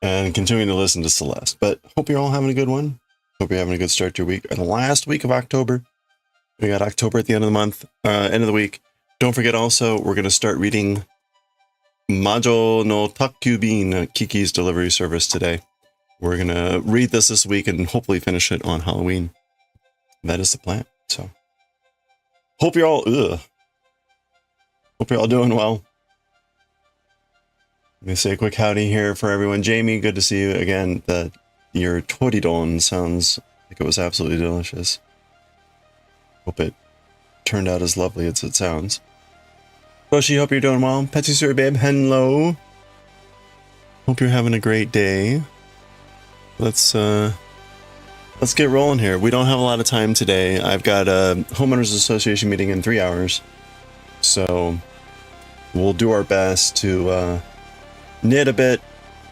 and continuing to listen to Celeste. But hope you're all having a good one. Hope you're having a good start to your week. And the last week of October, we got October at the end of the month, end of the week. Don't forget also, we're going to start reading Majo no Takkubin, KIKI'S Delivery Service today. We're going to read this week and hopefully finish it on Halloween. That is the plan. So, hope you're all doing well. Let me say a quick howdy here for everyone. Jamie, good to see you again. Your toridon sounds like it was absolutely delicious. Hope it turned out as lovely as it sounds. Boshi, hope you're doing well. Petsy Sir Babe, hello. Hope you're having a great day. Let's get rolling here. We don't have a lot of time today. I've got a homeowners association meeting in 3 hours. So we'll do our best to knit a bit,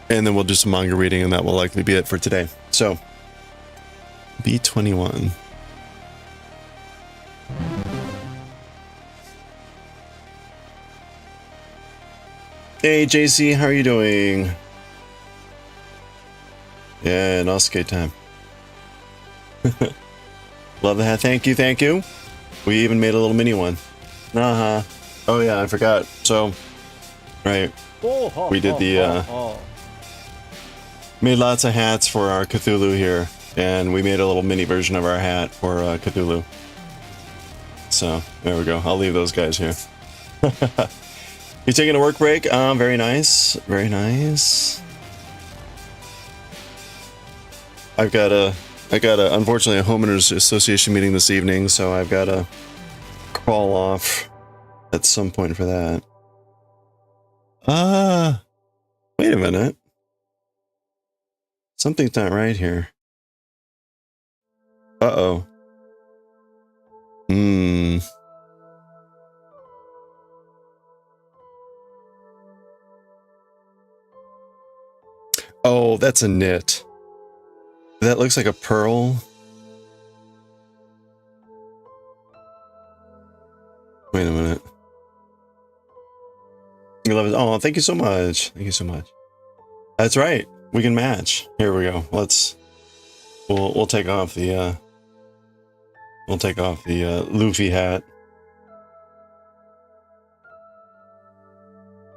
and then we'll do some manga reading, and that will likely be it for today. So B21. Hey JC, how are you doing? Yeah, no skate time. Love the hat. Thank you, thank you. We even made a little mini one. Uh-huh. Oh yeah, I forgot. So, right. We did the made lots of hats for our Cthulhu here, and we made a little mini version of our hat for Cthulhu. So there we go. I'll leave those guys here. You taking a work break? Very nice. Very nice. I got a unfortunately a homeowners association meeting this evening, so I've got to crawl off at some point for that. Wait a minute. Something's not right here. Uh-oh. Oh, that's a knit. That looks like a pearl. Wait a minute. Oh, thank you so much. Thank you so much. That's right. We can match. Here we go. We'll take off the Luffy hat.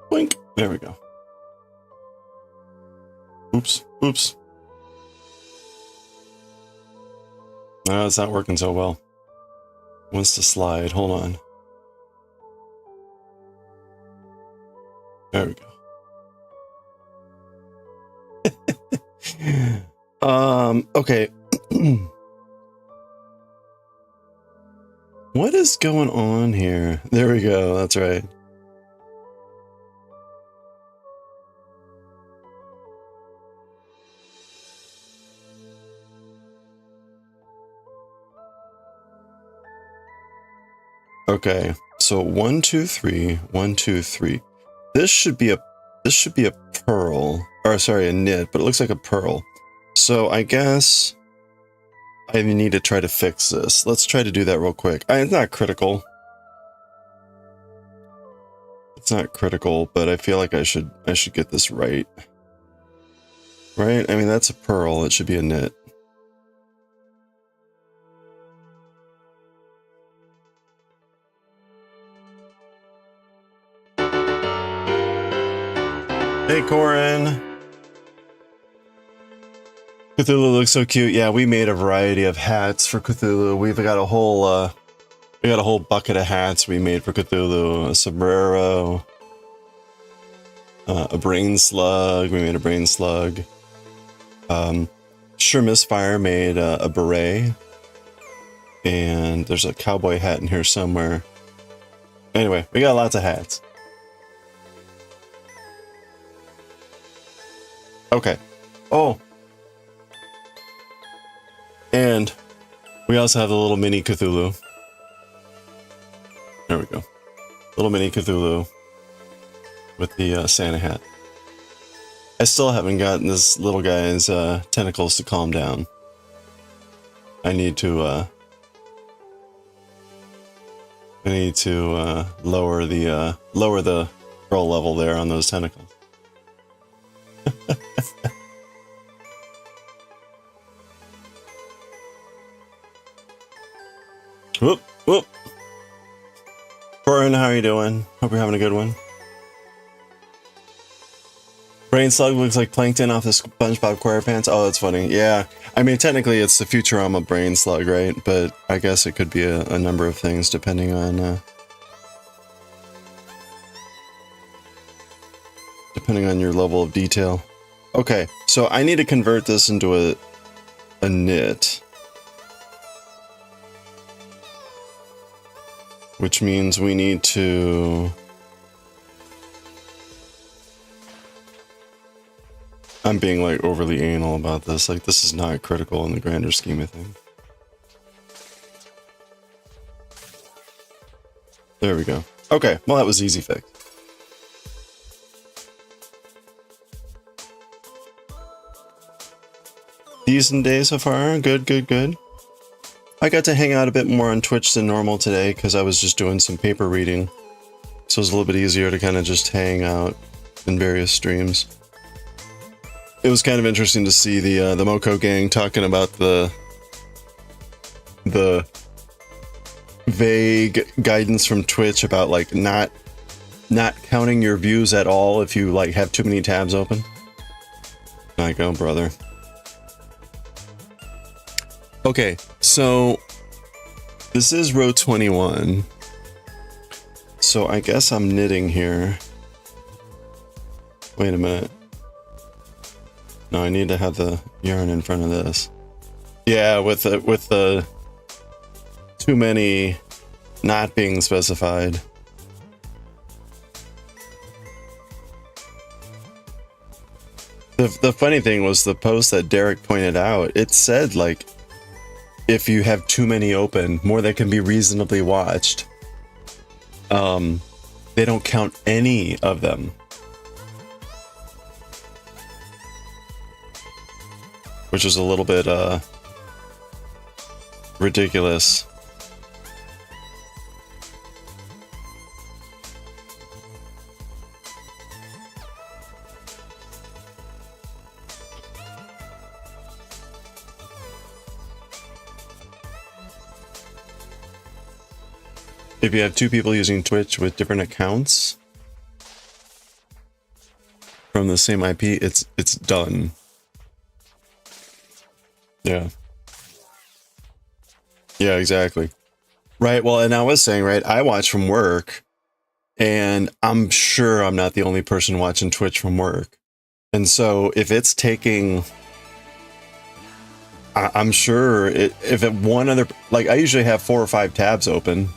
Blink. There we go. Oops. Oops. No, it's not working so well. Wants to slide. Hold on. There we go. Okay. What is going on here? There we go. That's right. Okay. So 1, 2, 3, 1, 2, 3. This should be a pearl, or sorry, a knit, but it looks like a pearl. So I guess I need to try to fix this. Let's try to do that real quick. It's not critical. It's not critical, but I feel like I should get this right. Right? I mean, that's a pearl. It should be a knit. Hey, Corin. Cthulhu looks so cute. Yeah, we made a variety of hats for Cthulhu. We've got a whole bucket of hats we made for Cthulhu. A sombrero, a brain slug. We made a brain slug. Sure Misfire made a beret, and there's a cowboy hat in here somewhere. Anyway, we got lots of hats. Okay. Oh. And we also have the little mini Cthulhu. There we go. Little mini Cthulhu with the Santa hat. I still haven't gotten this little guy's tentacles to calm down. I need to lower the pearl level there on those tentacles. Whoop, whoop. Corin, how are you doing? Hope you're having a good one. Brain Slug looks like Plankton off the SpongeBob SquarePants. Oh, that's funny. Yeah. I mean, technically it's the Futurama Brain Slug, right? But I guess it could be a number of things depending on your level of detail. Okay, so I need to convert this into a knit. Which means we need to... I'm being like overly anal about this. Like, this is not critical in the grander scheme of things. There we go. Okay, well that was easy fix. Decent day so far. Good, good, good. I got to hang out a bit more on Twitch than normal today because I was just doing some paper reading. So it was a little bit easier to kind of just hang out in various streams. It was kind of interesting to see the Moko gang talking about the vague guidance from Twitch about like not counting your views at all if you like have too many tabs open. Like, oh brother. Okay, so this is row 21. So I guess I'm knitting here. Wait a minute. No, I need to have the yarn in front of this. Yeah, with the too many not being specified. The funny thing was the post that Derek pointed out, it said like if you have too many open, more that can be reasonably watched, they don't count any of them. Which is a little bit ridiculous. If you have two people using Twitch with different accounts from the same IP, it's done. Yeah. Yeah, exactly. Right. Well, and I was saying, right, I watch from work and I'm sure I'm not the only person watching Twitch from work. And so if it's taking, I'm sure if it one other, like I usually have 4 or 5 tabs open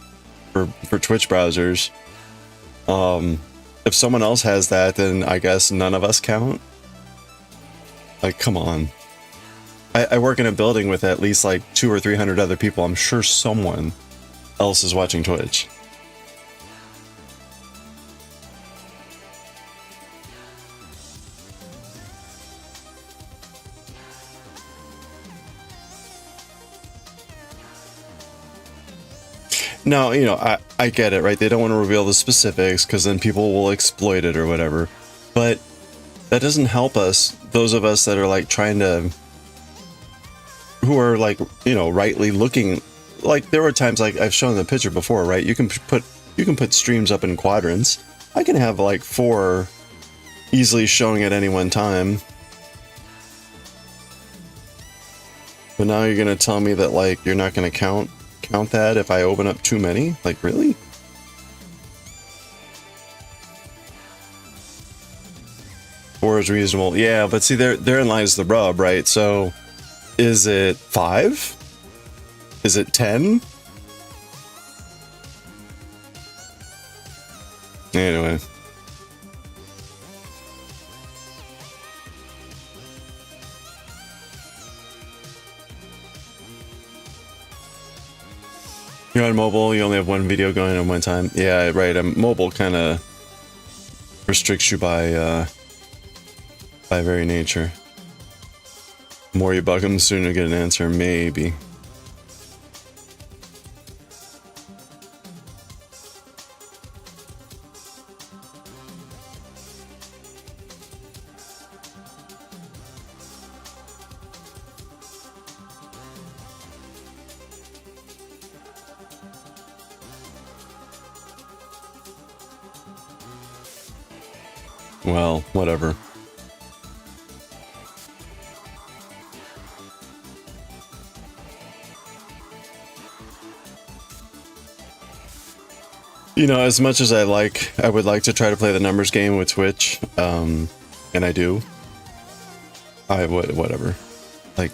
for Twitch browsers. If someone else has that, then I guess none of us count. Like, come on. I work in a building with at least like 200 or 300 other people. I'm sure someone else is watching Twitch. No, you know, I get it, right? They don't want to reveal the specifics because then people will exploit it or whatever. But that doesn't help us, those of us that are like trying to, who are like, you know, rightly looking. Like there were times, like I've shown the picture before, right? You can put streams up in quadrants. I can have like 4 easily showing at any one time. But now you're gonna tell me that like you're not gonna count that if I open up too many? Like really? Four is reasonable. Yeah, but see therein lies the rub, right? So is it 5? Is it 10? Anyway. You're on mobile, you only have one video going at one time. Yeah, right. Mobile kind of restricts you by very nature. The more you bug them, the sooner you get an answer, maybe. Well, whatever. You know, as much as I would like to try to play the numbers game with Twitch, and I do. I would, whatever. Like,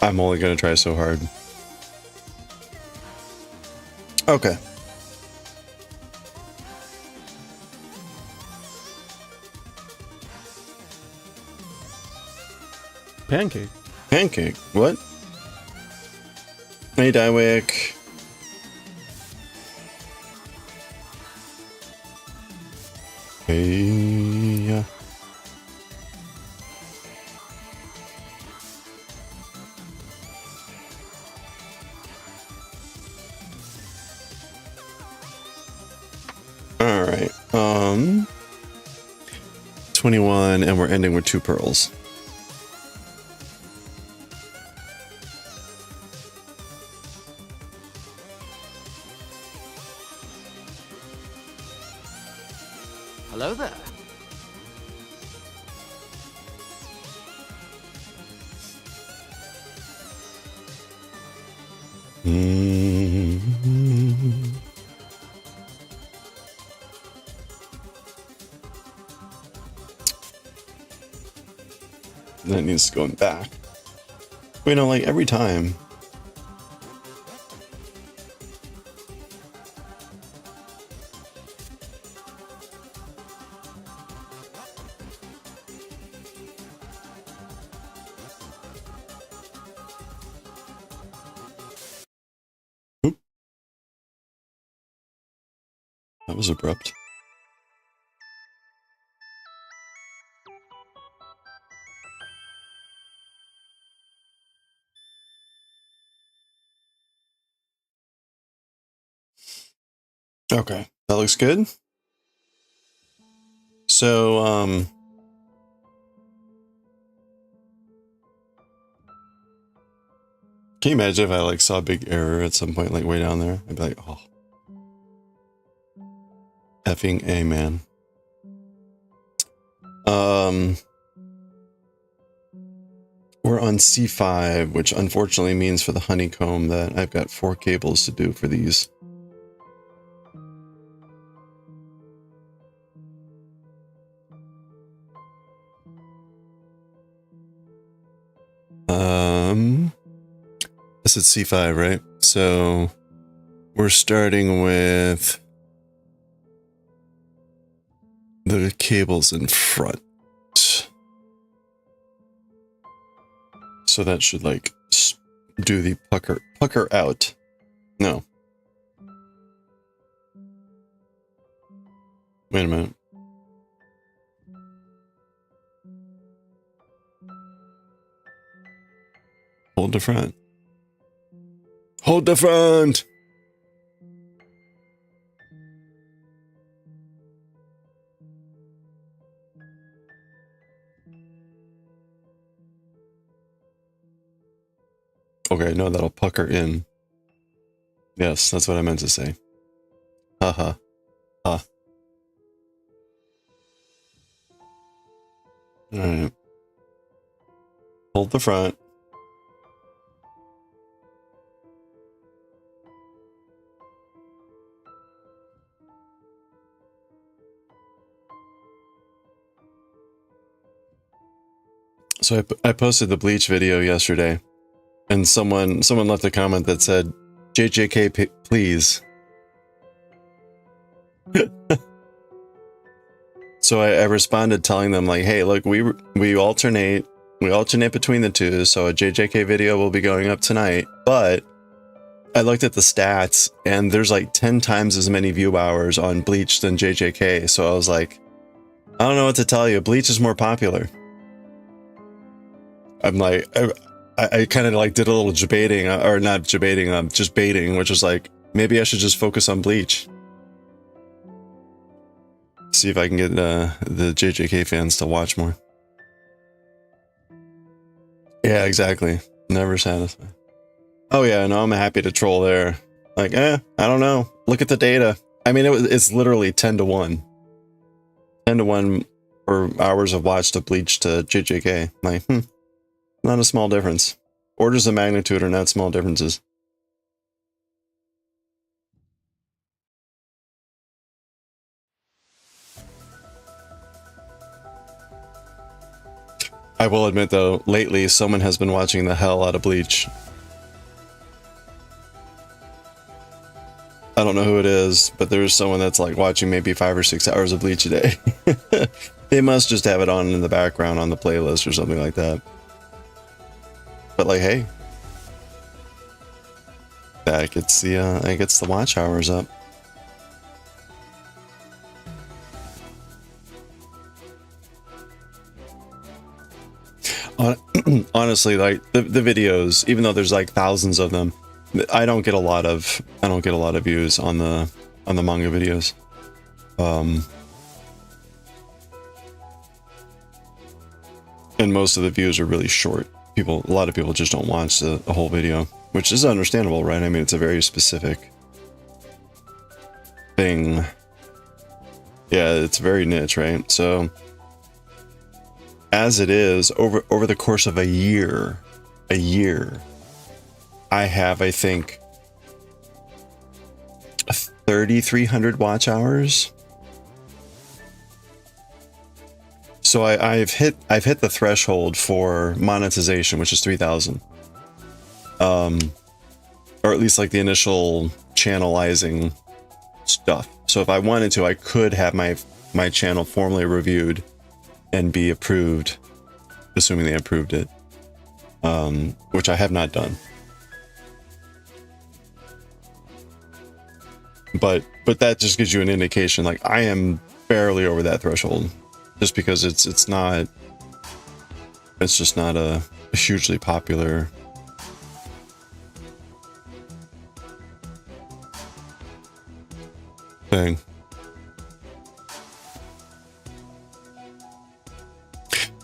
I'm only gonna try so hard. Okay. Pancake. Pancake? What? Hey, Diewick. Hey. All right. 21, and we're ending with 2 pearls. Hello there. That needs to go back. Wait, no, like every time. Oop. That was abrupt. Okay, that looks good. So, can you imagine if I like saw a big error at some point, like way down there? I'd be like, oh, effing A, man. We're on C5, which unfortunately means for the honeycomb that I've got 4 cables to do for these. This is C5, right? So we're starting with the cables in front. So that should like do the pucker out. No. Wait a minute. Hold the front. Hold the front! Okay, no, that'll pucker in. Yes, that's what I meant to say. Haha. Ha. Alright. Hold the front. So I posted the bleach video yesterday, and someone left a comment that said, JJK, please. So I responded telling them like, hey, look, we alternate between the two, so a JJK video will be going up tonight, but I looked at the stats and there's like 10 times as many view hours on Bleach than JJK, so I was like, I don't know what to tell you, Bleach is more popular. I'm like, I kind of like did a little debating, or not debating, just baiting, which was like, maybe I should just focus on Bleach. See if I can get the JJK fans to watch more. Yeah, exactly. Never satisfied. Oh yeah, no, I'm happy to troll there. Like, I don't know. Look at the data. I mean, it's literally 10 to 1. 10 to 1 for hours of watch to Bleach to JJK. Like, not a small difference. Orders of magnitude are not small differences. I will admit, though, lately someone has been watching the hell out of Bleach. I don't know who it is, but there's someone that's like watching maybe 5 or 6 hours of Bleach a day. They must just have it on in the background on the playlist or something like that. But like, hey, that gets the watch hours up. Honestly, like the videos, even though there's like thousands of them, I don't get a lot of views on the manga videos. And most of the views are really short. A lot of people just don't watch the whole video, which is understandable, right? I mean, it's a very specific thing. Yeah, it's very niche, right? So as it is, over the course of a year, I have, I think, 3,300 watch hours. So I've hit the threshold for monetization, which is 3,000. Or at least like the initial channelizing stuff. So if I wanted to, I could have my channel formally reviewed and be approved, assuming they approved it, which I have not done. But that just gives you an indication, like I am barely over that threshold, just because it's just not a hugely popular thing.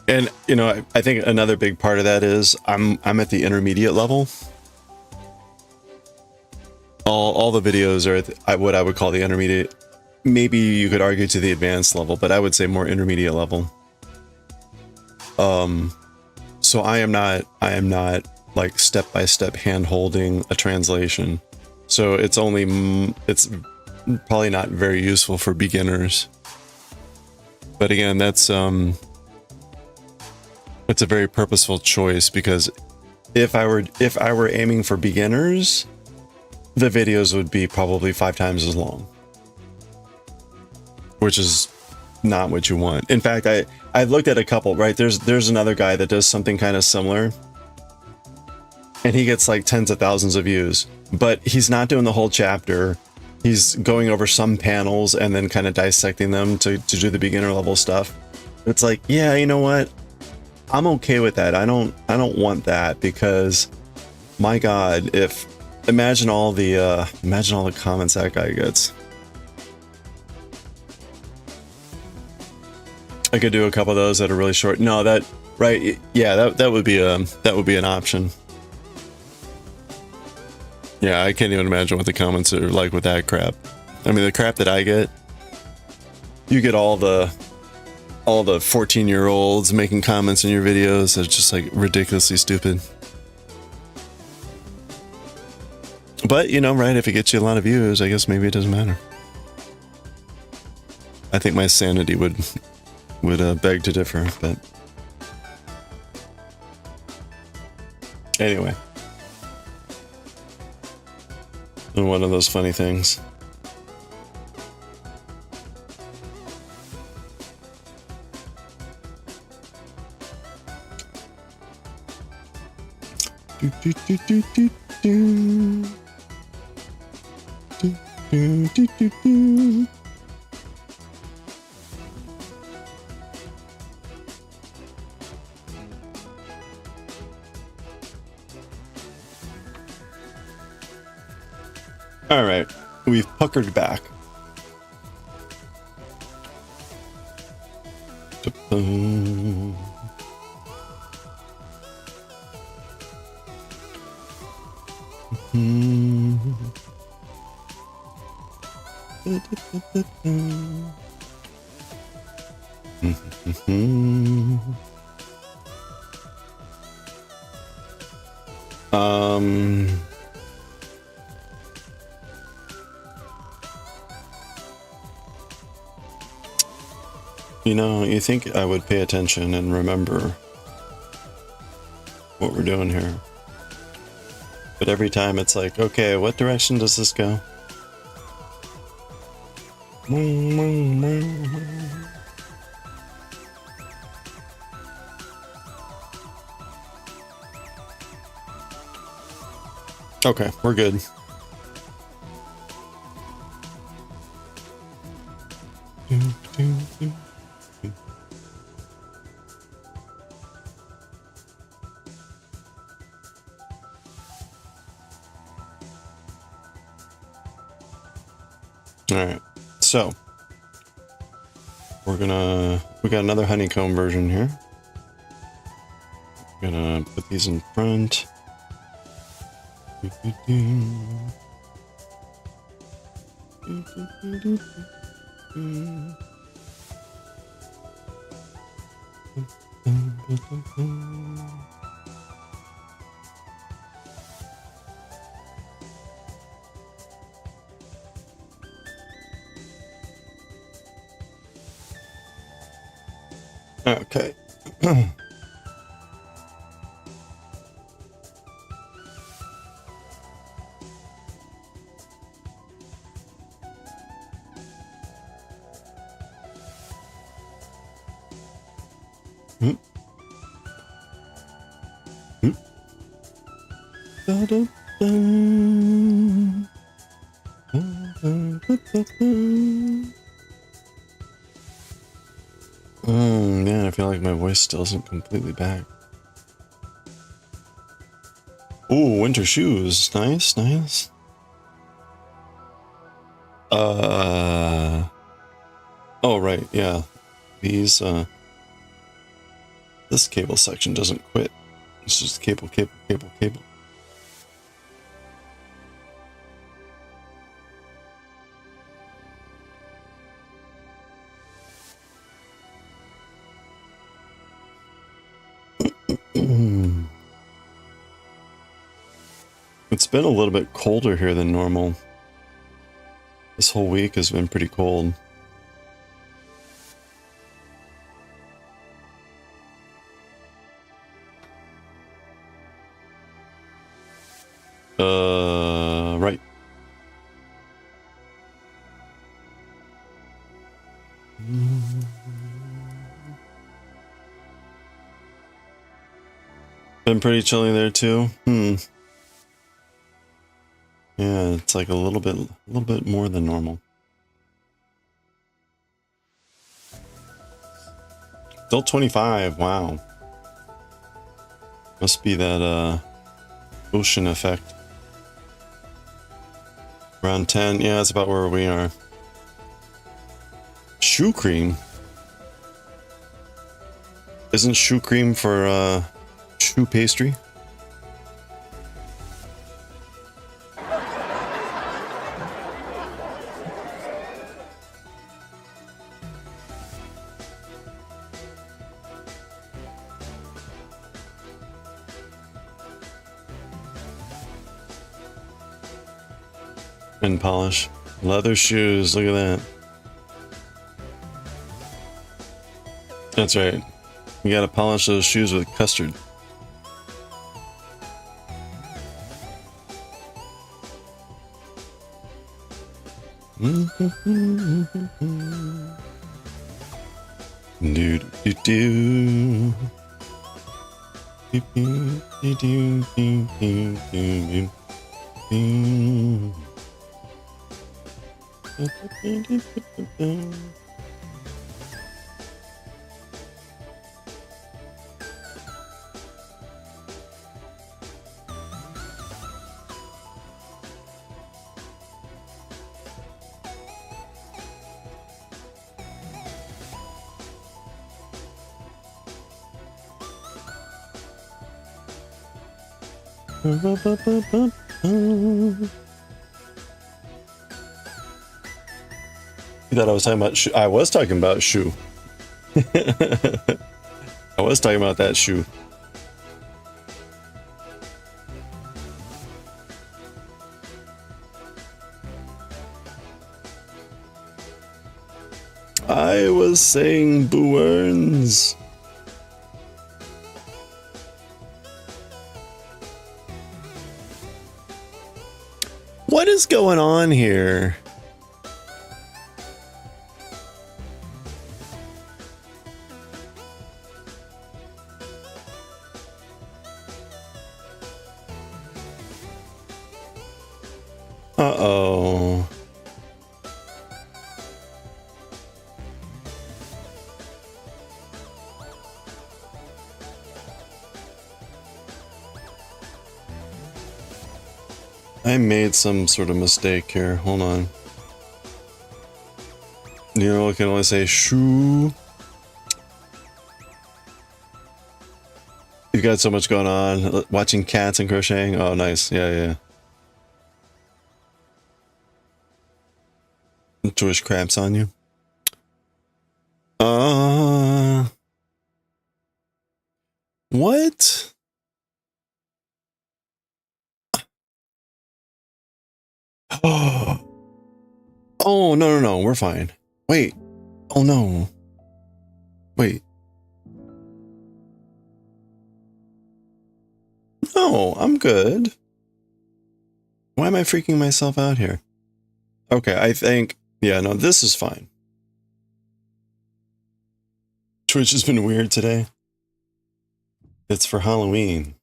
And you know, I think another big part of that is I'm at the intermediate level. All the videos are at what I would call the intermediate. Maybe you could argue to the advanced level, but I would say more intermediate level. So I am not like step-by-step hand-holding a translation. So it's probably not very useful for beginners. But again, that's a very purposeful choice, because if I were aiming for beginners, the videos would be probably 5 times as long, which is not what you want. In fact, I looked at a couple, right? There's another guy that does something kind of similar, and he gets like tens of thousands of views, but he's not doing the whole chapter. He's going over some panels and then kind of dissecting them to do the beginner level stuff. It's like, yeah, you know what? I'm okay with that. I don't want that, because my God, imagine all the comments that guy gets. I could do a couple of those that are really short. No, that right? Yeah, that would be an option. Yeah, I can't even imagine what the comments are like with that crap. I mean, the crap that I get, you get all the 14-year-olds making comments in your videos that are just like ridiculously stupid. But you know, right, if it gets you a lot of views, I guess maybe it doesn't matter. I think my sanity would beg to differ, but anyway, one of those funny things. Do, do, do, do, do, do. Do, do, do, do, do. All right, we've puckered back. You know, you think I would pay attention and remember what we're doing here. But every time it's like, okay, what direction does this go? Okay, we're good. All right, so we got another honeycomb version here. Gonna put these in front. Okay. Man, I feel like my voice still isn't completely back. Ooh, winter shoes. Nice, nice. Oh, right, yeah. These, this cable section doesn't quit. It's just cable, cable, cable, cable. It's been a little bit colder here than normal. This whole week has been pretty cold. Right. Been pretty chilly there too. Yeah, it's like a little bit more than normal. Still 25, wow. Must be that ocean effect. Around 10, yeah, that's about where we are. Shoe cream? Isn't shoe cream for shoe pastry? And polish. Leather shoes, look at that. That's right. You gotta polish those shoes with custard. Do do do. Do do do do do do do. You thought I was talking about shoe? I was talking about shoe. I was talking about that shoe. I was saying Boo Earns. What is going on here? Uh-oh. I made some sort of mistake here. Hold on. You know, I can only say shoe. You've got so much going on. Watching cats and crocheting. Oh, nice. Yeah, yeah. Jewish cramps on you. What? Oh, no, we're fine. Wait. Oh, no. Wait. No, I'm good. Why am I freaking myself out here? Okay, I think... Yeah, no, this is fine. Twitch has been weird today. It's for Halloween.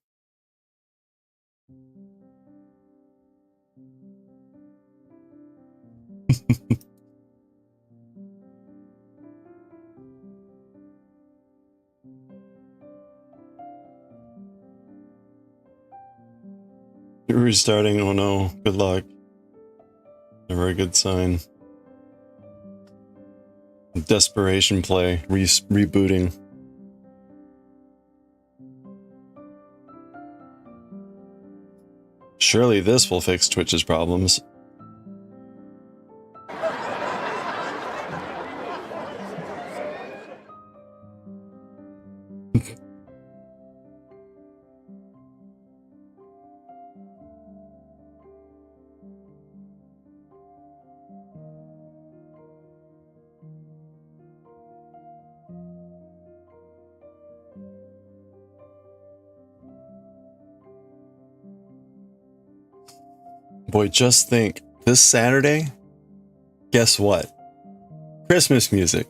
You're restarting? Oh no, good luck. Never a good sign. Desperation play, rebooting. Surely this will fix Twitch's problems. Boy, just think, this Saturday, guess what? Christmas music.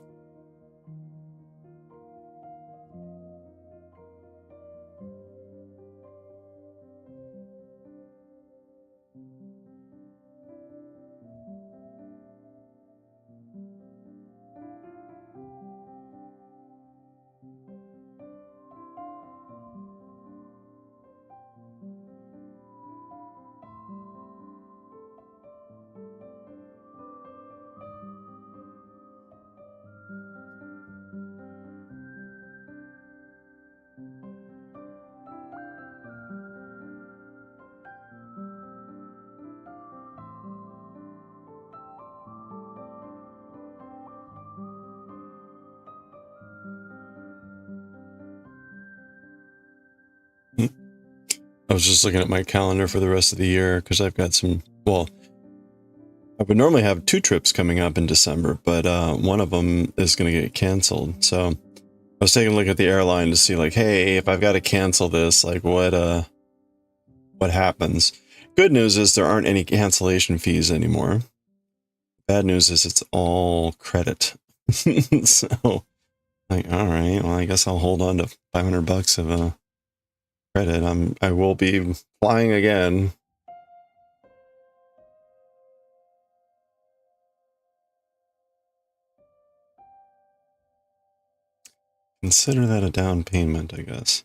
I was just looking at my calendar for the rest of the year because I've got some, well, I would normally have 2 trips coming up in December, but one of them is going to get canceled. So I was taking a look at the airline to see like, hey, if I've got to cancel this, like what happens? Good news is there aren't any cancellation fees anymore. Bad news is it's all credit. So like, all right, well, I guess I'll hold on to $500 of credit. I will be flying again. Consider that a down payment, I guess.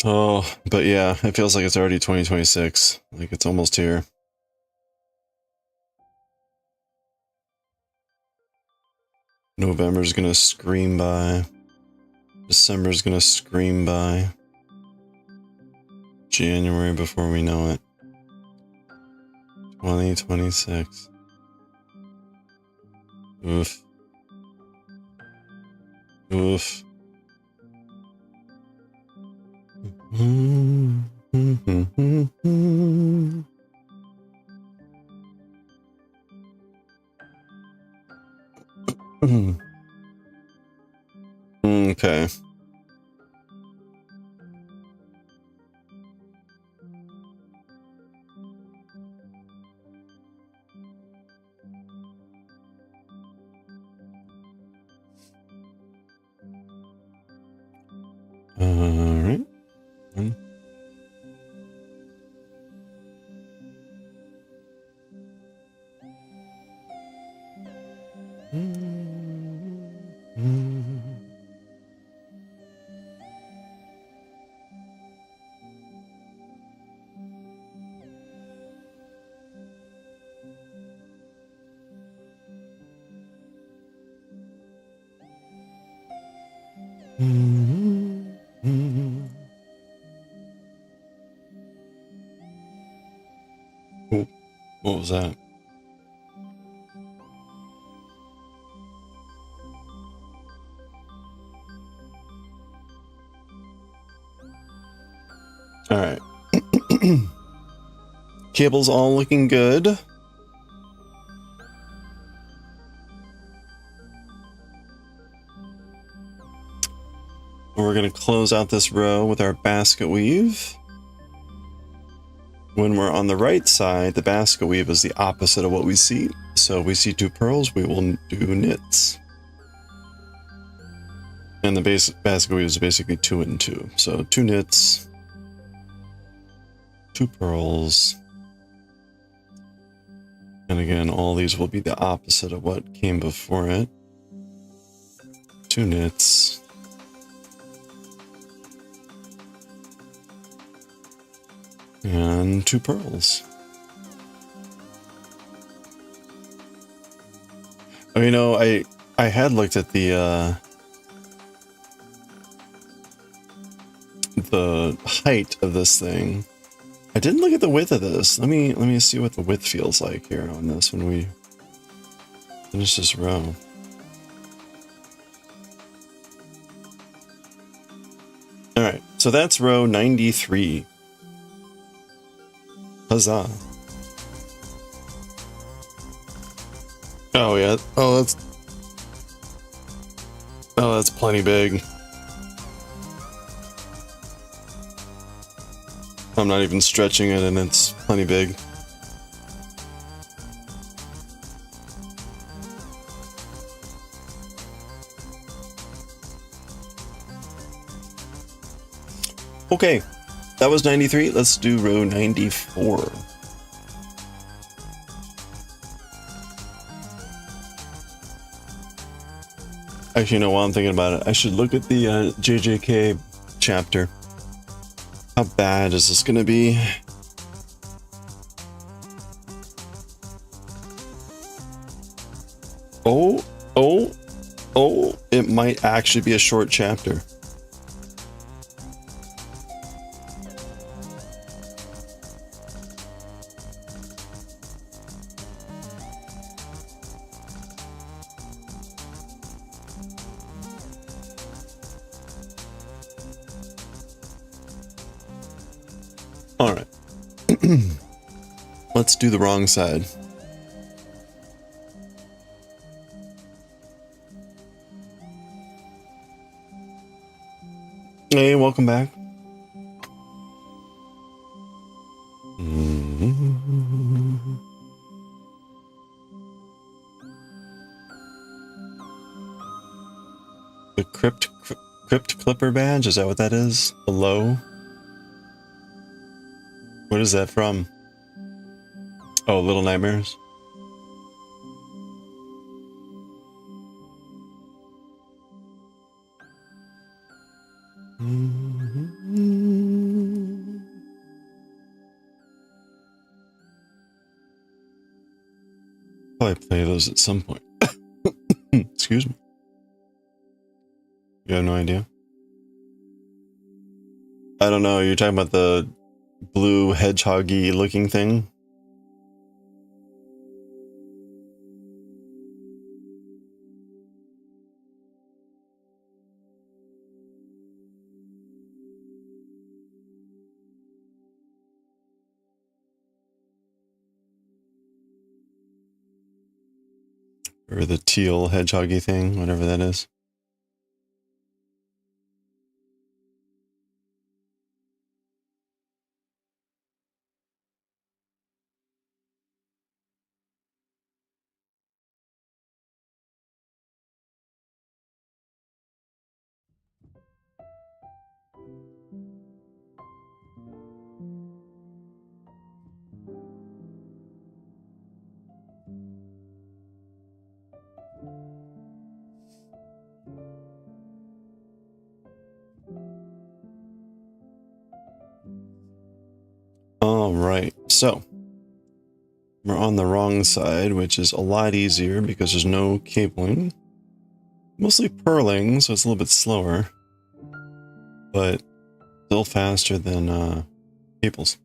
Oh, but yeah, it feels like it's already 2026. Like it's almost here. November's gonna scream by. December's gonna scream by. January before we know it. 2026. Oof. Oof. Okay. All right. Oh, what was that? All right. Cable's all looking good. We're going to close out this row with our basket weave. When we're on the right side, the basket weave is the opposite of what we see. So if we see 2 pearls, we will do knits. And the basket weave is basically 2 and 2. So 2 knits, 2 pearls. And again, all these will be the opposite of what came before it. 2 knits. And 2 pearls. Oh, you know, I had looked at the height of this thing. I didn't look at the width of this. Let me see what the width feels like here on this when we finish this row. All right, so that's row 93. Huzzah. Oh yeah. Oh, that's plenty big. I'm not even stretching it and it's plenty big. Okay. That was 93. Let's do row 94. Actually, you know, while I'm thinking about it, I should look at the JJK chapter. How bad is this going to be? Oh, it might actually be a short chapter. All right. Let's do the wrong side. Hey, welcome back. The crypt clipper badge, is that what that is? Below? What is that from? Oh, Little Nightmares? Probably play those at some point. Excuse me. You have no idea? I don't know. You're talking about the blue hedgehoggy looking thing. Or the teal hedgehoggy thing, whatever that is. All right, so we're on the wrong side, which is a lot easier because there's no cabling. Mostly purling, so it's a little bit slower, but still faster than cables.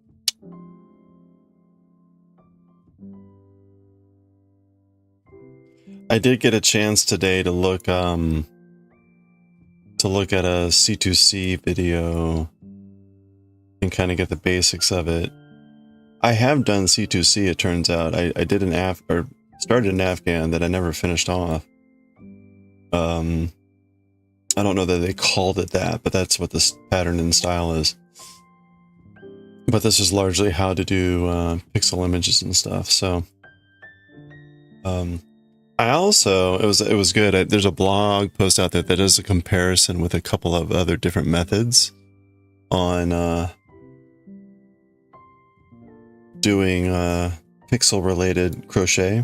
I did get a chance today to look at a C2C video and kind of get the basics of it. I have done C2C, it turns out. I did started an Afghan that I never finished off. I don't know that they called it that, but that's what this pattern and style is. But this is largely how to do pixel images and stuff. So, I also it was good. There's a blog post out there that does a comparison with a couple of other different methods on doing pixel related crochet.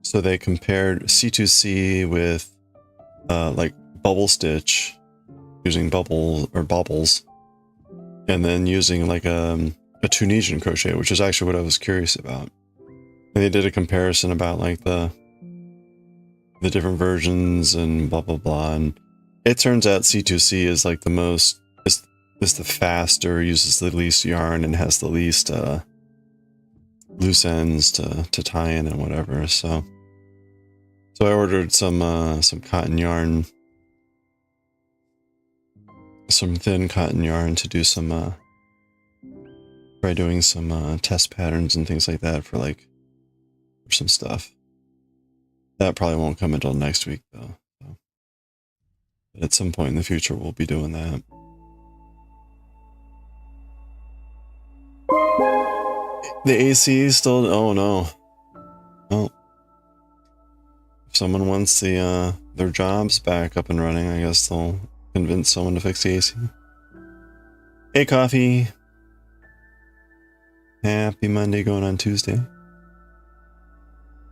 So they compared C2C with like bubble stitch, using bubbles, and then using like a Tunisian crochet, which is actually what I was curious about. And they did a comparison about like the different versions and blah blah blah, and it turns out C2C is like the most is the faster, uses the least yarn, and has the least loose ends to tie in and whatever. So I ordered some cotton yarn, some thin cotton yarn to do some try doing some test patterns and things like that for some stuff. That probably won't come until next week though. So. But at some point in the future we'll be doing that. The AC is still, oh no. Well, if someone wants their jobs back up and running, I guess they'll convince someone to fix the AC. Hey, Coffee. Happy Monday going on Tuesday.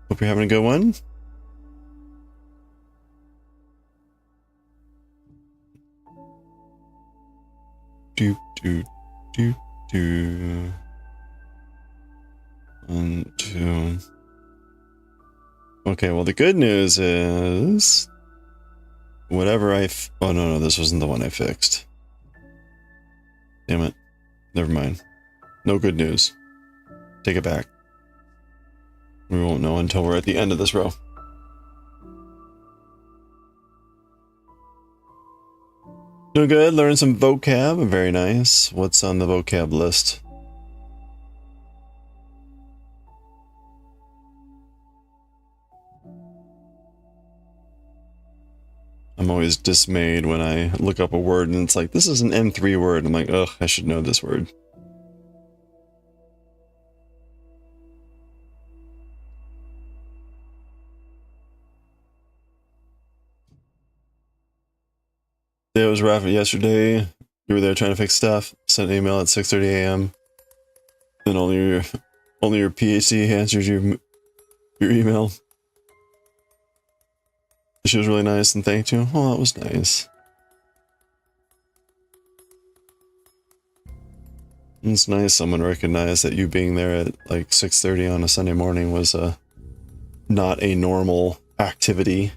Hope you're having a good one. Do. 1, 2. Okay, well the good news is whatever oh no, this wasn't the one I fixed. Damn it. Never mind. No good news. Take it back. We won't know until we're at the end of this row. Doing good, learning some vocab, very nice. What's on the vocab list? I'm always dismayed when I look up a word and it's like, this is an N3 word. I'm like, ugh, I should know this word. It was rough yesterday. You were there trying to fix stuff. Sent an email at 6:30 a.m. and only your PhD answered your email. She was really nice and thanked you. Oh, that was nice. It's nice someone recognized that you being there at like 6:30 on a Sunday morning was not a normal activity.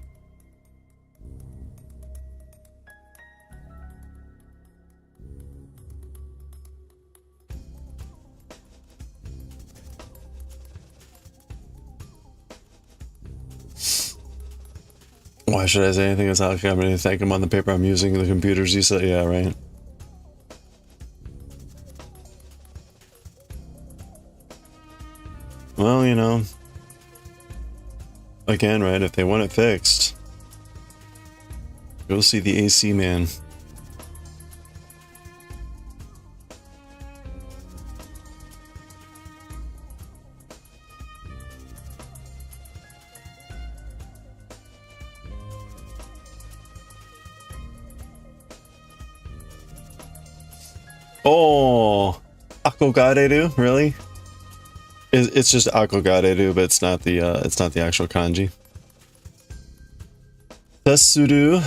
Why should I say anything? It's not like I'm going to thank him on the paper I'm using. The computers, you said, yeah, right. Well, you know, again, right, if they want it fixed, go see the AC man. Oh, akogareru, really? It's just akogareru, but it's not the actual kanji. Tasuru.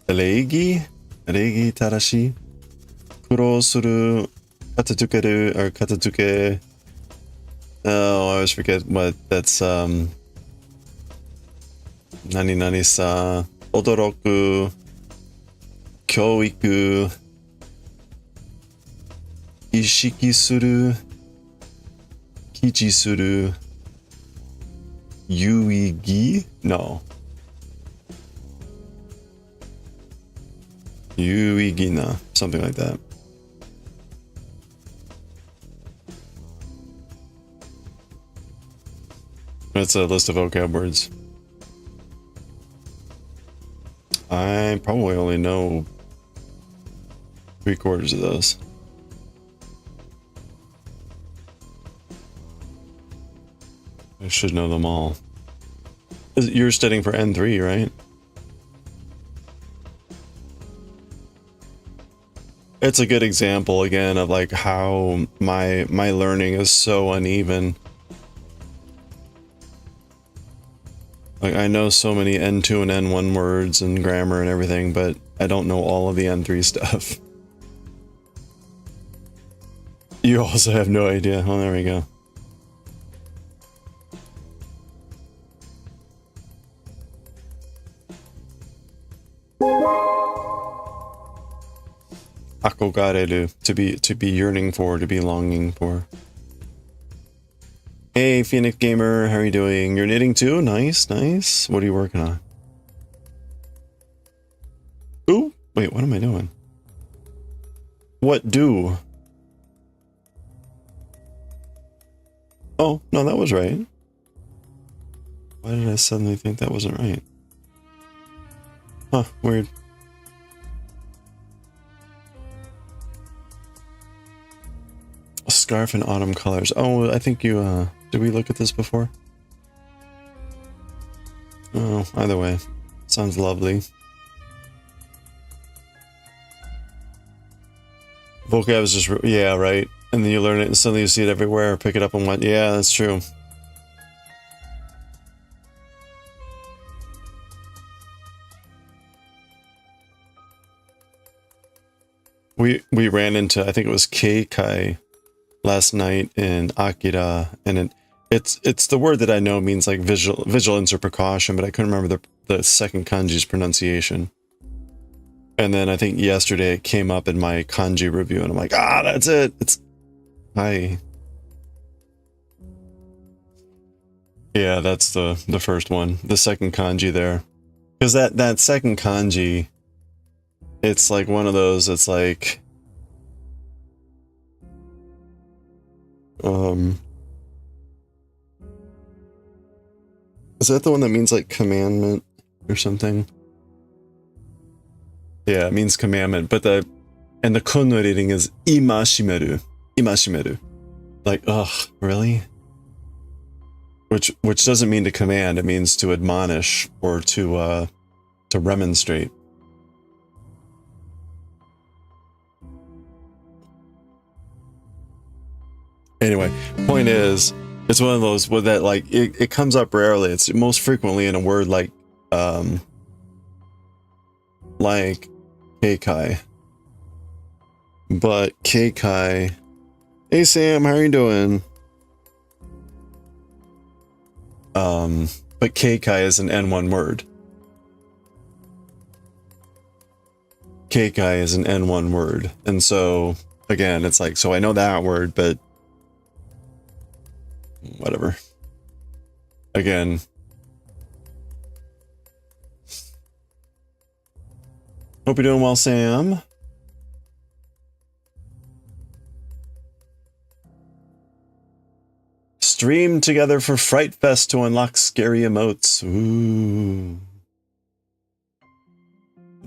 Reigi tarashi. Kuro suru. Katatukeru or katatuke. Oh, I always forget what that's. Nani sa. Odoroku. Kyouiku. Ishiki suru. Kichi suru. Yuigi? No. Yuigina. Something like that. That's a list of vocab words. I probably only know 3/4 of those. I should know them all. You're studying for N3, right? It's a good example again of like how my learning is so uneven. Like I know so many N2 and N1 words and grammar and everything, but I don't know all of the N3 stuff. You also have no idea. Oh, there we go. Akogareru, to be yearning for, to be longing for. Hey, Phoenix Gamer, how are you doing? You're knitting too? Nice, nice. What are you working on? Ooh, wait, what am I doing? What do? Oh, no, that was right. Why did I suddenly think that wasn't right? Huh, weird. A scarf in autumn colors. Oh, I think you, did we look at this before? Oh, either way. Sounds lovely. Vocab is just, yeah, right. And then you learn it and suddenly you see it everywhere, pick it up and what, yeah, that's true. We ran into, I think it was Keikai last night in AKIRA, and it's the word that I know means like vigilance or precaution, but I couldn't remember the second kanji's pronunciation. And then I think yesterday it came up in my kanji review, and I'm like, that's it. It's hi. Yeah, that's the first one, the second kanji there, because that second kanji, it's like one of those. It's like, is that the one that means like commandment or something? Yeah, it means commandment, but the kun no reading is imashimeru. Imashimeru. Like, ugh, really? Which doesn't mean to command, it means to admonish or to remonstrate. Anyway, point is, it's one of those with that, like, it comes up rarely. It's most frequently in a word like Keikai. But Keikai, hey Sam, how are you doing? But Keikai is an N1 word. Keikai is an N1 word. And so, again, it's like, so I know that word, but whatever. Again. Hope you're doing well, Sam. Stream together for Fright Fest to unlock scary emotes. Ooh.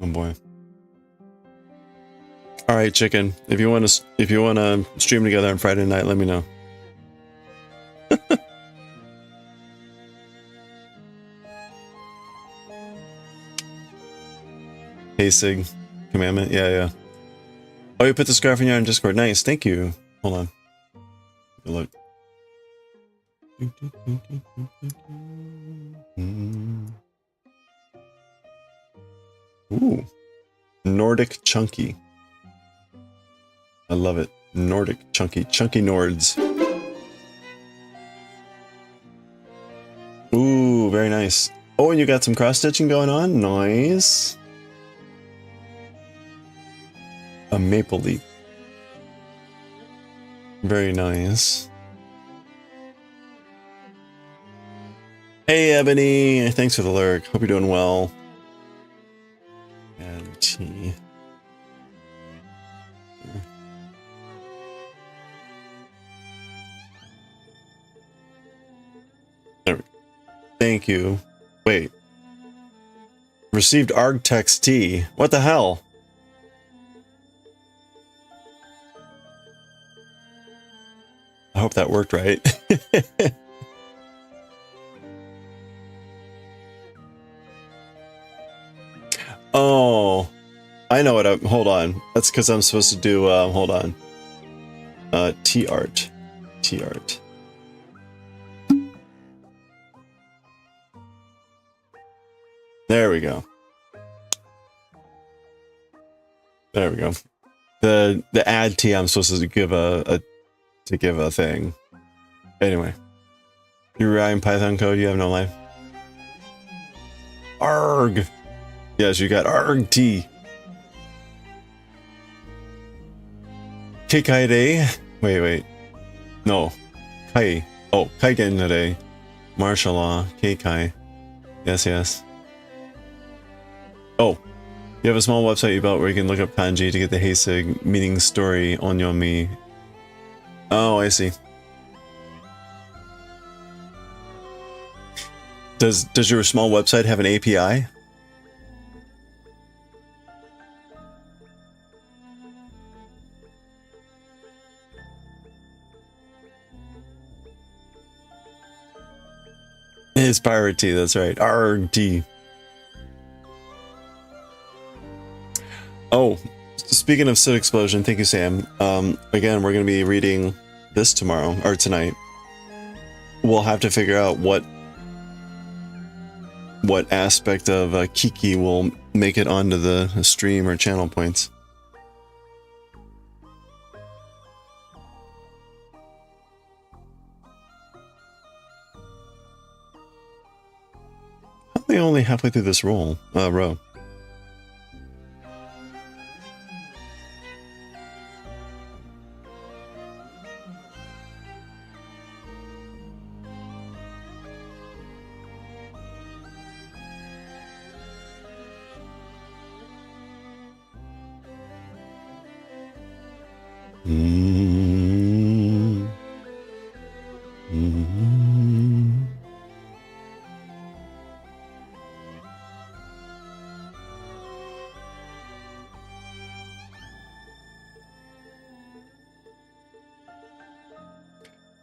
Oh boy. All right, chicken. If you want to stream together on Friday night, let me know. Hey Sig, commandment. Yeah. Oh, you put the scarf in your Discord. Nice. Thank you. Hold on. Good luck. Ooh. Nordic chunky. I love it. Nordic chunky. Chunky Nords. Ooh, very nice. Oh, and you got some cross stitching going on? Nice. A maple leaf. Very nice. Hey, Ebony. Thanks for the lurk. Hope you're doing well. And tea. There we go. Thank you. Wait. Received ArgTex T. What the hell? I hope that worked right. Oh, I know what hold on. That's because I'm supposed to do, hold on. T-art. T-art. There we go. There we go. The add T I'm supposed to give a thing. Anyway. You're writing Python code, you have no life. Arg! Yes, you got ARG T. Kikai Day? Wait. No. Kai. Oh, Kaigen Day. Martial law. Kikai. Yes. Oh. You have a small website you built where you can look up kanji to get the Heisei meaning story on Yomi. Oh, I see. Does your small website have an API? It's pirate tea, that's right. RT. Oh, speaking of Soot Explosion, thank you, Sam. Again, we're going to be reading this tomorrow, or tonight. We'll have to figure out what aspect of Kiki will make it onto the stream or channel points. How are they only halfway through this row?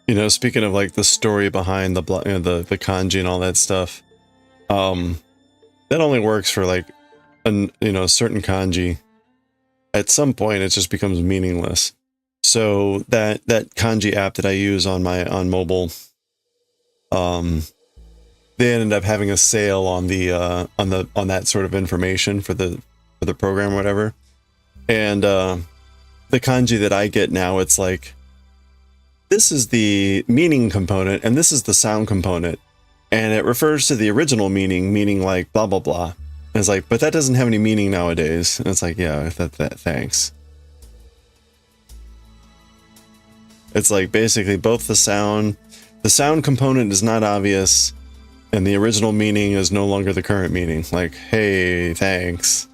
You know, speaking of like the story behind the kanji and all that stuff, that only works for like certain kanji. At some point, it just becomes meaningless. So that kanji app that I use on mobile, they ended up having a sale on on that sort of information for the program or whatever, and the kanji that I get now, it's like, this is the meaning component and this is the sound component, and it refers to the original meaning like blah blah blah. And it's like, but that doesn't have any meaning nowadays. And it's like, yeah, thanks. It's like basically both the sound the sound component is not obvious, and the original meaning is no longer the current meaning. Like, hey, thanks.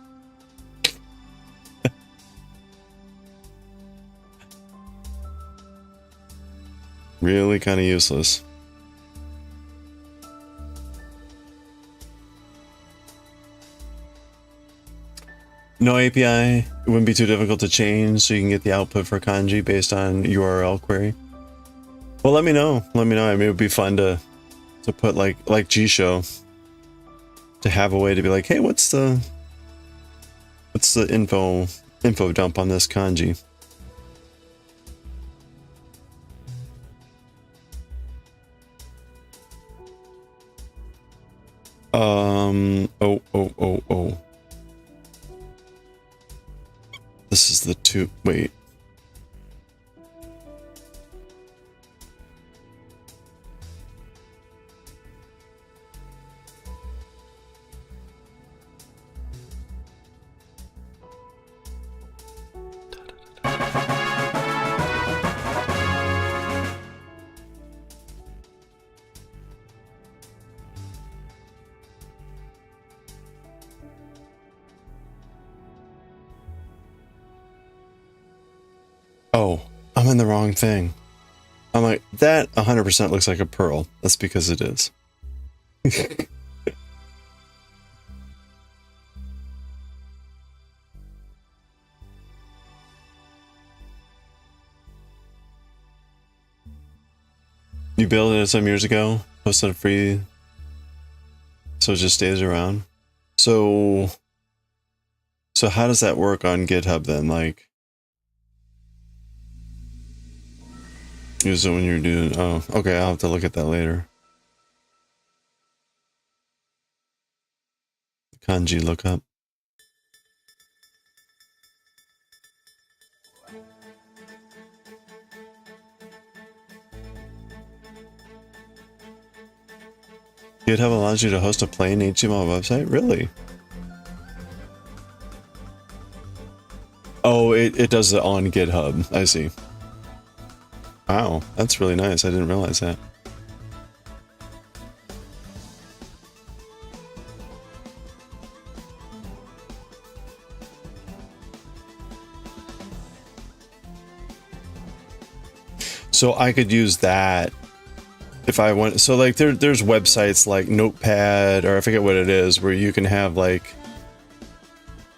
Really kind of useless. No API, it wouldn't be too difficult to change, so you can get the output for kanji based on URL query. Well, let me know. Let me know. I mean, it would be fun to put like G-Show, to have a way to be like, hey, what's the info dump on this kanji? Oh. This is the two, wait. Oh, I'm in the wrong thing. I'm like, that 100% looks like a pearl. That's because it is. You built it some years ago, posted it free, so it just stays around. So how does that work on GitHub then? Like, use it when you're doing, oh, okay, I'll have to look at that later. Kanji lookup. GitHub allows you to host a plain HTML website? Really? Oh, it does it on GitHub. I see. Wow, that's really nice. I didn't realize that. So I could use that if I want. So like there's websites like Notepad, or I forget what it is, where you can have like,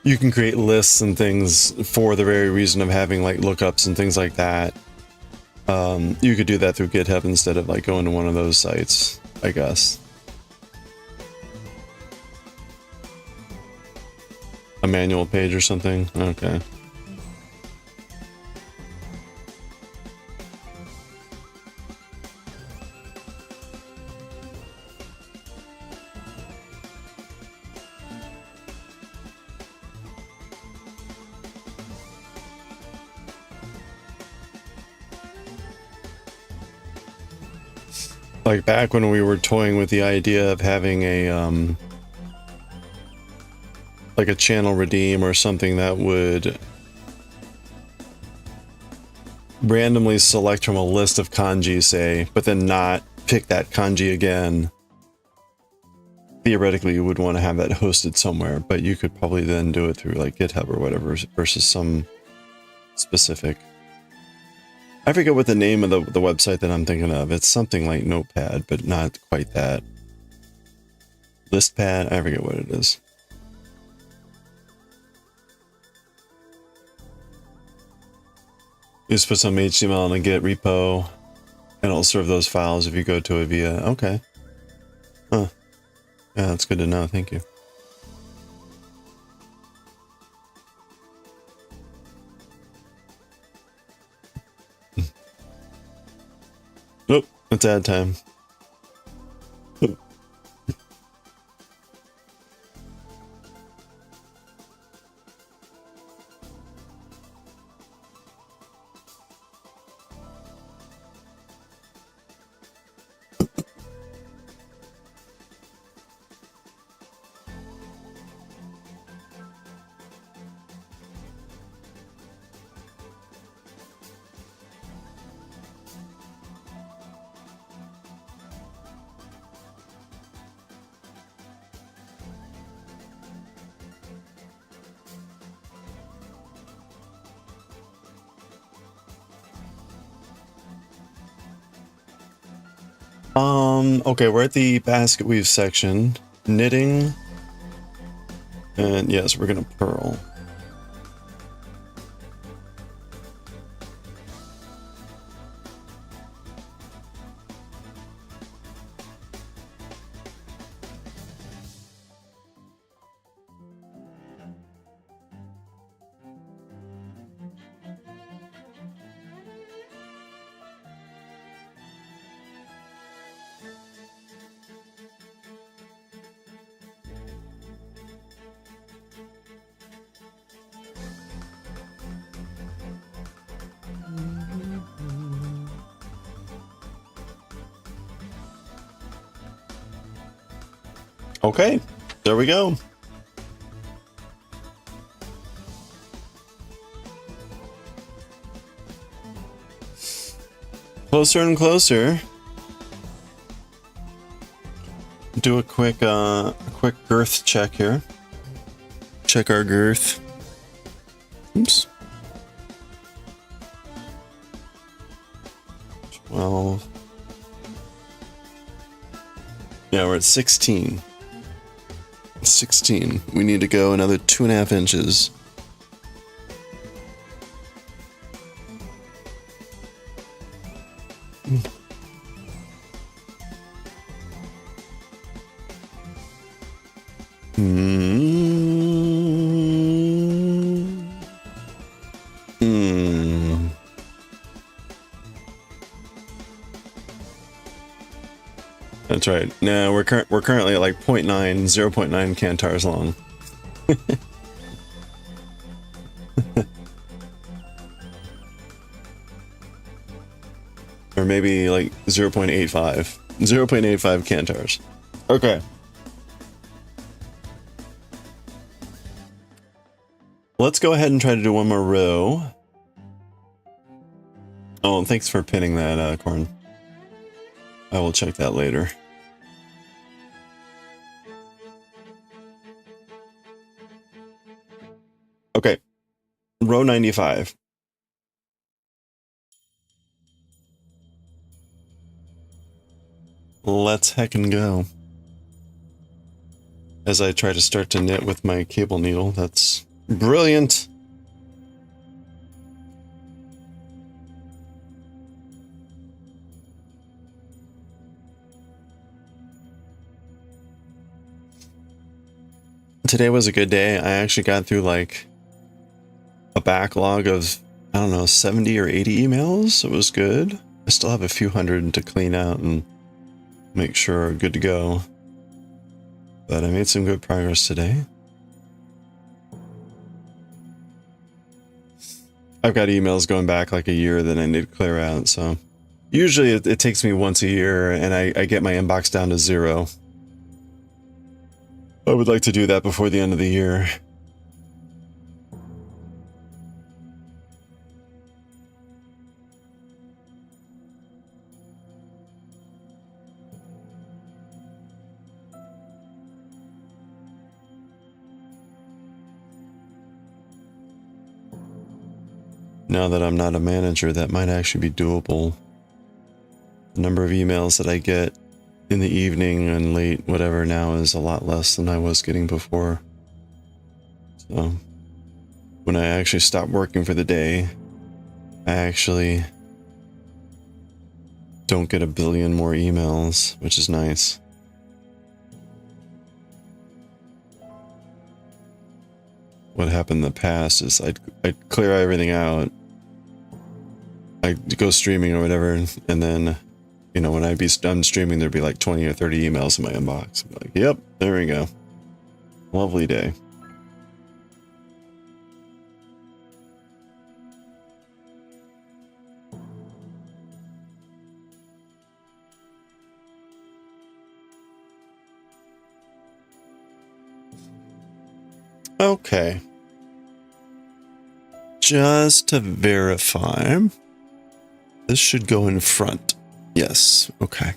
you can create lists and things for the very reason of having like lookups and things like that. You could do that through GitHub instead of like going to one of those sites, I guess. A manual page or something? Okay. Like back when we were toying with the idea of having a like a channel redeem or something that would randomly select from a list of kanji, say, but then not pick that kanji again. Theoretically, you would want to have that hosted somewhere, but you could probably then do it through like GitHub or whatever versus some specific. I forget what the name of the website that I'm thinking of. It's something like Notepad, but not quite that. Listpad, I forget what it is. You just put some HTML in a Git repo, and it'll serve those files if you go to it via. Okay. Huh. Yeah, that's good to know. Thank you. Nope, it's ad time. Okay, we're at the basket weave section. Knitting. And yes, we're gonna purl. Okay, there we go. Closer and closer. Do a quick girth check here. Check our girth. Oops. 12. Yeah, we're at 16. 16. We need to go another 2.5 inches. That's right. No, we're currently at like 0.9 cantars long. Or maybe like 0.85. 0.85 cantars. Okay. Let's go ahead and try to do one more row. Oh, and thanks for pinning that, Corn. I will check that later. Okay. Row 95. Let's heckin' go. As I try to start to knit with my cable needle, that's brilliant. Today was a good day. I actually got through like a backlog of, I don't know, 70 or 80 emails. It was good. I still have a few hundred to clean out and make sure are good to go. But I made some good progress today. I've got emails going back like a year that I need to clear out, so usually it takes me once a year and I get my inbox down to 0. I would like to do that before the end of the year. Now that I'm not a manager, that might actually be doable. The number of emails that I get in the evening and late, whatever, now is a lot less than I was getting before. So, when I actually stop working for the day, I actually don't get a billion more emails, which is nice. What happened in the past is I'd clear everything out. I'd go streaming or whatever, and then, you know, when I'd be done streaming, there'd be like 20 or 30 emails in my inbox. I'm like, yep, there we go. Lovely day. Okay. Just to verify, this should go in front. Yes, okay.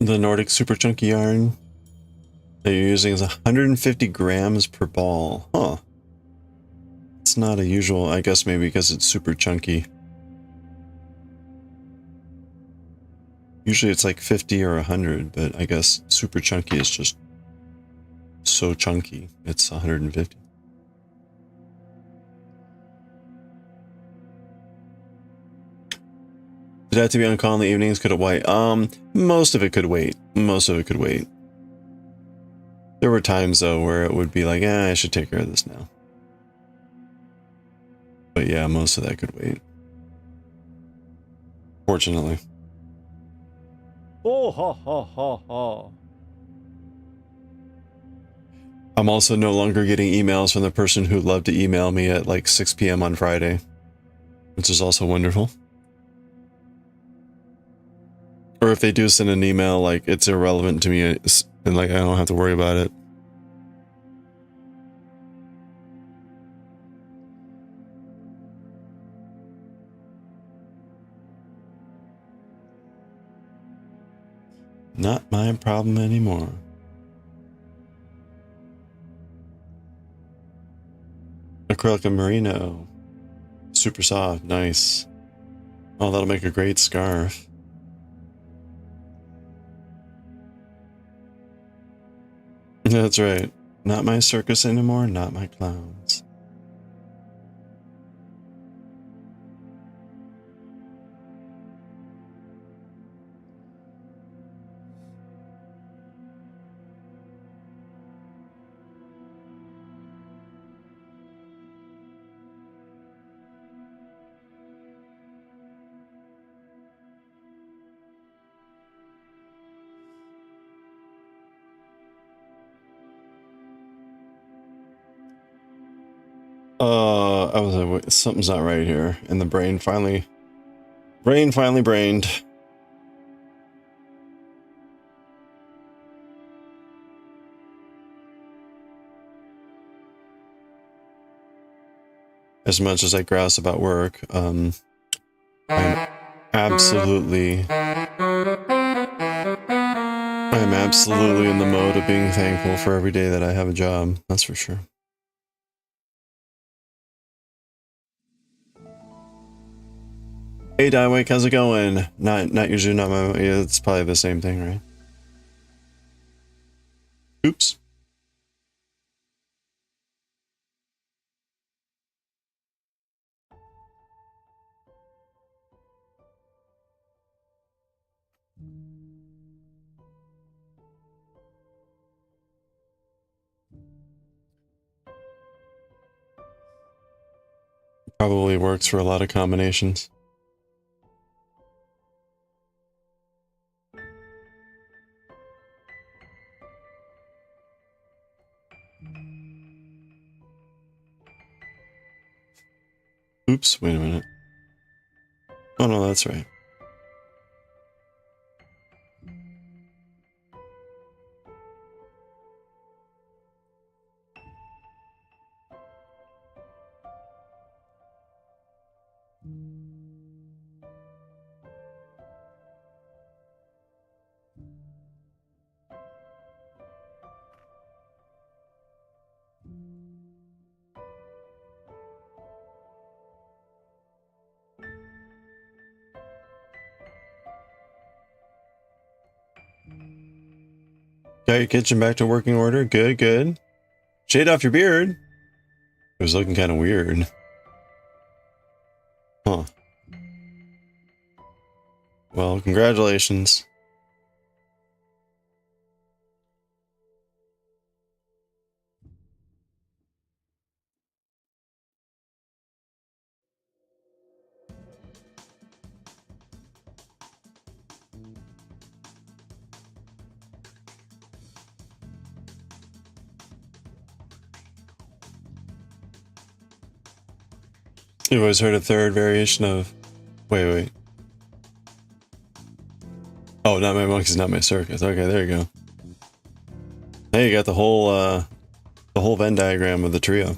The Nordic super chunky yarn that you're using is 150 grams per ball. Huh. It's not a usual, I guess maybe because it's super chunky. Usually it's like 50 or 100, but I guess super chunky is just so chunky. It's 150. Did it have to be on call in the evenings? Could it wait? Most of it could wait. Most of it could wait. There were times though where it would be like, I should take care of this now. But yeah, most of that could wait. Fortunately. Oh, ha, ha, ha, ha. I'm also no longer getting emails from the person who loved to email me at like 6 p.m. on Friday, which is also wonderful. Or if they do send an email, like it's irrelevant to me and like I don't have to worry about it. Not my problem anymore. Acrylic and merino. Super soft, nice. Oh, that'll make a great scarf. That's right. Not my circus anymore, not my clowns. I was like, wait, something's not right here. And the brain finally brained. As much as I grouse about work, I'm absolutely in the mode of being thankful for every day that I have a job. That's for sure. Hey Dywake, how's it going? Not usually not my, yeah, it's probably the same thing, right? Oops. Probably works for a lot of combinations. Oops, wait a minute. Oh no, that's right. Got your kitchen back to working order? Good, good. Shade off your beard. It was looking kind of weird. Huh. Well, congratulations. You've always heard a third variation of... Wait. Oh, not my monkeys, not my circus. Okay, there you go. Hey, you got the whole Venn diagram of the trio.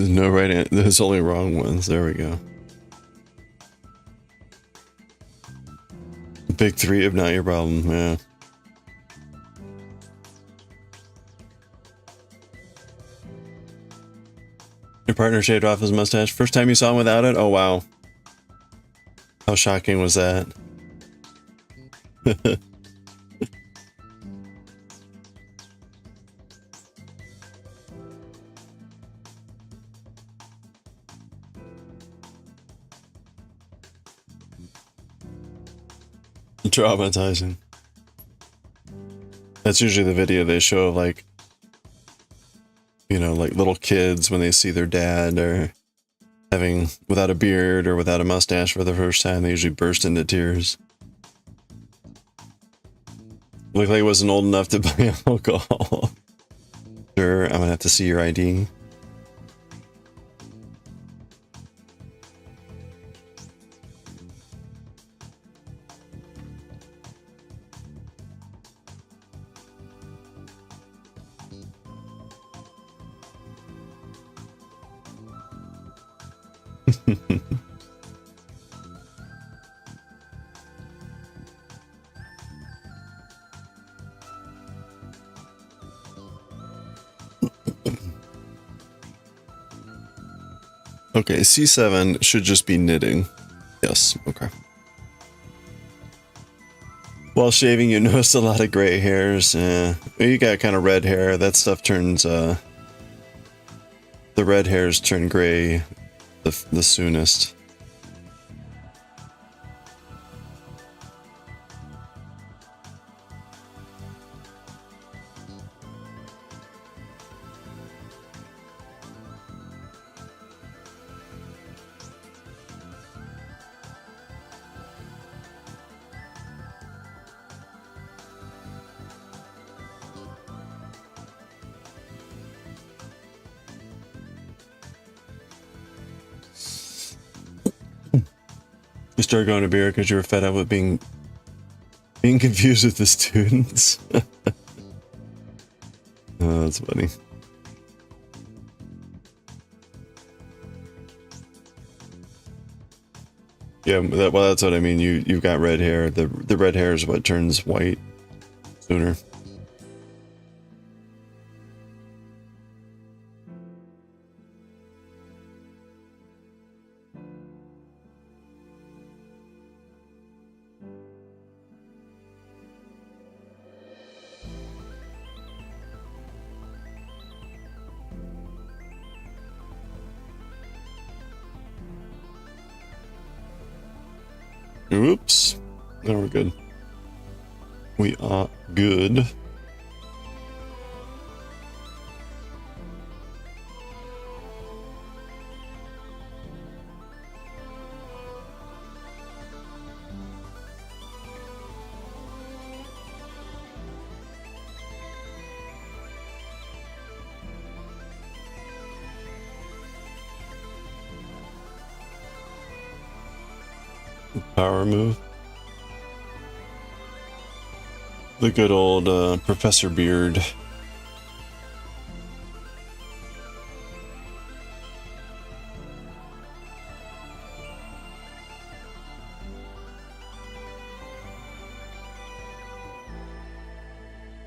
There's no right answer. There's only wrong ones. There we go. Big three of not your problem. Yeah. Your partner shaved off his mustache. First time you saw him without it? Oh, wow. How shocking was that? Traumatizing. That's usually the video they show of, like, you know, like little kids when they see their dad or having without a beard or without a mustache for the first time. They usually burst into tears. Looked like he wasn't old enough to buy alcohol. Sure, I'm gonna have to see your ID. Okay, C7 should just be knitting. Yes, okay. While shaving, you notice a lot of gray hairs. You got kind of red hair. That stuff turns, the red hairs turn gray the soonest. You started going to beer because you were fed up with being confused with the students. Oh, that's funny. Yeah, well, that's what I mean. You've got red hair. The red hair is what turns white sooner. Oops. No, we're good. We are good. Power move. The good old Professor Beard.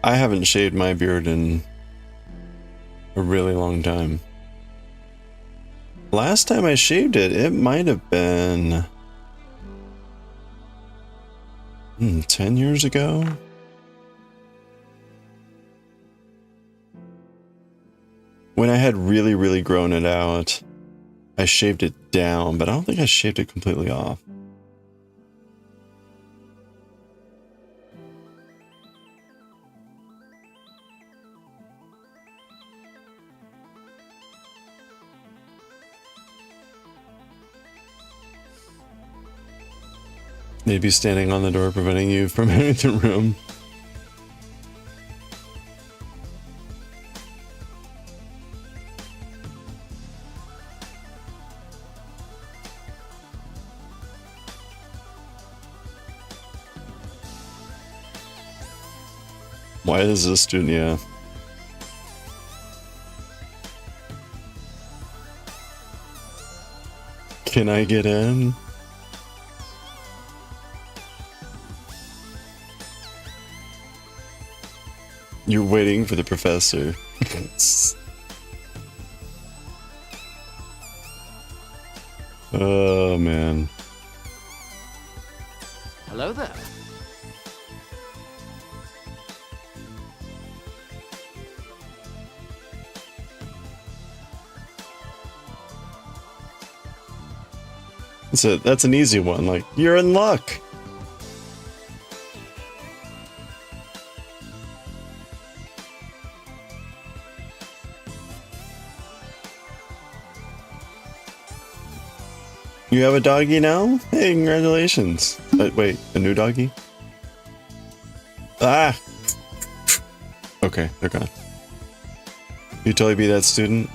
I haven't shaved my beard in a really long time. Last time I shaved it, it might have been 10 years ago? When I had really grown it out, I shaved it down, but I don't think I shaved it completely off. Maybe standing on the door preventing you from entering the room. Why is this student? Yeah. Can I get in? You're waiting for the professor. Oh, man. Hello there. That's an easy one. Like, you're in luck. You have a doggy now? Hey, congratulations. Wait, a new doggy? Ah! Okay, they're gone. You totally be that student?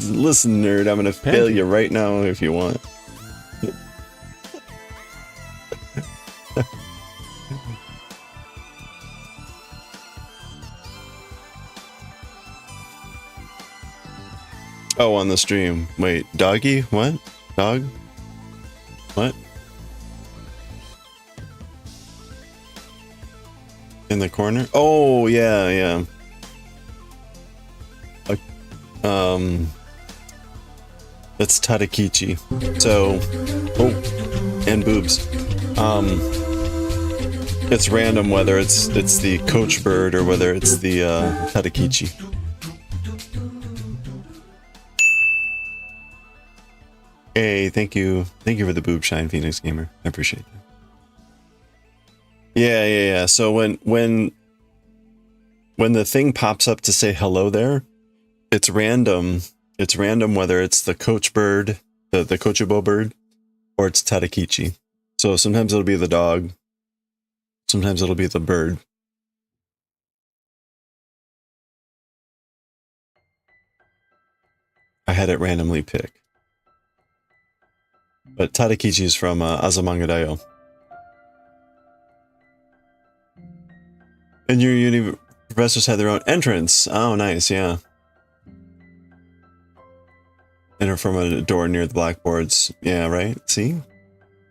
Listen, nerd, I'm gonna fail you right now if you want. Oh, on the stream. Wait, doggy? What? Dog? What? In the corner? Oh, yeah, yeah. That's Tadakichi. So, oh, and boobs. It's random whether it's the coach bird or whether it's the Tadakichi. Hey, thank you for the boob shine, Phoenix Gamer. I appreciate that. Yeah. So when the thing pops up to say hello there, it's random. It's random whether it's the coach bird, the Kochubo bird, or it's Tadakichi. So sometimes it'll be the dog, sometimes it'll be the bird. I had it randomly pick. But Tadakichi is from Azumanga Daioh. And your uni professors had their own entrance. Oh, nice, yeah. Enter from a door near the blackboards. Yeah, right? See?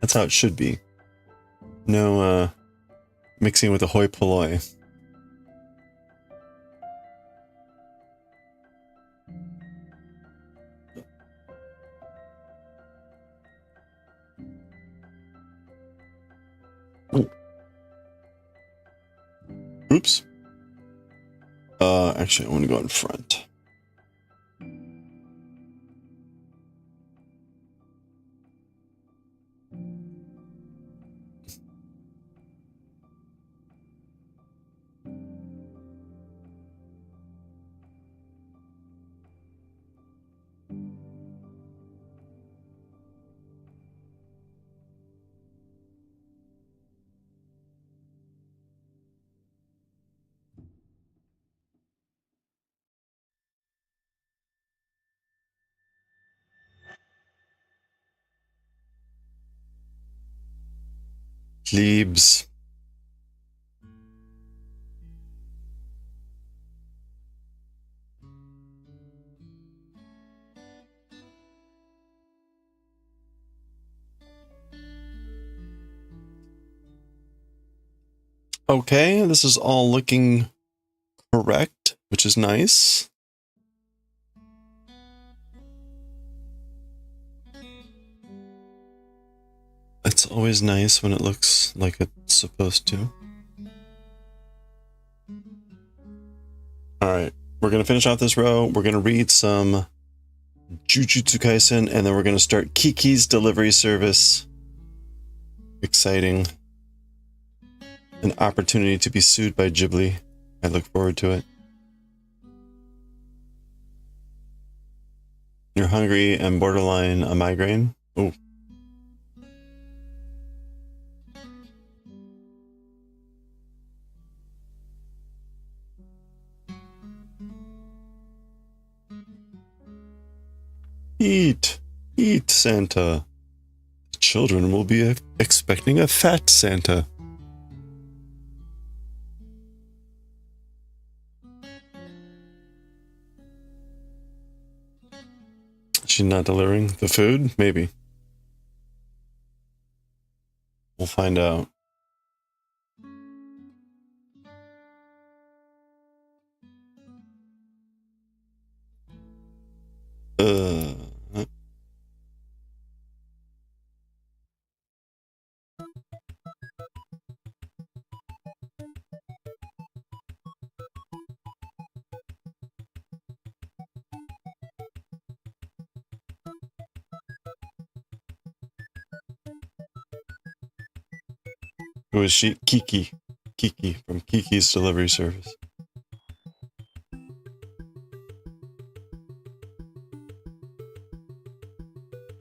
That's how it should be. No, mixing with the hoi polloi. Oops. Actually, I want to go in front. Plebes. Okay, this is all looking correct, which is nice. It's always nice when it looks like it's supposed to. Alright, we're going to finish off this row. We're going to read some Jujutsu Kaisen, and then we're going to start KIKI'S Delivery Service. Exciting. An opportunity to be sued by Ghibli. I look forward to it. You're hungry and borderline a migraine? Oh. Eat, eat, Santa. The children will be expecting a fat Santa. She's not delivering the food? Maybe. We'll find out. Uh, who is she? Kiki. Kiki from Kiki's Delivery Service.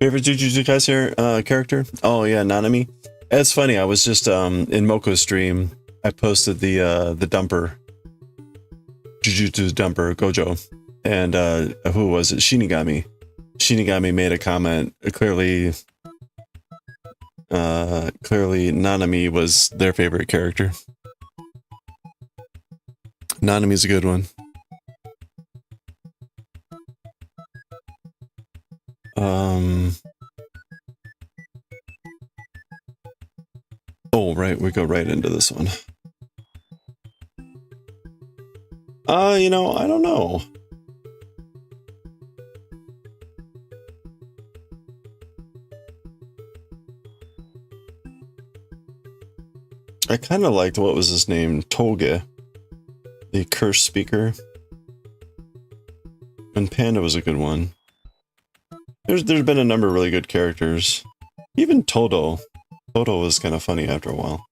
Favorite Jujutsu Kaisen character? Oh yeah, Nanami. It's funny. I was just in Moko's stream. I posted the dumper, Jujutsu's dumper Gojo, and who was it? Shinigami. Shinigami made a comment. Clearly, Nanami was their favorite character. Nanami's a good one. Oh, right, we go right into this one. You know, I don't know. I kind of liked, what was his name? Toge. The curse speaker. And Panda was a good one. There's been a number of really good characters. Even Todo. Todo was kind of funny after a while.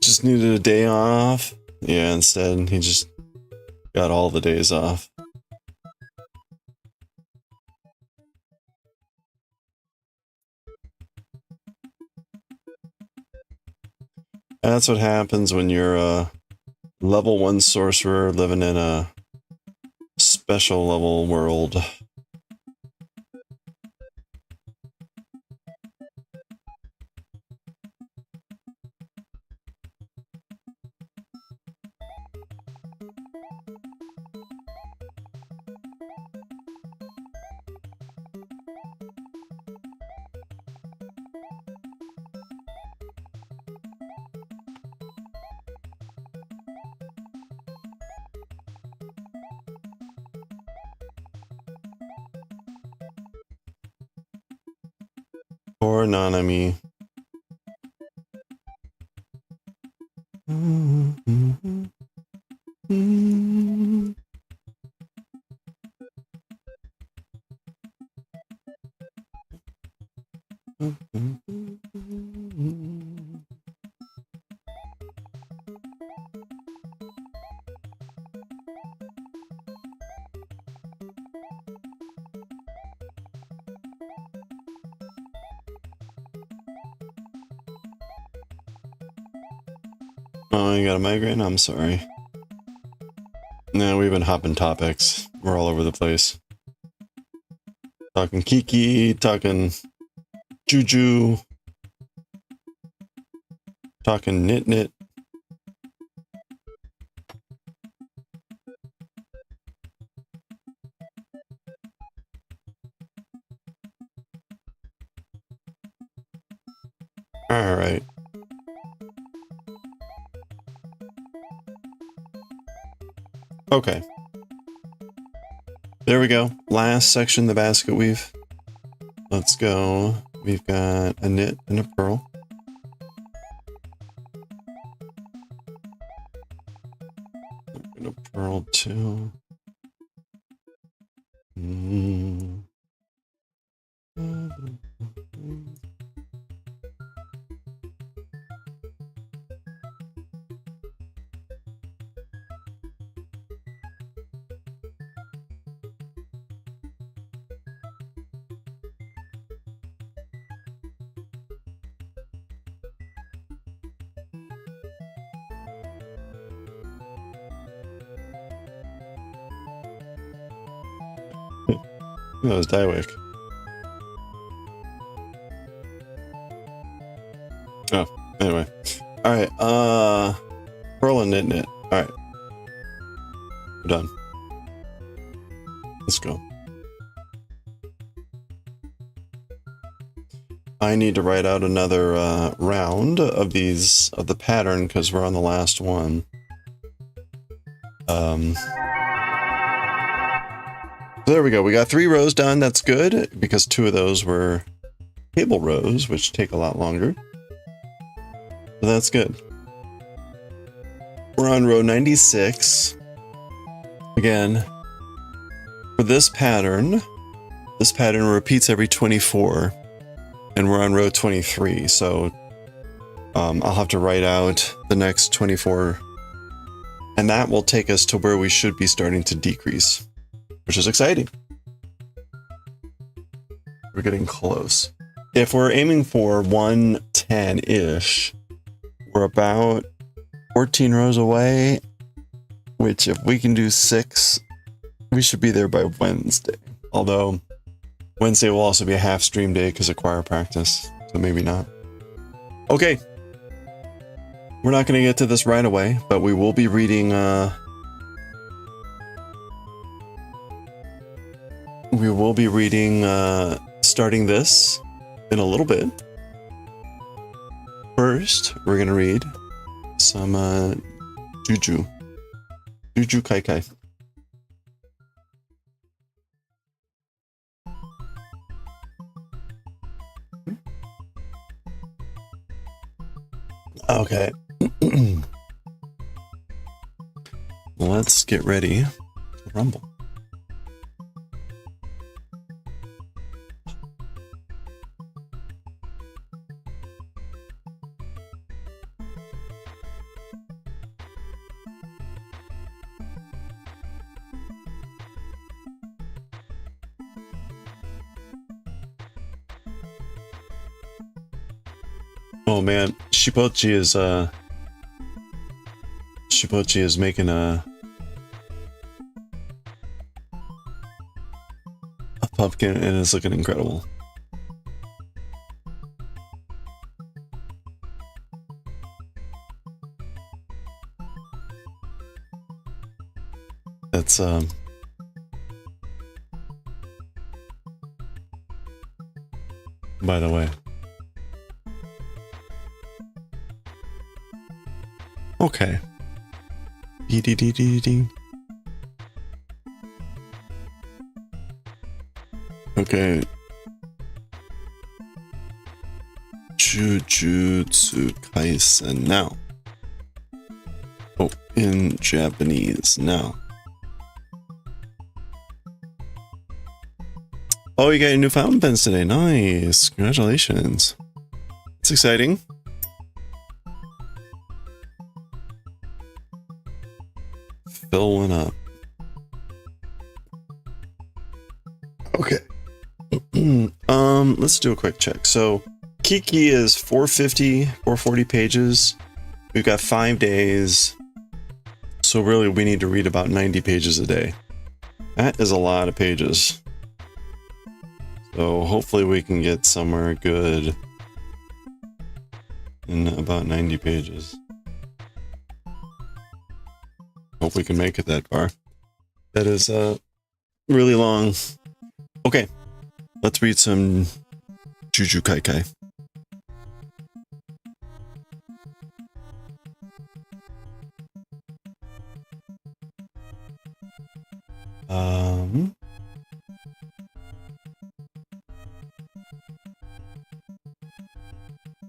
Just needed a day off. Yeah, instead he just got all the days off. That's what happens when you're a level 1 sorcerer living in a special level world. Poor Nanami. Oh, you got a migraine? I'm sorry. No, we've been hopping topics. We're all over the place. Talking Kiki, talking Juju, talking Knit Knit. All right. Okay. There we go. Last section, the basket weave. Let's go. We've got a knit and a purl. I'm gonna purl too. That was Daiwick. Oh, anyway. Alright, Pearl and Knit Knit. Alright. We're done. Let's go. I need to write out another round of these, of the pattern, because we're on the last one. So there we go. We got 3 rows done. That's good, because 2 of those were table rows, which take a lot longer. So that's good. We're on row 96. Again, for this pattern repeats every 24. And we're on row 23, so I'll have to write out the next 24. And that will take us to where we should be starting to decrease, which is exciting. We're getting close. If we're aiming for 110-ish, we're about 14 rows away, which if we can do 6, we should be there by Wednesday. Although Wednesday will also be a half stream day because of choir practice, so maybe not. Okay. We're not going to get to this right away, but we will be reading, starting this in a little bit. First, we're going to read some, Jujutsu Kaisen. Okay. Let's get ready to rumble. Oh man, Shipochi is making a pumpkin and it's looking incredible. That's by the way. Okay. Dee-dee-dee-dee-dee. Okay. Jujutsu Kaisen now. Oh, in Japanese now. Oh, you got your new fountain pens today. Nice. Congratulations. It's exciting. Fill one up. Okay. Let's do a quick check. So Kiki is 440 pages. We've got 5 days. So really we need to read about 90 pages a day. That is a lot of pages. So hopefully we can get somewhere good in about 90 pages. Hope we can make it that far. That is really long. Okay, let's read some Jujutsu Kaisen.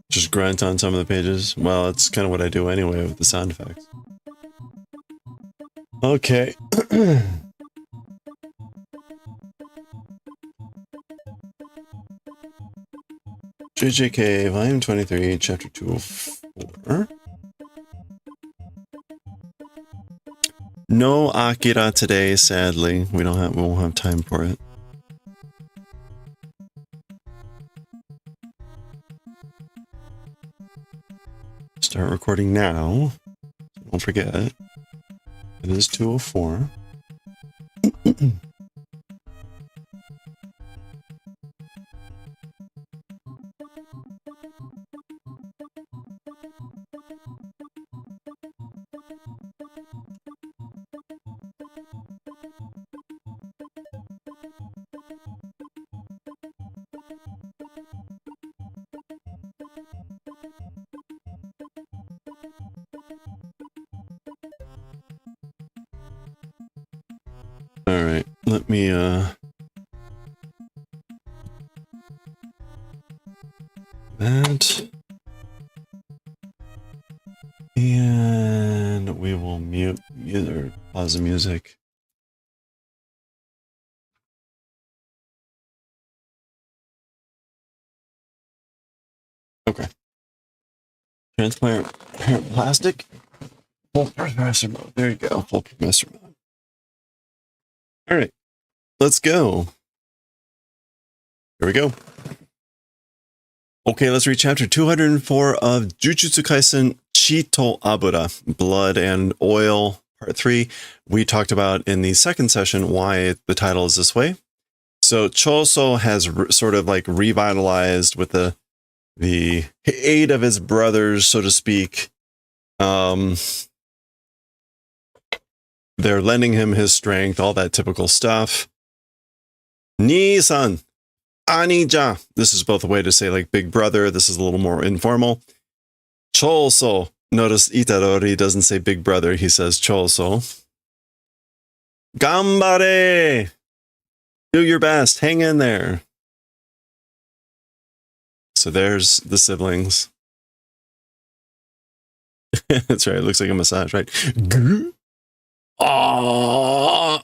Just grunt on some of the pages. Well, it's kind of what I do anyway with the sound effects. Okay. JJK, Volume 23, Chapter 204. No AKIRA today, sadly. We won't have time for it. Start recording now. Don't forget. It is 204. All right, let me that, and we will mute or pause the music. Okay. Transparent plastic. Full compressor mode. There you go. Full compressor mode. All right, let's go. Here we go. Okay, let's read chapter 204 of Jujutsu Kaisen Chito Abura, Blood and Oil, part 3. We talked about in the second session why the title is this way. So Choso has sort of like revitalized with the aid of his brothers, so to speak. They're lending him his strength, all that typical stuff. Ni-san, Ani-ja. This is both a way to say like big brother. This is a little more informal. Choso. Notice Itadori doesn't say big brother. He says Choso. Gambare. Do your best. Hang in there. So there's the siblings. That's right. It looks like a massage, right? Ah.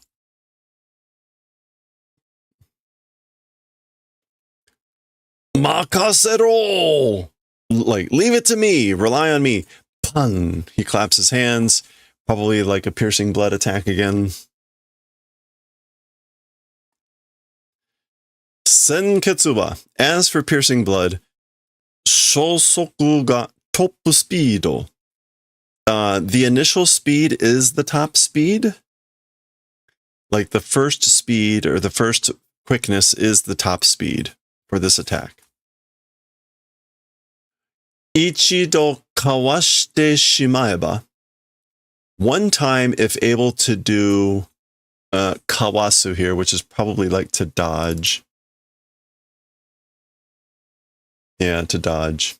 Makasero. Like, leave it to me. Rely on me. Pun. He claps his hands. Probably like a piercing blood attack again. Senketsuba. As for piercing blood, shosoku ga top speedo. The initial speed is the top speed. Like the first speed or the first quickness is the top speed for this attack. Ichido kawashite shimaeba. One time, if able to do kawasu here, which is probably like to dodge. Yeah, to dodge.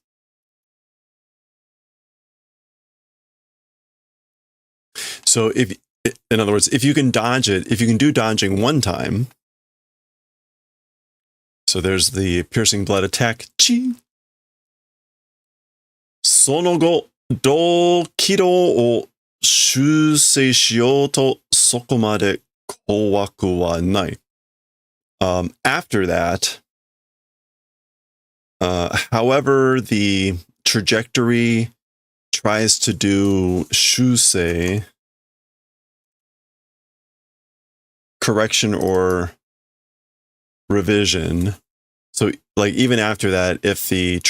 So if, in other words, if you can dodge it, if you can do dodging one time. So there's the piercing blood attack. Chi. Sonogo do kiro o shusei shiyou to sokomade kowaku wa nai. After that, however, the trajectory tries to do shusei, correction or revision. So like even after that, if the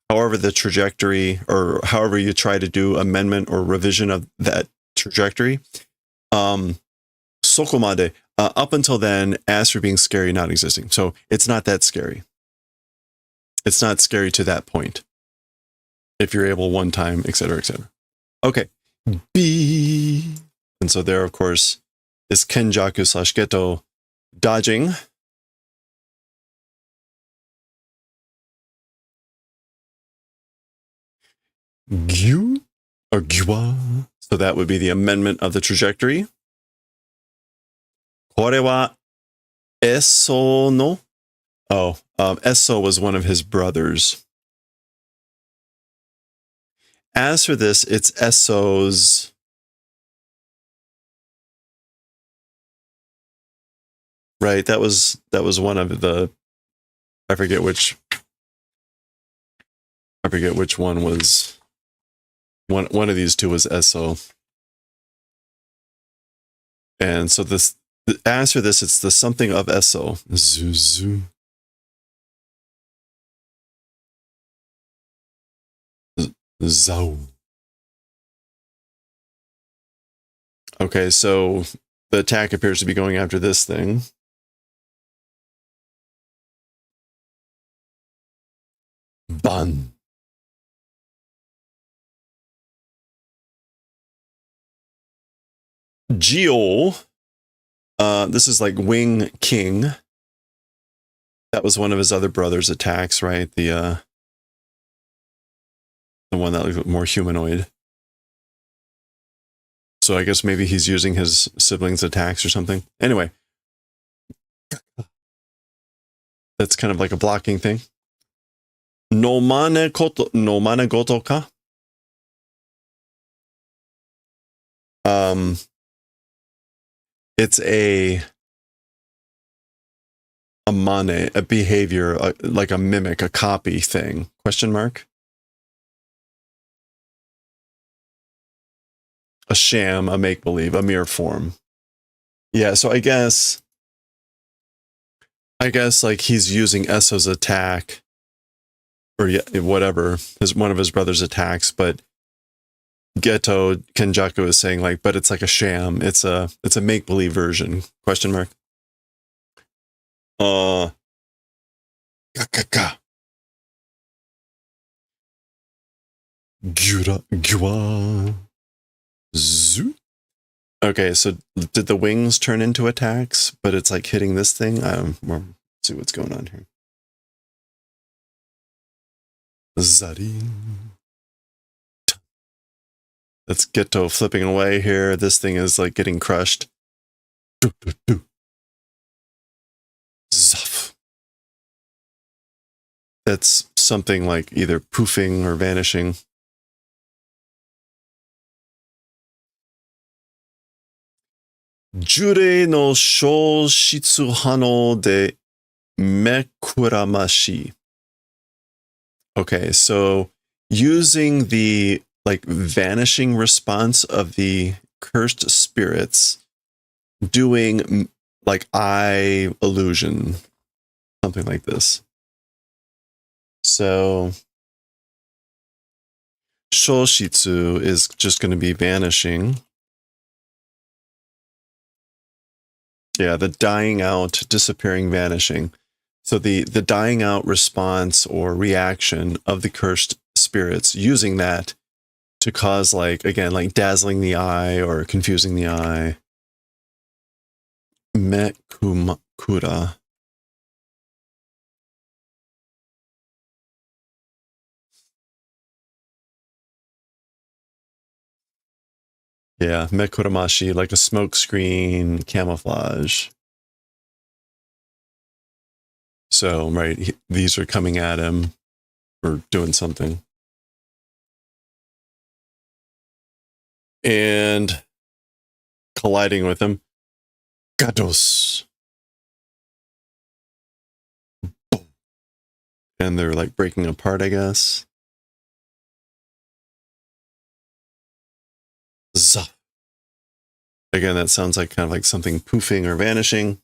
however the trajectory or however you try to do amendment or revision of that trajectory, sokomade, up until then, as for being scary, not existing. So it's not that scary. It's not scary to that point. If you're able one time, etc., etc. Okay. B. And so there, of course, is Kenjaku / Geto dodging. Gyu or Gyua. So that would be the amendment of the trajectory. Kore wa Eso no. Oh, Eso was one of his brothers. As for this, it's Esso's. Right, that was one of the. I forget which one was. One of these two was Esso. And so this, as for this, it's the something of Esso. Zuzu. Zao. Okay, so the attack appears to be going after this thing. Ban. Geo. This is like Wing King. That was one of his other brother's attacks, right? The one that looked more humanoid. So I guess maybe he's using his siblings' attacks or something. Anyway. That's kind of like a blocking thing. No mane goto ka? It's a mane, a behavior, like a mimic, a copy thing. Question mark? A sham, a make-believe, a mere form. Yeah, so I guess like he's using Esso's attack, or whatever, one of his brother's attacks, but Geto Kenjaku is saying like, but it's like a sham. It's a make-believe version. Question mark. Gyua. Zoo. Okay, so did the wings turn into attacks, but it's like hitting this thing? Well, let's see what's going on here. Zarin. Let's get to flipping away here. This thing is like getting crushed. Zuff. That's something like either poofing or vanishing. Jurei no shoushitsu hano de mekuramashi. Okay, so using the like vanishing response of the cursed spirits, doing like eye illusion, something like this. So shoushitsu is just going to be vanishing. Yeah, the dying out, disappearing, vanishing. So the dying out response or reaction of the cursed spirits, using that to cause, like, again, like dazzling the eye or confusing the eye. Mekumakura. Yeah, mekuramashi, like a smoke screen, camouflage. So, right, these are coming at him or doing something. And colliding with him. Gatos. And they're like breaking apart, I guess. Zuh. Again, that sounds like kind of like something poofing or vanishing.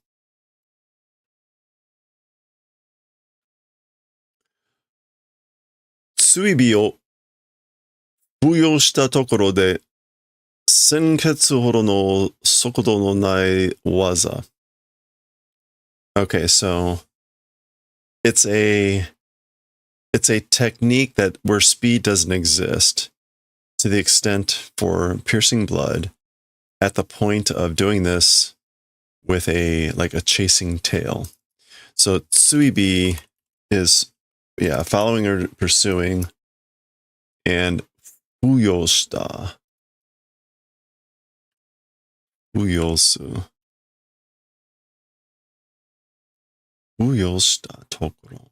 Tsuibi o fuyo shita tokoro de senketsu horo no sokodo no nai waza. Okay, so it's a technique that where speed doesn't exist to the extent for piercing blood at the point of doing this with a chasing tail. So tsuibi is following or pursuing, and fuyoshita. Fuyosu. Fuyoshita tokoro.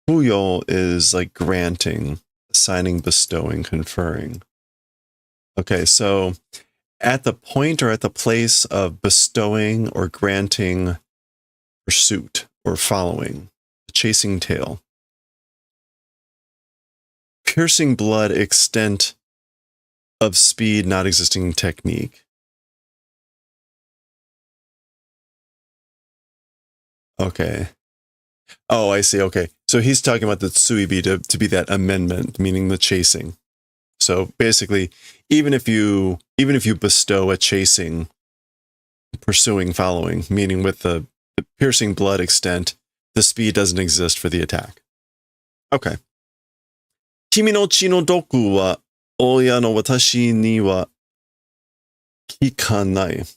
Fuyo is like granting, assigning, bestowing, conferring. Okay, so at the point or at the place of bestowing or granting pursuit or following, the chasing tail. Piercing blood, extent of speed, not existing technique. Okay. Oh, I see. Okay. So he's talking about the tsuibi to be that amendment, meaning the chasing. So basically, even if you bestow a chasing, pursuing, following, meaning with the piercing blood extent, the speed doesn't exist for the attack. Okay. Kimi no chi no doku wa oya no watashi ni wa kikanai.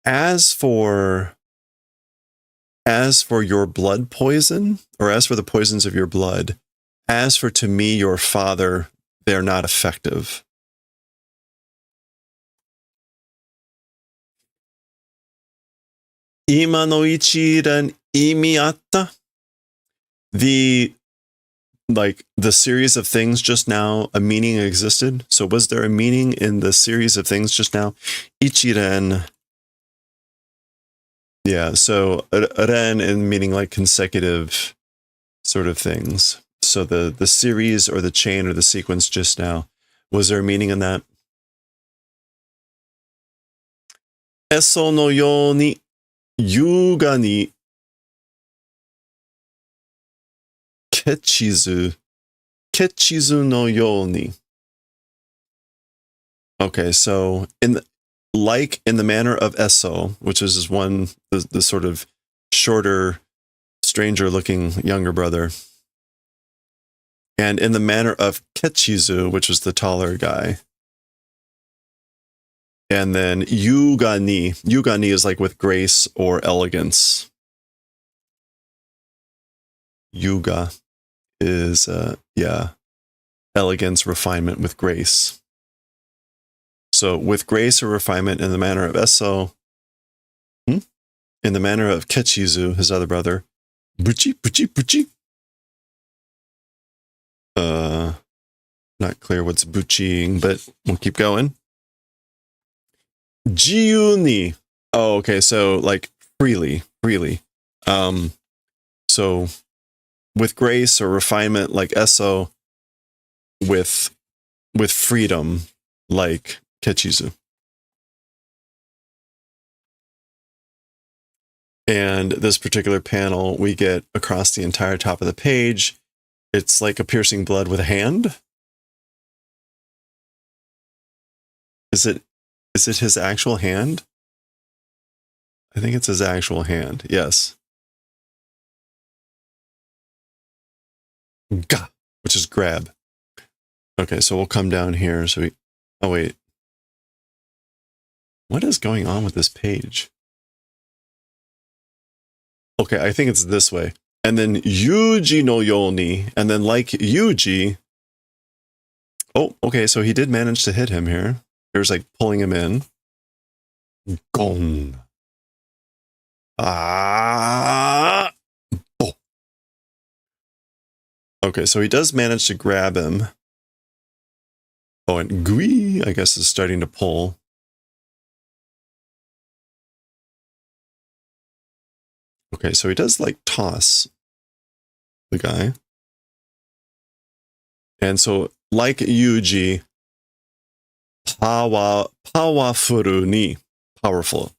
As for your blood poison, or as for the poisons of your blood, as for to me, your father, they're not effective. Ima no ichiren imi atta? The series of things just now, a meaning existed. So was there a meaning in the series of things just now? Ichiren. Yeah, so ren in meaning like consecutive sort of things. So the series or the chain or the sequence just now, was there a meaning in that? Eso no yo ni yuga ni kechizu no yo ni. Okay, so in the manner of Eso, which is the sort of shorter, stranger looking younger brother, and in the manner of Kechizu, which was the taller guy, and then Yuga ni is like with grace or elegance. Yuga is elegance, refinement with grace. So with grace or refinement in the manner of Eso, in the manner of Kechizu, his other brother, buchi. Not clear what's buchiing, but we'll keep going. Jiyu ni. Oh, okay, so like freely. So with grace or refinement like Eso, with freedom like Kechizu. And this particular panel, we get across the entire top of the page. It's like a piercing blood with a hand. Is it his actual hand? I think it's his actual hand. Yes. Ga, which is grab. Okay, so we'll come down here. So oh wait. What is going on with this page? Okay, I think it's this way. And then Yuji no Yoni, and then like Yuji. Oh, okay, so he did manage to hit him here. There's like pulling him in. Gong. Ah. Oh. Okay, so he does manage to grab him. Oh, and Gui, I guess, is starting to pull. Okay, so he does like toss the guy. And so like Yuji, powerful ni, powerful.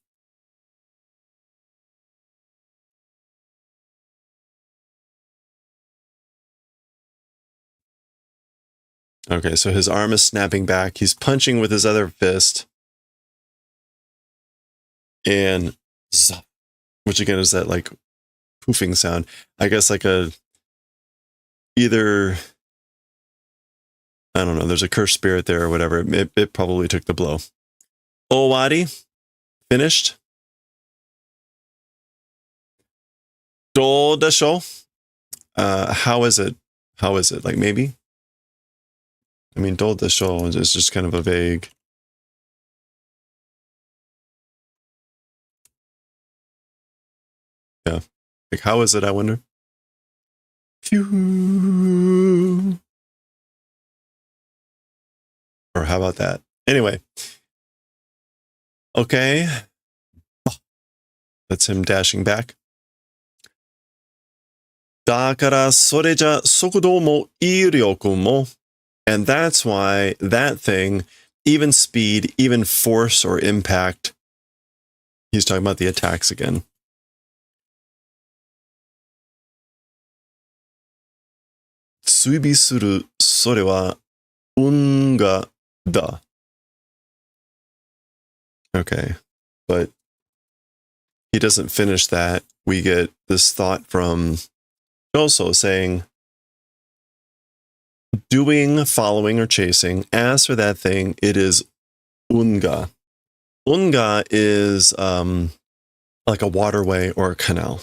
Okay, so his arm is snapping back. He's punching with his other fist. And zap, which again is that like poofing sound. I guess like either, I don't know, there's a cursed spirit there or whatever. It probably took the blow. Owari, finished. Do desho. How is it? Like maybe? I mean, do desho is just kind of a vague. Yeah. Like, how is it, I wonder? Phew. Or how about that? Anyway. Okay. That's him dashing back. だからそれじゃ速度も威力も and that's why that thing, even speed, even force or impact, he's talking about the attacks again. Tsubi suru, それは運河だ. Okay, but he doesn't finish that. We get this thought from Also saying, doing, following, or chasing. As for that thing, it is unga. Unga is like a waterway or a canal.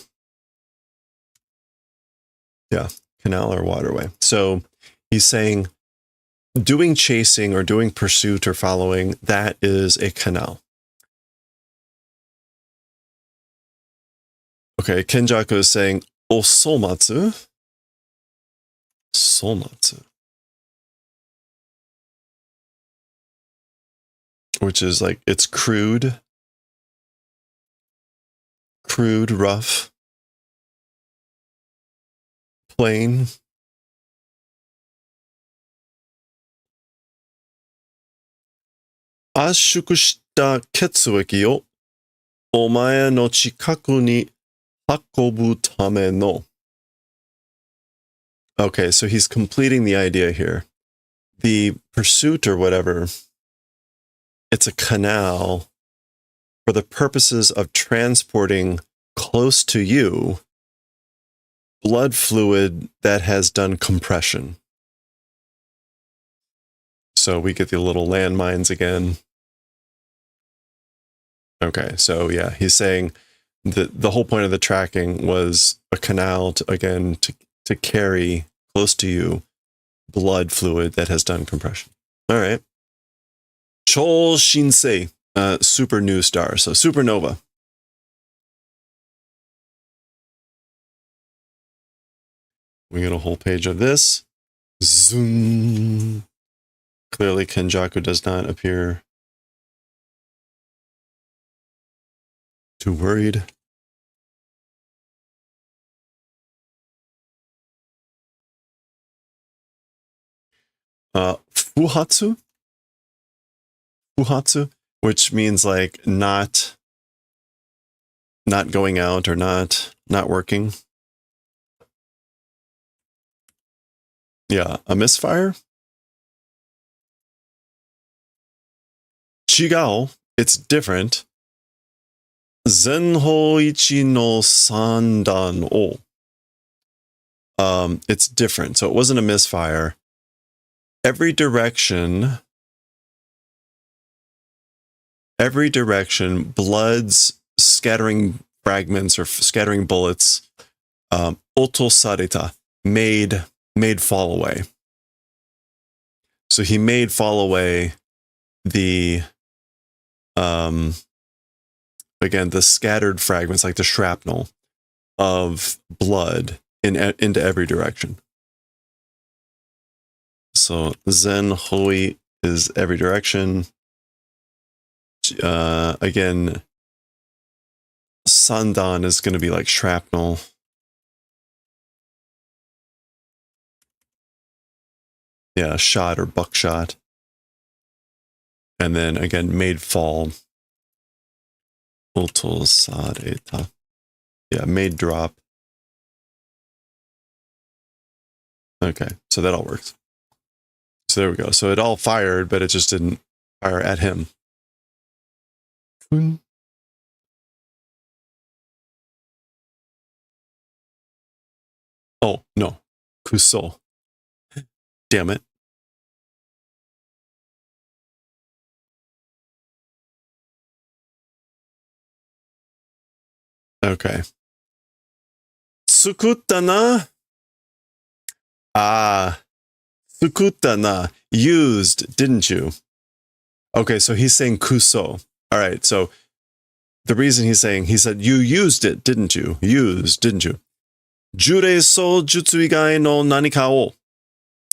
Yeah, canal or waterway. So he's saying doing chasing or doing pursuit or following, that is a canal. Okay, Kenjaku is saying osomatsu. Somatsu. Which is like, it's crude, rough, plain. Ashuku shita ketsueki o omae no chikaku ni hakobu tame no. Okay, so he's completing the idea here. The pursuit or whatever, it's a canal for the purposes of transporting close to you blood fluid that has done compression. So we get the little landmines again. Okay, so yeah, he's saying that the whole point of the tracking was a canal to carry close to you blood fluid that has done compression. All right. Chou Shinsei, super new star, so supernova. We get a whole page of this. Zoom. Clearly, Kenjaku does not appear too worried. Fuhatsu? Fuhatsu, which means like not going out or not working. Yeah, a misfire. Chigao, it's different. Zenhoichi no sandan o. It's different. So it wasn't a misfire. Every direction, bloods scattering fragments or scattering bullets, otosareta, made fall away. So he made fall away the, again, the scattered fragments, like the shrapnel of blood into every direction. So Zen Hoi is every direction. Again, Sandan is going to be like shrapnel. Yeah, shot or buckshot. And then again, made fall. Otosareta. Yeah, made drop. Okay, so that all works. So there we go. So it all fired, but it just didn't fire at him. Oh, no. Kuso. Damn it. Okay. Tsukutta na. Tsukutta na. Used, didn't you? Okay, so he's saying kuso. All right, so the reason he said, you used it, didn't you? Used, didn't you? Jurei so jutsu igai no nanika o.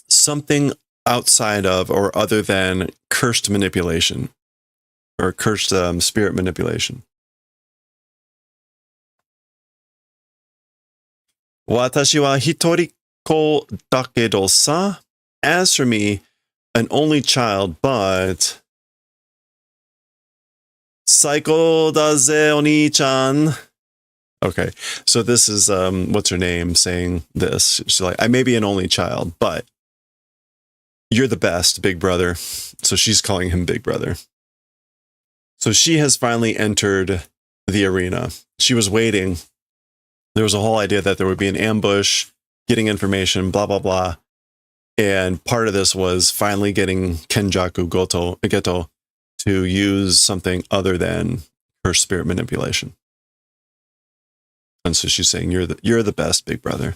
Something outside of or other than cursed manipulation. Or cursed spirit manipulation. Watashi wa hitoriko dakedo sa. As for me, an only child, but Saiko daze oni-chan. Okay, so this is what's her name saying this. She's like, I may be an only child, but you're the best, big brother. So she's calling him big brother. So she has finally entered the arena. She was waiting. There was a whole idea that there would be an ambush getting information, blah, blah, blah. And part of this was finally getting Kenjaku Geto to use something other than her spirit manipulation. And so she's saying, you're the best, big brother.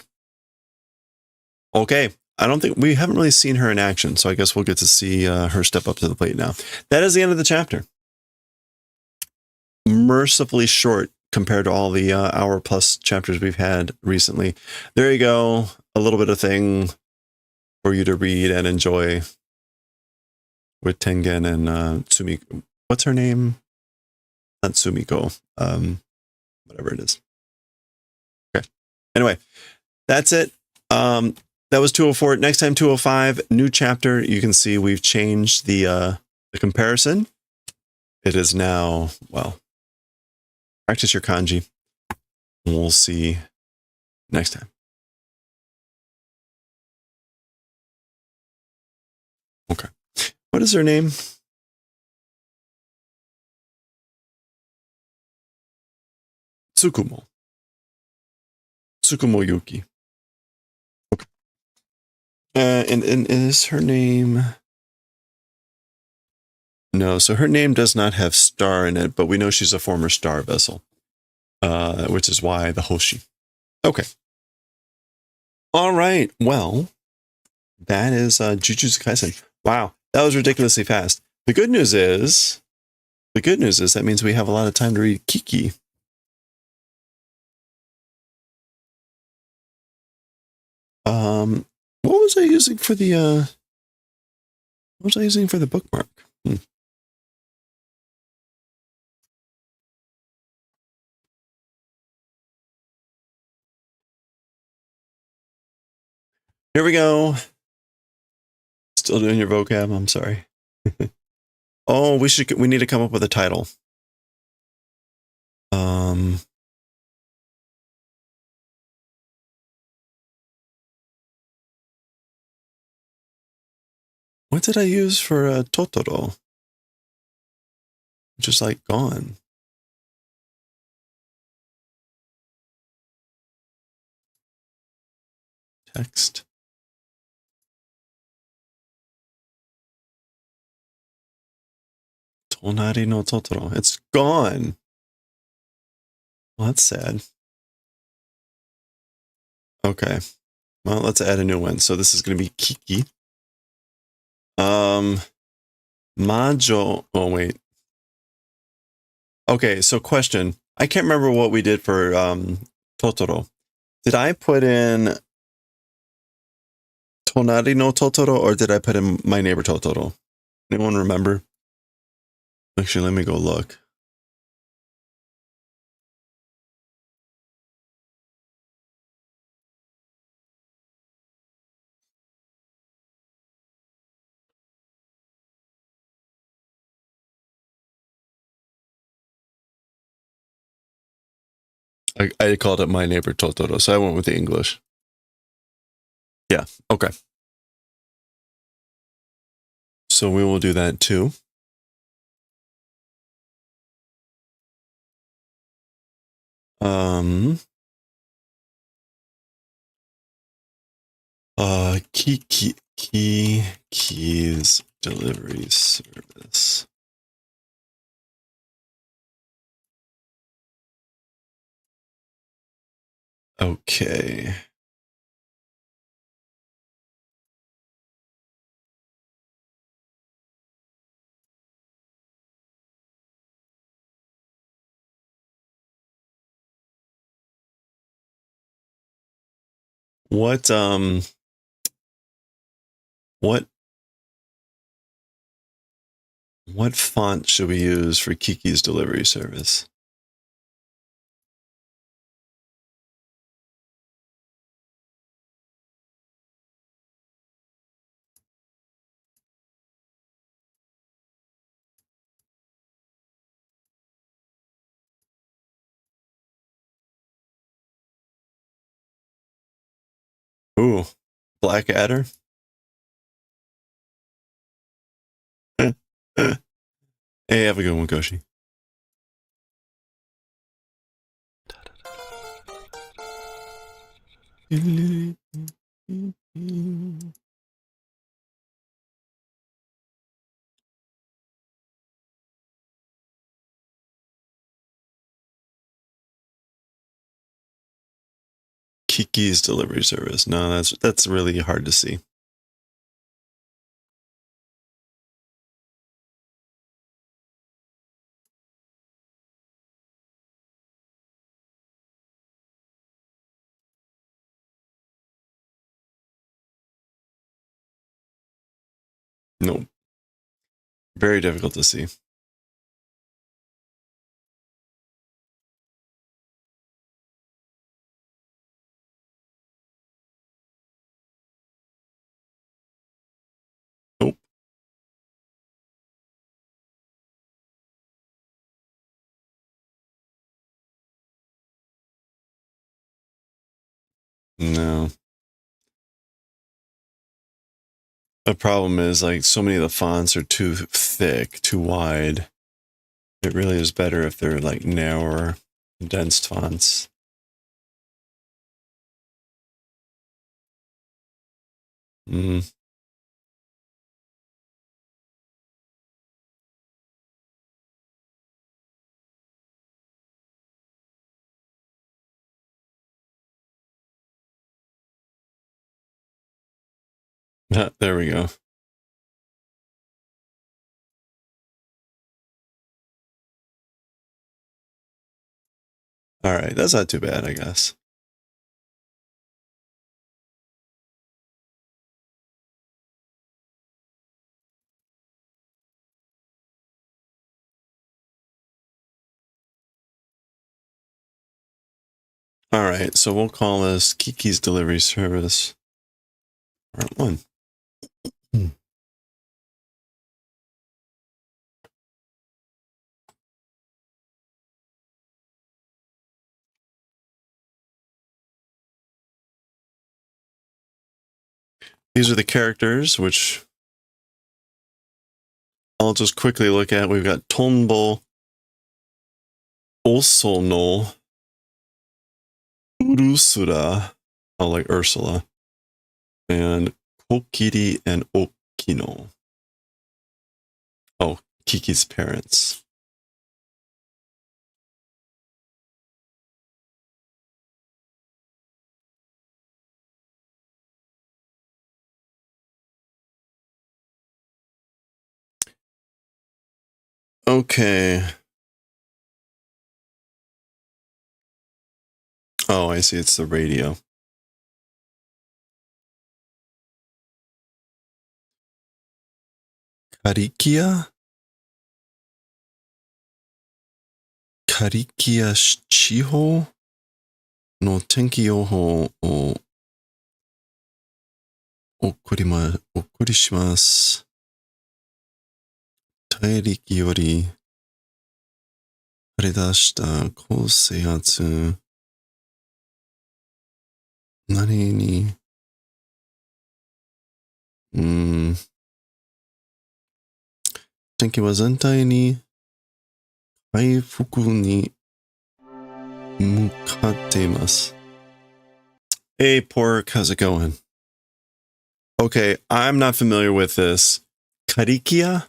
Okay. I don't think we haven't really seen her in action, so I guess we'll get to see her step up to the plate now. That is the end of the chapter. Mercifully short compared to all the hour plus chapters we've had recently. There you go. A little bit of thing for you to read and enjoy with Tengen and Sumiko. What's her name? Not Sumiko. Whatever it is. Okay. Anyway, that's it. That was 204. Next time, 205. New chapter. You can see we've changed the comparison. It is now, well, practice your kanji. We'll see next time. Okay. What is her name? Tsukumo. Tsukumo Yuki. Okay. And is her name... No, so her name does not have star in it, but we know she's a former star vessel, which is why the Hoshi. Okay. All right. Well, that is Jujutsu Kaisen. Wow, that was ridiculously fast. The good news is that means we have a lot of time to read Kiki. What was I using for the bookmark? Here we go. Still doing your vocab. I'm sorry. Oh, we need to come up with a title. What did I use for Totoro? Just like gone. Text. Tonari no Totoro. It's gone. Well, that's sad. Okay. Well, let's add a new one. So this is going to be Kiki. Majo. Oh, wait. Okay, so question. I can't remember what we did for Totoro. Did I put in Tonari no Totoro or did I put in My Neighbor Totoro? Anyone remember? Actually, let me go look. I called it My Neighbor Totoro, so I went with the English. Yeah, okay. So we will do that too. KIKI'S Delivery Service. Okay. What font should we use for KIKI'S Delivery Service? Ooh, Blackadder. Hey, have a good one, Koshi. KIKI'S Delivery Service. No, that's really hard to see. Nope. Very difficult to see. Nope. No. The problem is, like, so many of the fonts are too thick, too wide. It really is better if they're, like, narrower, condensed fonts. Mm. There we go. All right, that's not too bad, I guess. All right, so we'll call this KIKI'S Delivery Service Part 1. These are the characters, which I'll just quickly look at. We've got Tonbo, Osono, Urusura, oh, like Ursula, and Kokiri and Okino. Oh, Kiki's parents. Okay. Oh, I see. It's the radio. Karikia? Karikia Chiho no tenki yoho o okurishimasu. 大陸より晴れ出した高水圧。何に、天気は全体に回復に向かっています。Hey, Pork, how's it going? Okay, I'm not familiar with this. Karikia?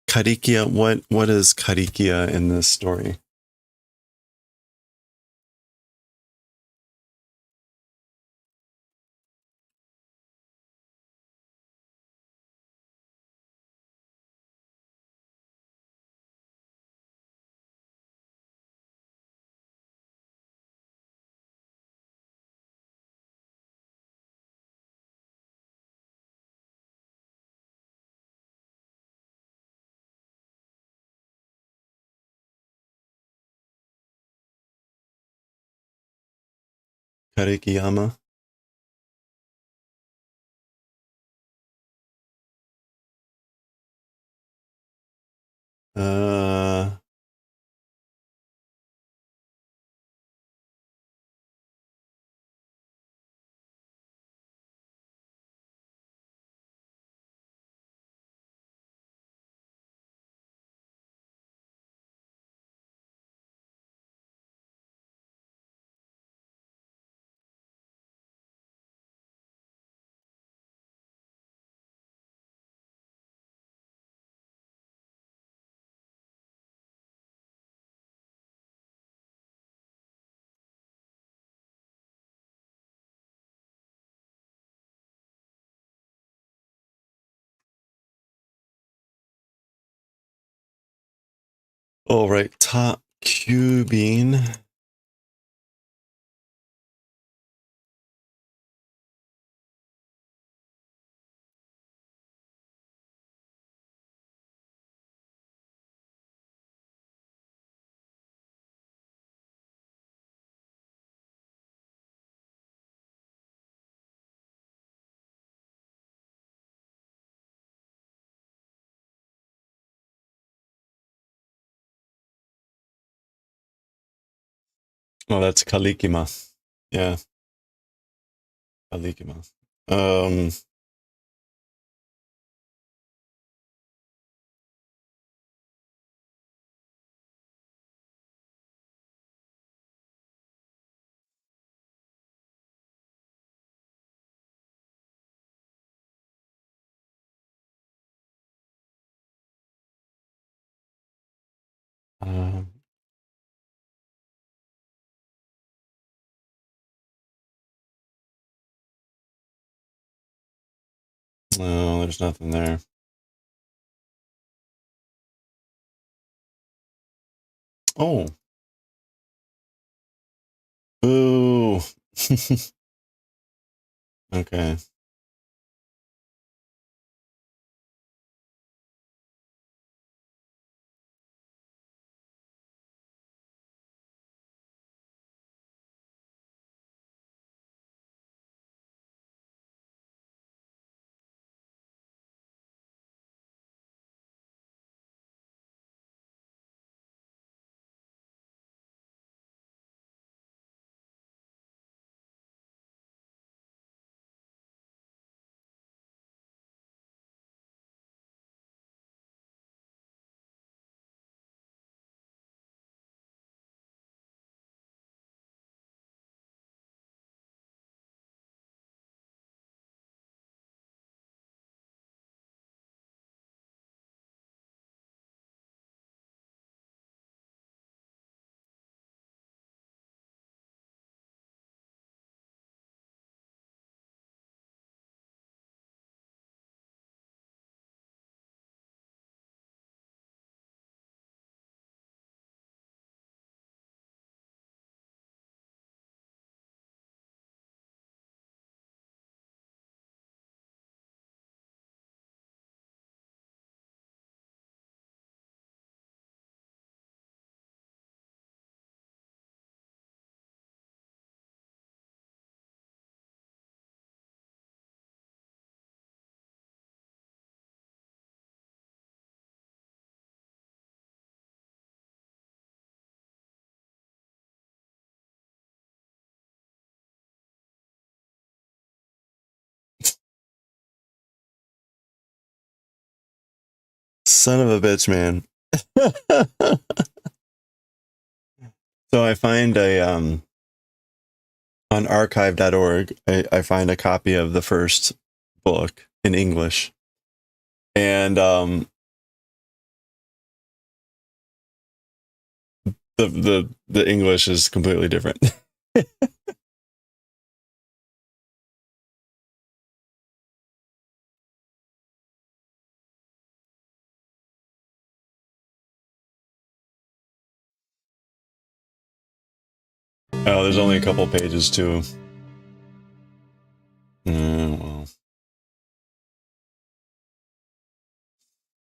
Karikia, what is Karikia in this story? Karikiyama? All right, top cubing. Oh, that's Kalikima. Yeah, Kalikima. Um, no, there's nothing there. Oh. Ooh. Okay. Son of a bitch, man. So I find on archive.org, I find a copy of the first book in English. And the English is completely different. Oh, there's only a couple pages too. Well.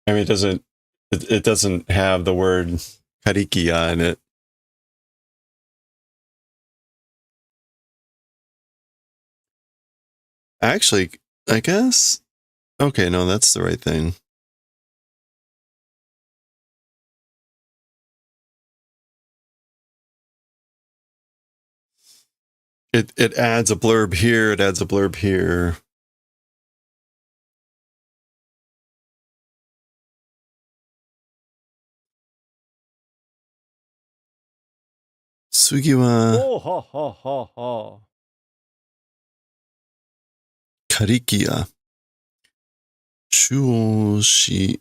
I mean, it doesn't have the word karikia in it. Actually, I guess. Okay, no, that's the right thing. It adds a blurb here, it adds a blurb here. Sugiwa Oh, ha, ha, ha, ha. karikia. Shuoshi.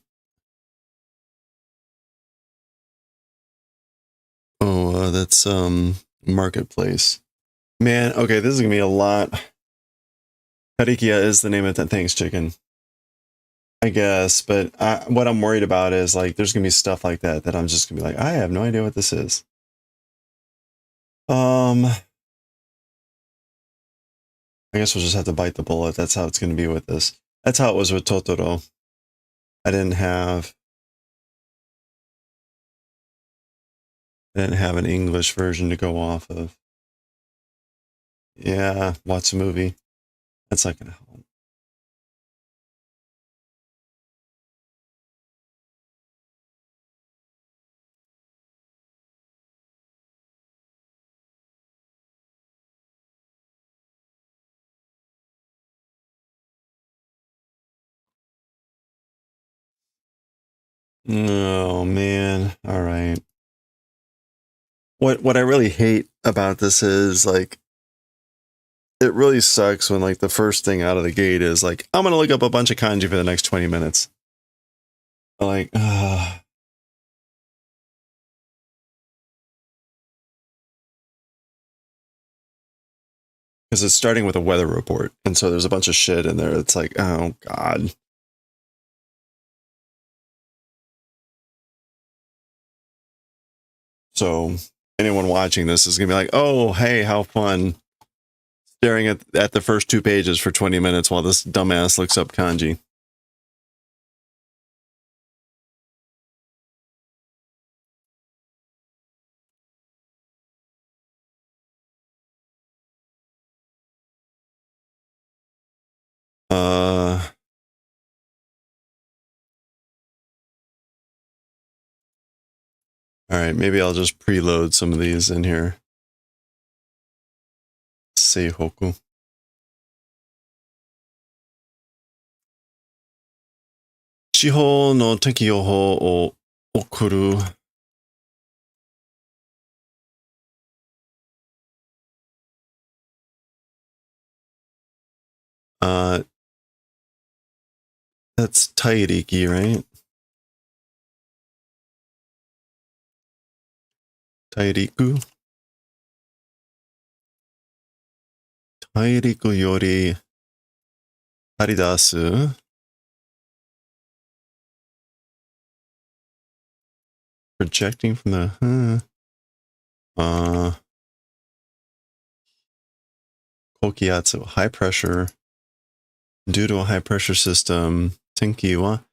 Oh, that's marketplace. Man, okay, this is gonna be a lot. Karikia is the name of that. Thanks, chicken. I guess, but what I'm worried about is like there's gonna be stuff like that that I'm just gonna be like, I have no idea what this is. I guess we'll just have to bite the bullet. That's how it's gonna be with this. That's how it was with Totoro. I didn't have an English version to go off of. Yeah, watch the movie. That's not gonna help. Oh man. All right. What I really hate about this is like it really sucks when like the first thing out of the gate is like I'm gonna look up a bunch of kanji for the next 20 minutes. Like because it's starting with a weather report, and so there's a bunch of shit in there. It's like, oh god. So anyone watching this is gonna be like, oh hey, how fun staring at the first 2 pages for 20 minutes while this dumbass looks up kanji. All right, maybe I'll just preload some of these in here. Seihoku. 地方の天気予報を送る。That's Tairiki, right? Tairiku? 大陸より張り出す projecting from the Kokiatsu, high pressure due to a high pressure system 天気は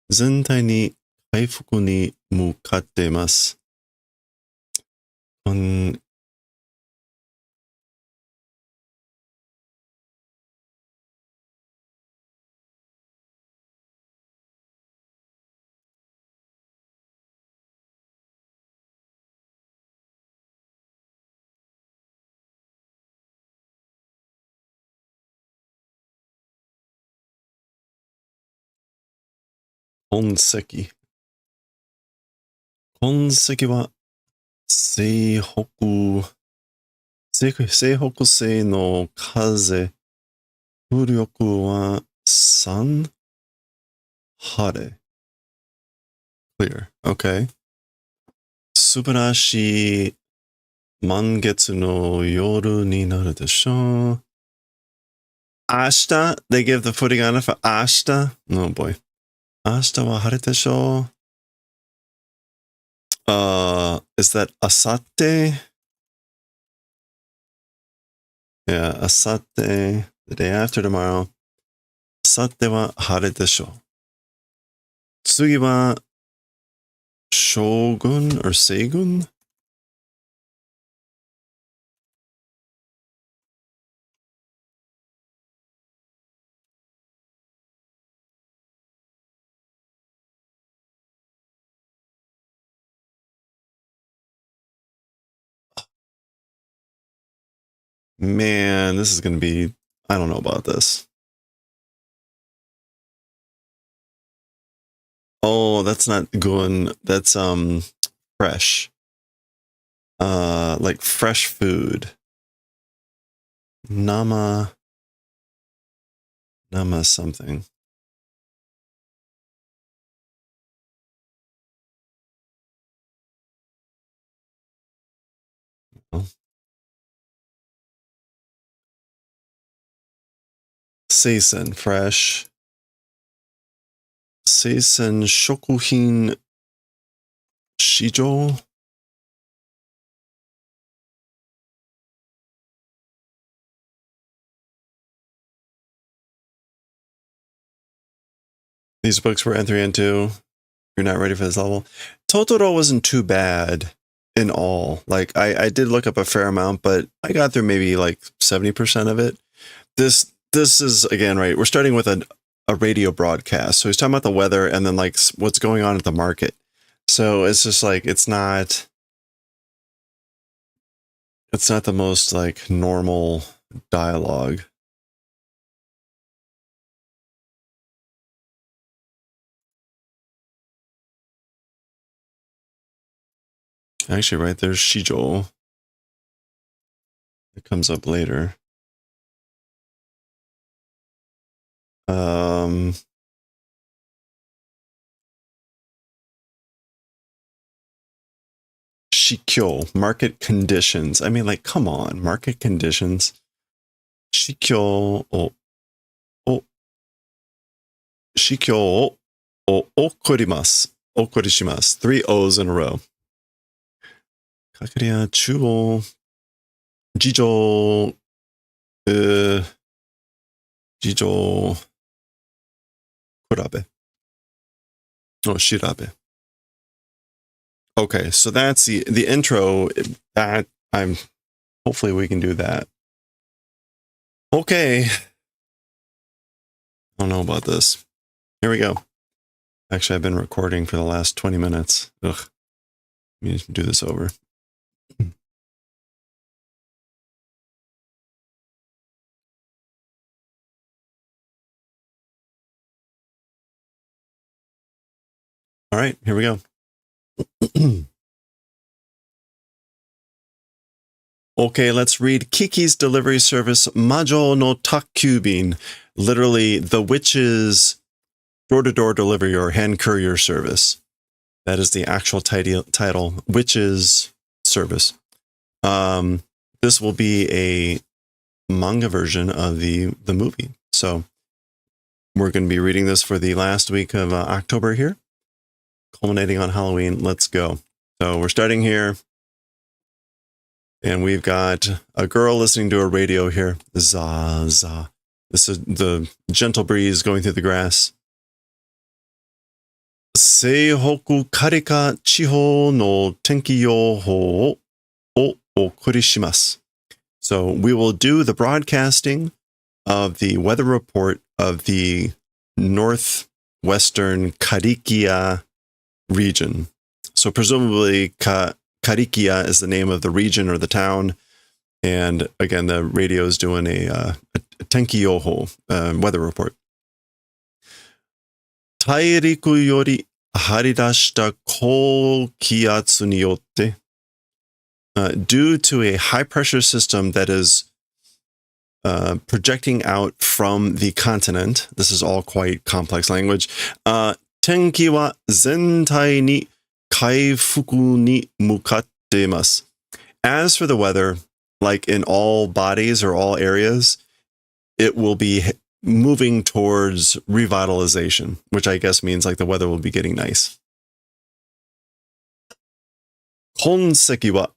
全体に回復に向かっています。痕跡。痕跡は西北西の風。風力は3。晴れ。Clear. Okay. 素晴らしい満月の夜になるでしょう。明日 They give the footing on it for 明日 Oh boy. 明日は晴れでしょう。Is that Asate? Yeah, Asate. The day after tomorrow. Asate は晴れでしょう。次はShogun or Seigun? Man, this is going to be... I don't know about this. Oh, that's not gun. That's fresh. Like fresh food. Nama something. Oh. Season, fresh. Seisen shokuhin shijo. These books were N3 and 2. You're not ready for this level. Totoro wasn't too bad in all. Like, I did look up a fair amount, but I got through maybe like 70% of it. This is, again, right, we're starting with a radio broadcast. So he's talking about the weather and then like what's going on at the market. So it's just like, it's not the most like normal dialogue. Actually, right there's Shijo. It comes up later. Shikyo, market conditions. I mean, like, come on, market conditions. Shikyo Shikyo o okorimasu. Okorishimasu. 3 O's in a row. Kakuria chuo jijo jijo kurabe. Oh, shirabe. Okay, so that's the intro. That hopefully we can do that. Okay. I don't know about this. Here we go. Actually, I've been recording for the last 20 minutes. Ugh. Let me do this over. All right, here we go. Okay, let's read Kiki's Delivery Service, Majo no Takyubin, literally the witch's door-to-door delivery or hand courier service. That is the actual title, Witch's Service. This will be a manga version of the movie. So we're going to be reading this for the last week of October here, culminating on Halloween. Let's go. So we're starting here. And we've got a girl listening to a radio here. Za, za. This is the gentle breeze going through the grass. Seihoku karika chiho no tenki yoho o okorishimasu. So we will do the broadcasting of the weather report of the northwestern Karikia region. So presumably Karikia is the name of the region or the town. And again, the radio is doing a tenki yoho weather report. Tairiku yori haridashita kokiatsu ni yotte. Due to a high pressure system that is projecting out from the continent, this is all quite complex language, tenki wa zentai ni kaifuku ni mukatte masu. As for the weather, like in all bodies or all areas, it will be moving towards revitalization, which I guess means like the weather will be getting nice. Konseki wa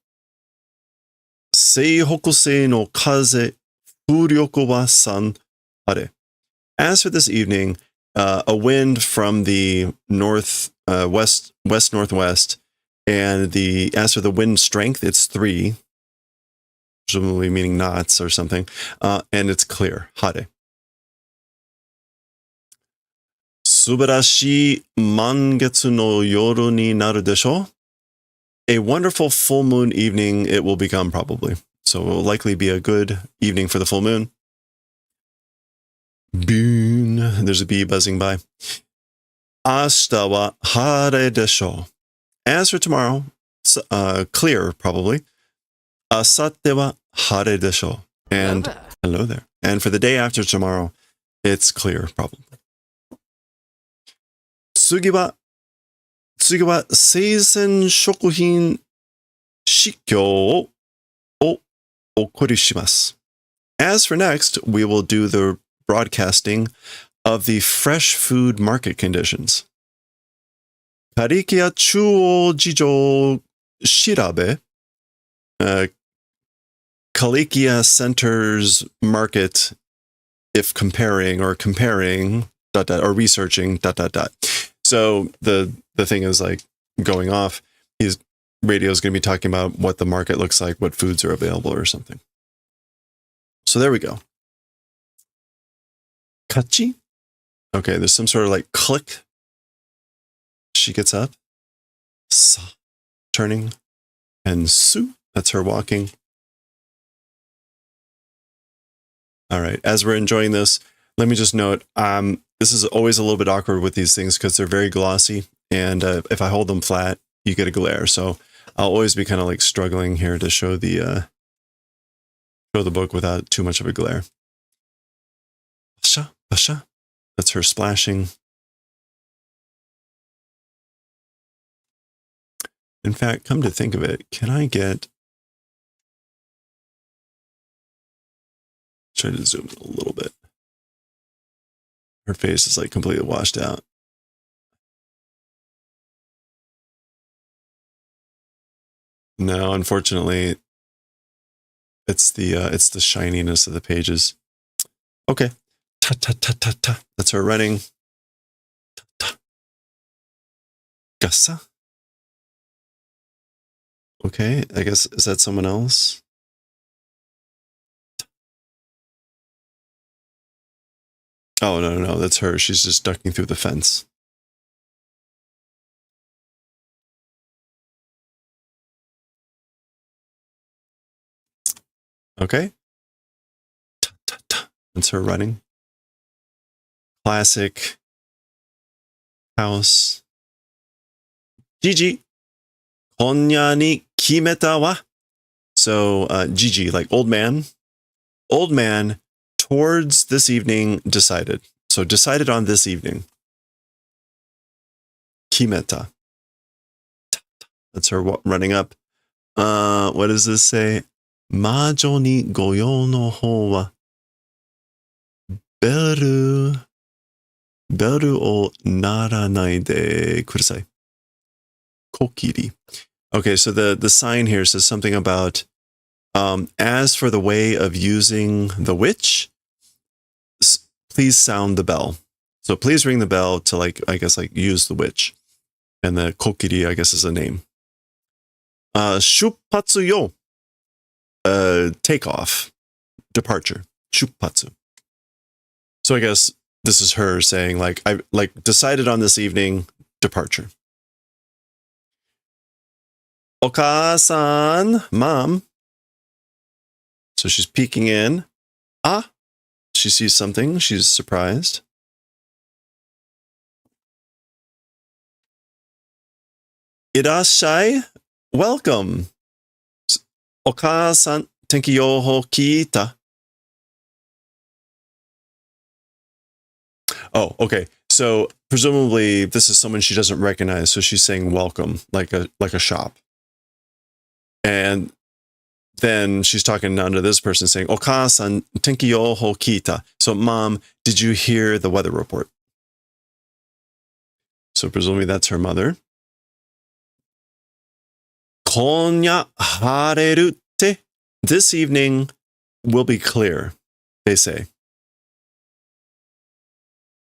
seihokosei no kaze furyoku wa san are. As for this evening, a wind from the west-northwest, and as for the wind strength, it's 3, presumably meaning knots or something, and it's clear, hare. Subarashi mangetsu no yoru ni naru desho. A wonderful full moon evening it will become, probably. So it will likely be a good evening for the full moon. Boon. There's a bee buzzing by. Ashita wa hare desho. As for tomorrow, clear, probably. Asatte wa hare desho. And hello there. And for the day after tomorrow, it's clear, probably. Tsugi wa seisen shokuhin shikyo o okorishimasu. As for next, we will do the broadcasting of the fresh food market conditions. Karikia chuo jijo shirabe. Kalikia centers market if comparing or or researching ... So the thing is like going off. Radio is going to be talking about what the market looks like, what foods are available or something. So there we go. Kachi. Okay, there's some sort of like click. She gets up. Sa, turning. And su, that's her walking. All right, as we're enjoying this, let me just note, this is always a little bit awkward with these things because they're very glossy. And if I hold them flat, you get a glare. So I'll always be kind of like struggling here to show the book without too much of a glare. Basha, basha. That's her splashing. In fact, come to think of it, can I get... Try to zoom in a little bit. Her face is like completely washed out. No, unfortunately, it's the shininess of the pages. Okay. Ta ta ta ta ta. That's her running. Ta ta. Gasa. Okay, I guess, is that someone else? Oh, no, that's her. She's just ducking through the fence. Okay. Ta, ta, ta. That's her running. Classic house. Gigi. Konya ni kimeta wa. So, Gigi, like old man. Old man towards this evening decided. So decided on this evening. Kimeta. That's her running up. What does this say? Majo ni goyo no hou wa beru o naranai de kudasai. Kokiri. Okay, so the sign here says something about as for the way of using the witch, please sound the bell. So please ring the bell to like, I guess like use the witch. And the kokiri, I guess, is a name. Shuppatsu yo. Takeoff. Departure. Shuppatsu. So I guess this is her saying like, I like decided on this evening, departure. Oka-san, mom. So she's peeking in. Ah, she sees something. She's surprised. Irashai, welcome. Oka-san, tenki yoho kiita. Oh, okay. So presumably this is someone she doesn't recognize. So she's saying welcome, like a shop. And then she's talking down to this person saying, Oka-san, tenki yoho kiita. So mom, did you hear the weather report? So presumably that's her mother. Konya hareru te. This evening will be clear, they say.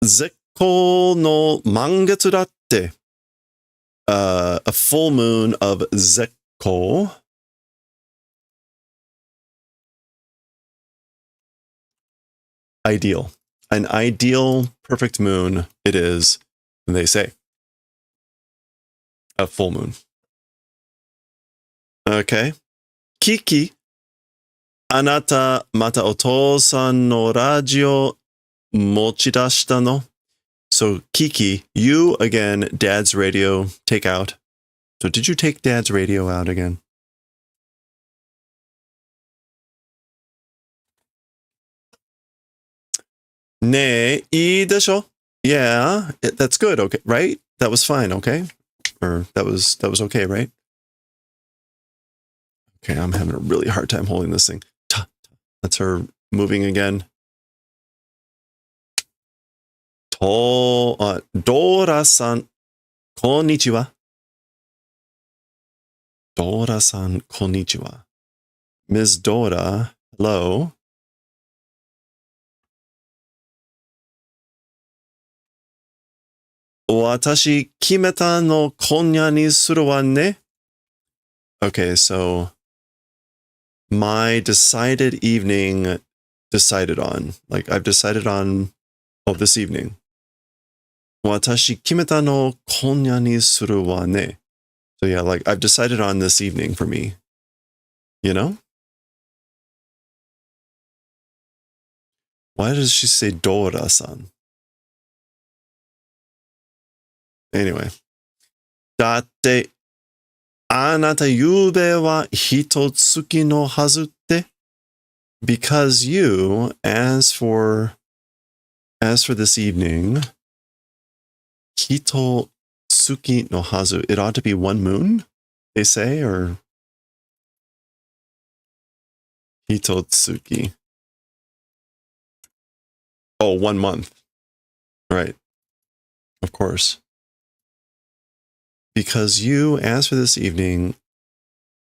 Zekko no mangetsu datte. A full moon of Zekko. Ideal. An ideal perfect moon it is, they say. A full moon. Okay. Kiki. Anata mata otou-san no radio mochidashita no. So Kiki, you again, Dad's radio, take out. So did you take Dad's radio out again? Ne, ii desho? Yeah, that's good, okay, right? That was fine, okay? Or that was okay, right? Okay, I'm having a really hard time holding this thing. That's her moving again. Dora-san. konnichiwa. Dora-san, konnichiwa. Ms. Dora, hello. Watashi kimeta no konya ni suru wa ne? Okay, so my decided evening decided on. Like, I've decided on, this evening. Watashi kimeta no konya ni suru wa ne. So yeah, like, I've decided on this evening for me. You know? Why does she say Dora-san? Anyway. Datte, anata yube wa hitotsuki no hazu te? Because you, as for this evening, hitotsuki no hazu, it ought to be one moon, they say, or hitotsuki. Oh, 1 month. Right. Of course. Because you, as for this evening,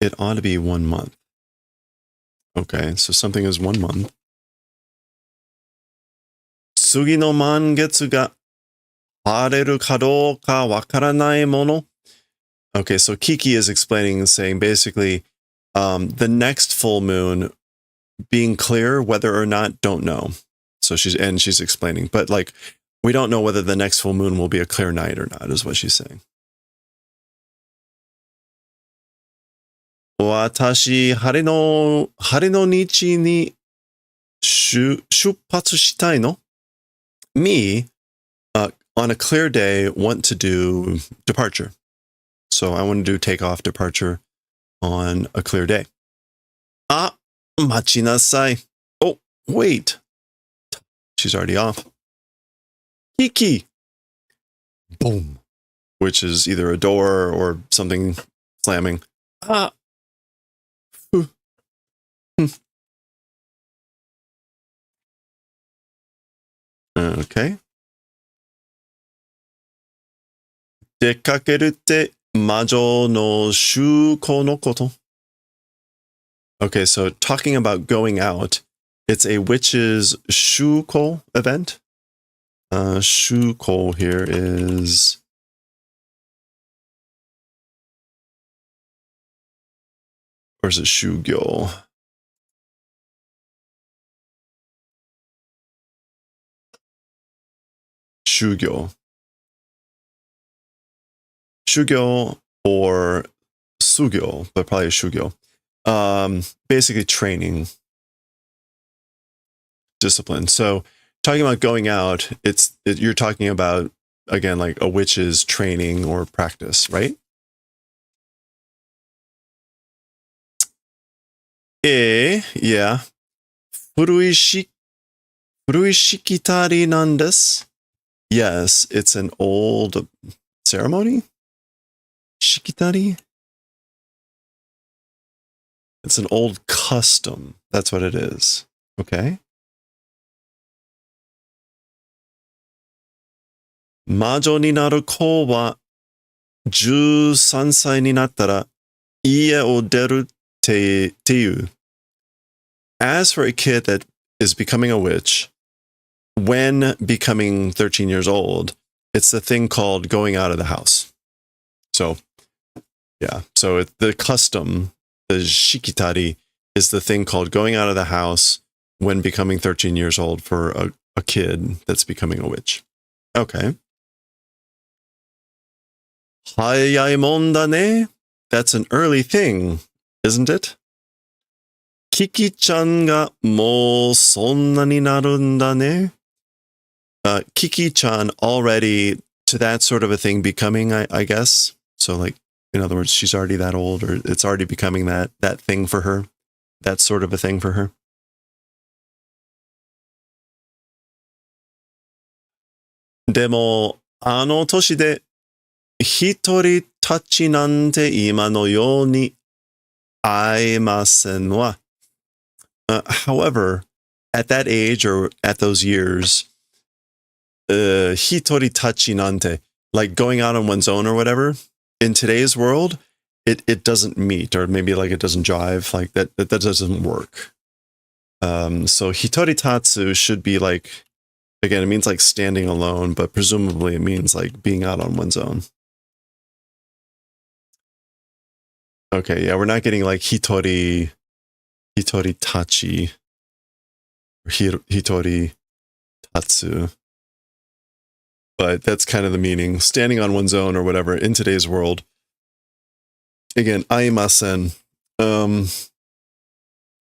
it ought to be 1 month. Okay, so something is 1 month. Tsugi no mangetsu ga hareru kado ka wakaranai mono. Okay, so Kiki is explaining, saying basically, the next full moon being clear, whether or not, don't know. So she's explaining, but like, we don't know whether the next full moon will be a clear night or not, is what she's saying. Watashi hare no nichi ni shupatsu shitai no? Me, on a clear day, want to do departure. So I want to do takeoff departure on a clear day. Ah, machi nasai. Oh, wait. She's already off. Kiki. Boom. Which is either a door or something slamming. Ah. Okay. Dekakeru te majo no shuko no koto. Okay, so talking about going out, it's a witch's shuko event. Shuko here is... Or is it shugyo? Shugyo. Shugyo or sugyo, but probably shugyo. Basically training, discipline. So talking about going out, you're talking about, again, like a witch's training or practice, right? Yeah. Furuishikitari nan desu. Yes, it's an old ceremony. Shikitari? It's an old custom. That's what it is. Okay. Majo ni naru ko wa 13歳になったら家を出るっていう. As for a kid that is becoming a witch, when becoming 13 years old, it's the thing called going out of the house. So, yeah. So the custom, the shikitari, is the thing called going out of the house when becoming 13 years old for a kid that's becoming a witch. Okay. Hayai mon da ne? That's an early thing, isn't it? Kiki-chan ga mo sonna ni narun da ne? Kiki-chan already to that sort of a thing becoming, I guess. So like, in other words, she's already that old, or it's already becoming that thing for her. That sort of a thing for her. Demo, あの年で一人たちなんて今のように会えませんわ。However, at that age or at those years, hitori tachi nante, like going out on one's own or whatever, in today's world, it doesn't meet, or maybe like it doesn't jive, like that doesn't work. So hitoritatsu should be like, again, it means like standing alone, but presumably it means like being out on one's own. Okay, yeah, we're not getting like hitori tachi, or hitori tatsu. But that's kind of the meaning, standing on one's own or whatever in today's world. Again, aimasen.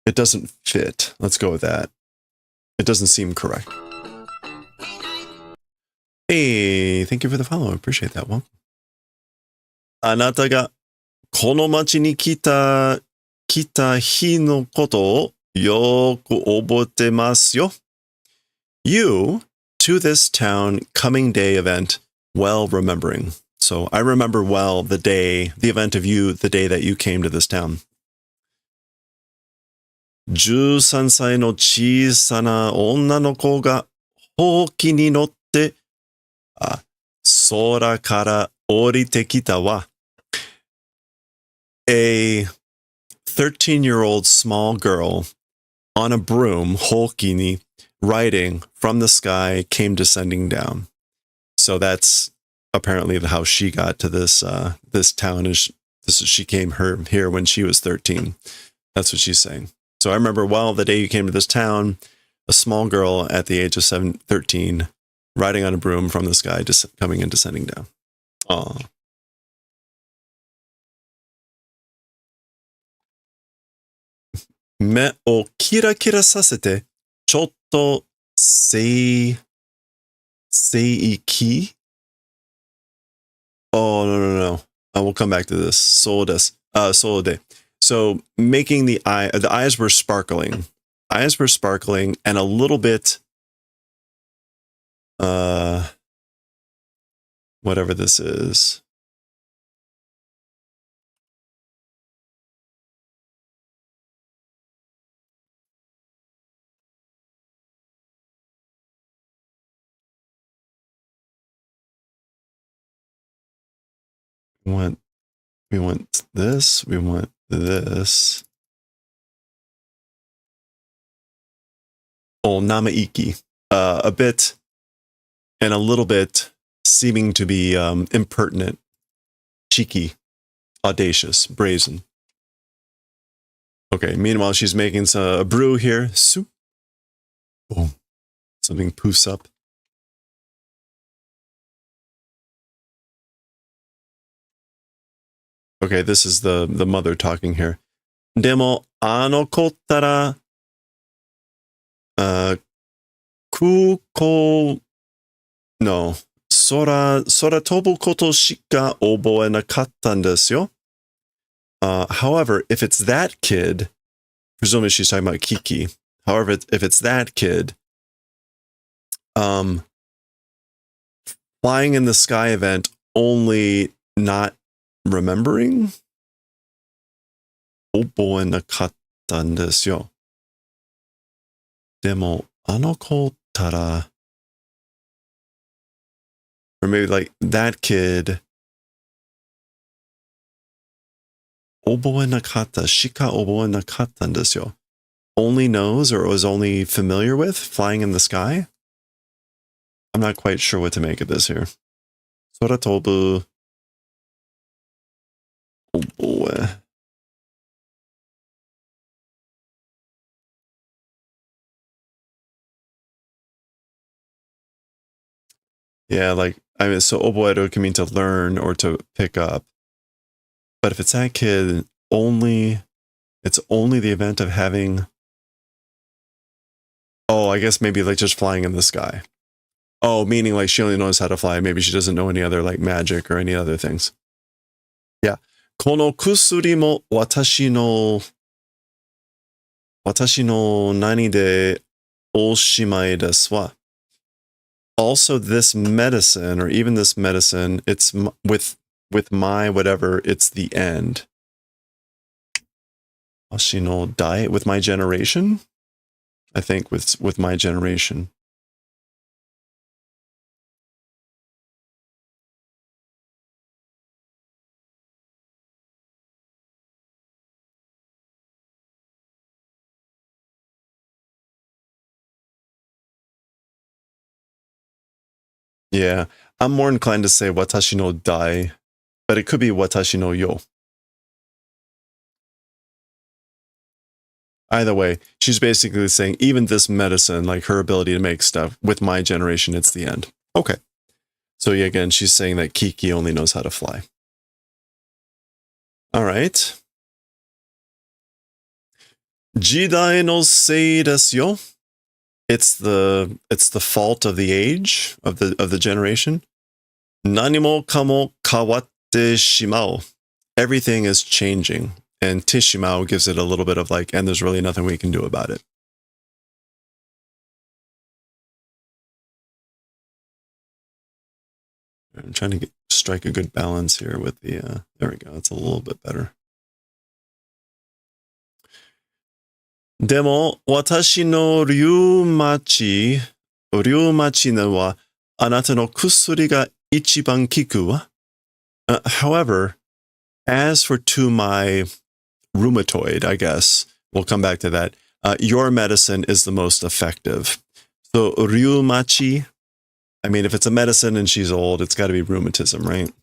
It doesn't fit. Let's go with that. It doesn't seem correct. Hey, thank you for the follow. I appreciate that one. あなたがこの町に来た日のことをよく覚えてますよ。You to this town coming day event well remembering. So I remember well the event of you, the day that you came to this town. 13歳の小さな女の子がほうきに乗って空から降りてきたわ。A 13-year-old small girl on a broom, ほうきに, riding from the sky, came descending down. So that's apparently how she got to this town. She came here when she was 13. That's what she's saying. So I remember, well, the day you came to this town, a small girl at the age of 13, riding on a broom from the sky, just coming and descending down. Aww. 目をキラキラさせて、ちょっと聖域? Oh, no. I will come back to this. そうです。そうで. So making the eyes were sparkling. Eyes were sparkling and a little bit, whatever this is. We want this. We want this. Oh, namaiki. A bit and a little bit seeming to be impertinent, cheeky, audacious, brazen. Okay, meanwhile, she's making a brew here. Soup. Boom. Something poofs up. Okay, this is the mother talking here. でも、あの子ったら、空港の空飛ぶことしか覚えなかったんですよ。However, if it's that kid, presumably she's talking about Kiki. However, if it's that kid, flying in the sky event only not remembering? 覚えなかったんですよ。でも、あの子ったら、or maybe like that kid, 覚えなかったしか覚えなかったんですよ. Only knows or was only familiar with flying in the sky? I'm not quite sure what to make of this here. 空飛ぶ Oh boy. Yeah, like, I mean, so oboedo can mean to learn or to pick up. But if it's that kid, it's only the event of having... Oh, I guess maybe like just flying in the sky. Oh, meaning like she only knows how to fly. Maybe she doesn't know any other like magic or any other things. Yeah. この薬も私の何でおしまいですわ. Also, this medicine, or even this medicine, it's with my whatever, it's the end. 私の代, with my generation? I think with my generation. Yeah, I'm more inclined to say watashi no dai, but it could be watashi no yo. Either way, she's basically saying even this medicine, like her ability to make stuff, with my generation, it's the end. Okay. So yeah, again, she's saying that Kiki only knows how to fly. All right. Jidai no sei desu yo. It's the fault of the age of the generation. Nani mo kamo kawatte shimao. Everything is changing. And Tishimao gives it a little bit of like, and there's really nothing we can do about it. I'm trying to strike a good balance here with the, there we go. It's a little bit better. Demo, watashi no ryumachi wa anata no kusuri ga ichiban kiku wa? However, as for to my rheumatoid, I guess, we'll come back to that, your medicine is the most effective. So ryumachi, I mean, if it's a medicine and she's old, it's got to be rheumatism, right?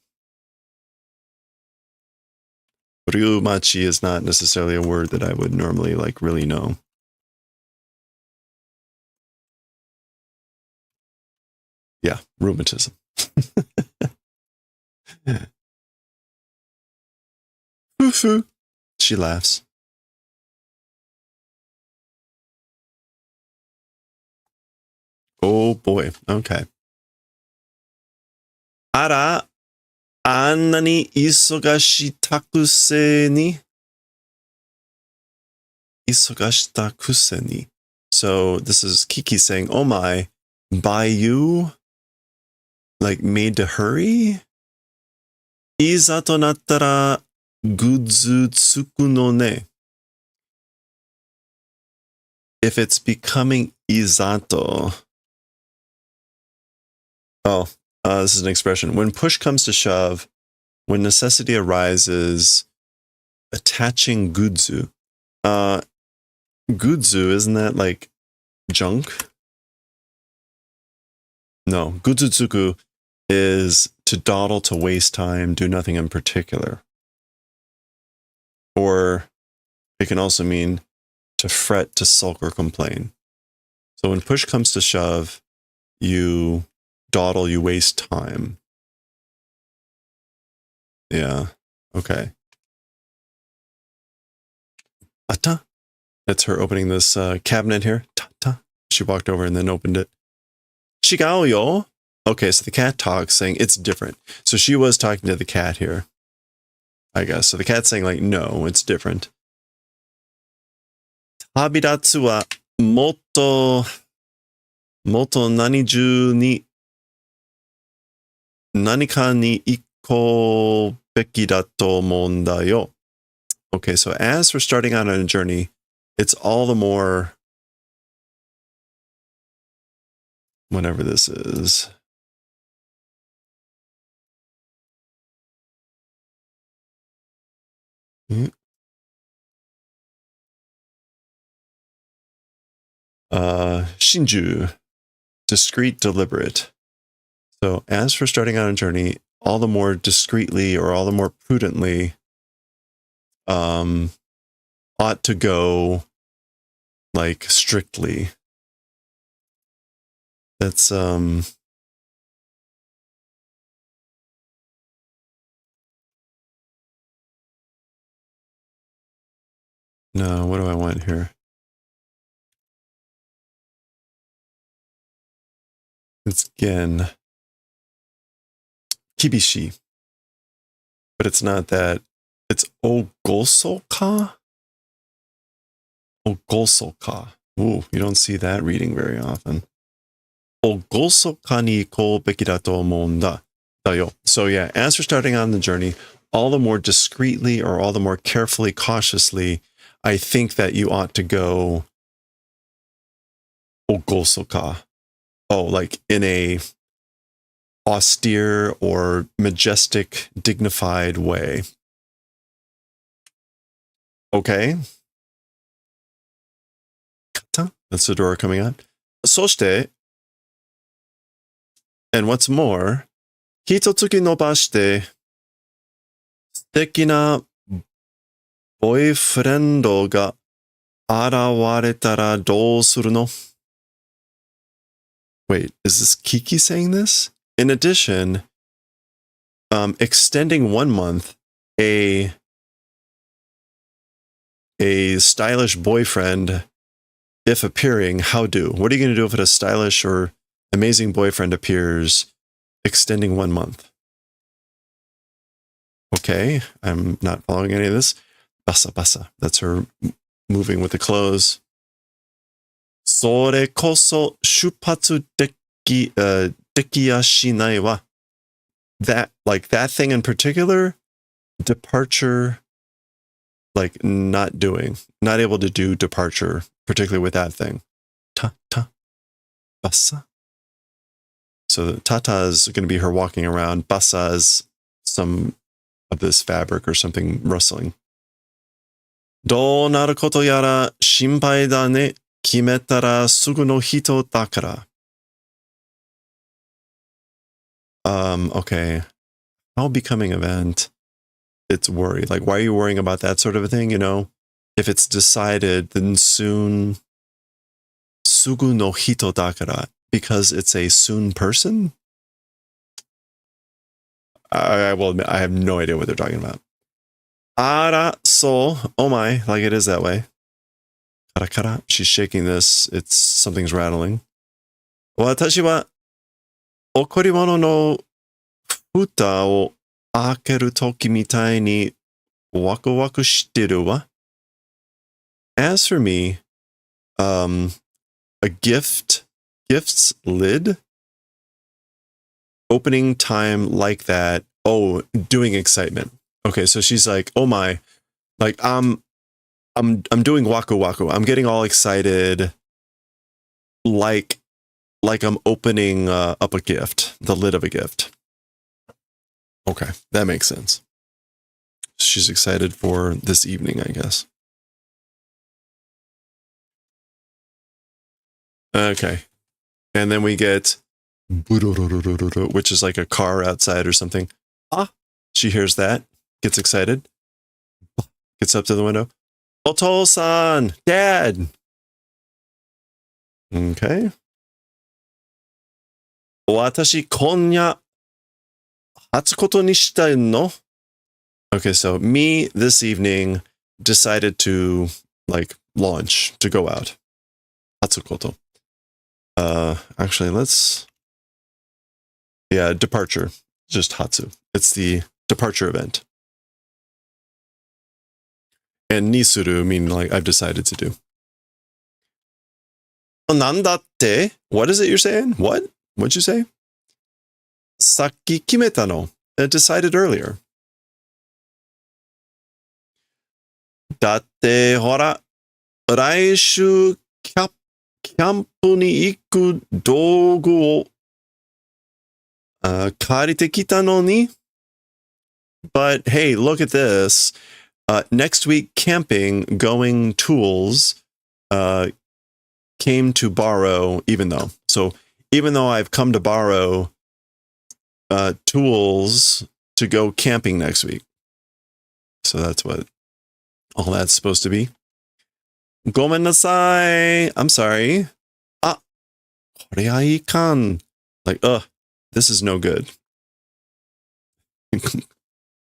Ryumachi is not necessarily a word that I would normally like really know. Yeah, rheumatism. Foo-foo. She laughs. Oh boy. Okay. Ara, anna ni isogashitaku ni. Isogashitaku ni. So this is Kiki saying, oh my, by you, like made to hurry? Iza to nattara gudzu tsuku no ne. If it's becoming izato. Oh, this is an expression. When push comes to shove, when necessity arises, attaching gudzu. Gudzu, isn't that like junk? No, gudzutsuku is to dawdle, to waste time, do nothing in particular. Or it can also mean to fret, to sulk, or complain. So when push comes to shove, you dawdle, you waste time. Yeah, okay. Ata? That's her opening this cabinet here. Ta-ta. She walked over and then opened it. Shigao yo. Okay, so the cat talks, saying it's different. So she was talking to the cat here, I guess. So the cat's saying, like, no, it's different. Tabidatsu wa motto naniju ni nanika ni ikko beki da to omou da yo. Okay, so as for starting out on a journey, it's all the more, whenever this is. Shinju, discreet, deliberate. So as for starting on a journey, all the more discreetly or all the more prudently ought to go like strictly. That's no, what do I want here? It's gen kibishi, but it's not that. It's ogosoka. Ogosoka. Ooh, you don't see that reading very often. Ogosoka ni iko beki da to omou da yo. So yeah, as for starting on the journey, all the more discreetly or all the more carefully, cautiously, I think that you ought to go ogosoka. Oh, like in a austere or majestic, dignified way. Okay. Kata? That's the door coming out. そして、And what's more, 一月伸ばして、素敵なボーイフレンドが現れたらどうするの? Wait, is this Kiki saying this? In addition, extending 1 month, a stylish boyfriend, if appearing, how do? What are you going to do if a stylish or amazing boyfriend appears extending 1 month? Okay, I'm not following any of this. Basa basa. That's her moving with the clothes. それこそ出発できやしないわ. That, like that thing in particular, departure, like not able to do departure, particularly with that thing. Ta ta basa. So the tata is going to be her walking around. Basa is some of this fabric or something rustling. どうなることやら心配だね。決めたらすぐの人だから。Okay. How becoming event? It's worry. Like, why are you worrying about that sort of a thing? You know, if it's decided, then soon. すぐの人だから because it's a soon person? I will admit, I have no idea what they're talking about. Ara, so, oh my, like it is that way. Kara kara, she's shaking this. It's, something's rattling. 私は、贈り物の蓋を開けるときみたいにワクワクしてるわ. As for me, a gift's lid, opening time like that. Oh, doing excitement. Okay, so she's like, oh my, like I'm doing waku waku. I'm getting all excited, like I'm opening up a gift, the lid of a gift. Okay, that makes sense. She's excited for this evening, I guess. Okay, and then we get, which is like a car outside or something. Ah, she hears that, gets excited, gets up to the window. Oto-san, Dad. Okay. 私今夜初ことにしたいの? Okay, so me this evening decided to like launch, to go out. Hatsukoto. Actually, let's, yeah, departure, just Hatsu. It's the departure event. And nisuru mean like I've decided to do. Nandatte? What is it you're saying? What? What'd you say? Saki kimeta no. It decided earlier. Datte hora, 来週キャンプに行く道具を借りてきたのに. But hey, look at this. Next week, camping, going tools, came to borrow, even though I've come to borrow tools to go camping next week. So that's what all that's supposed to be. Gomen nasai. I'm sorry. Ah, kore wa ikan. Like, this is no good.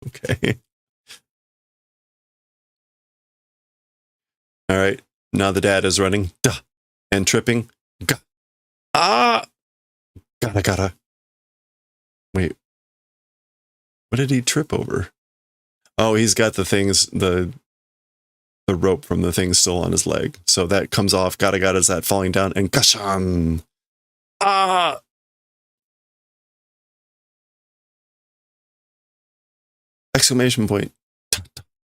Okay. All right. Now the dad is running. Duh. And tripping. Gah. Ah! Gotta. Wait. What did he trip over? Oh, he's got the things, the rope from the thing still on his leg. So that comes off. Gotta is that falling down. And kashan. Ah! Exclamation point.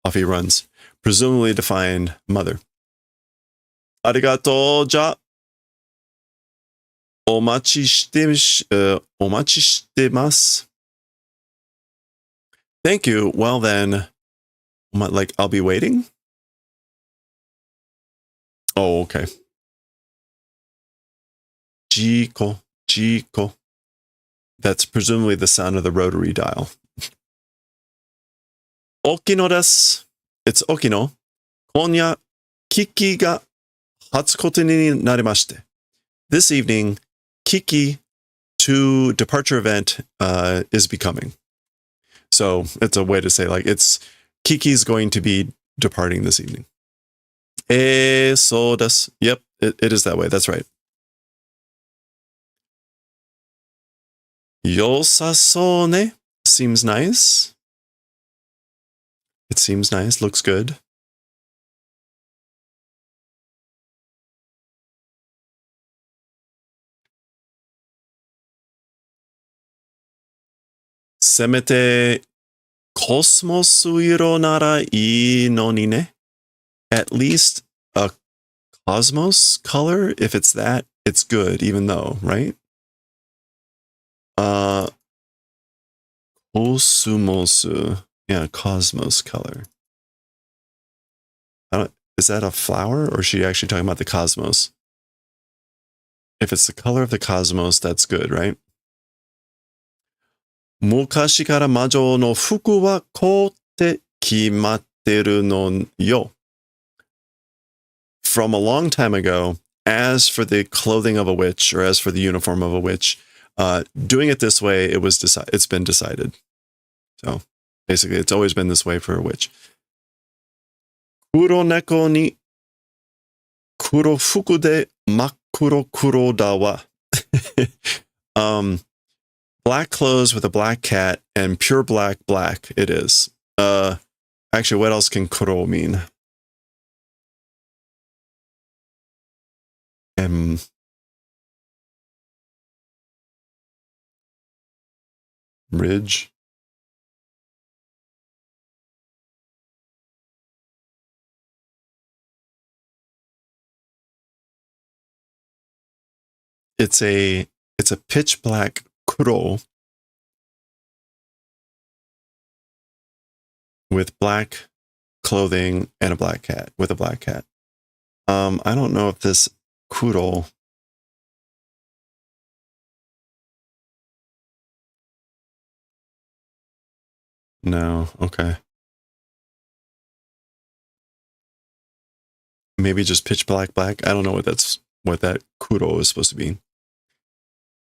Off he runs. Presumably to find mother. Arigato, ja. Omachi shitemasu. Thank you. Well then, like, I'll be waiting? Oh, okay. Jiko. That's presumably the sound of the rotary dial. Okino desu. It's Okino. Konya Kiki ga hatsukote ni narimashite. This evening, Kiki to departure event is becoming. So it's a way to say like it's Kiki's going to be departing this evening. So desu. Yep, it is that way. That's right. Yosaso ne. Seems nice. It seems nice. Looks good. Semete kosmosu iro nara ii no ni ne. At least a cosmos color. If it's that, it's good, even though, right? Kosumosu. Yeah, cosmos color. Is that a flower, or is she actually talking about the cosmos? If it's the color of the cosmos, that's good, right? Mukashi kara majo no fuku wa ko te kimatteru no yo. From a long time ago, as for the clothing of a witch, or as for the uniform of a witch, doing it this way, it's been decided. So basically, it's always been this way for a witch. Kuro neko ni kuro fuku de makuro kuro da wa. Black clothes with a black cat and pure black it is. Actually, what else can kuro mean? Ridge. It's a pitch black kuro with black clothing and a black cat with a black cat. I don't know if this kuro no, okay. Maybe just pitch black. I don't know what that kuro is supposed to be.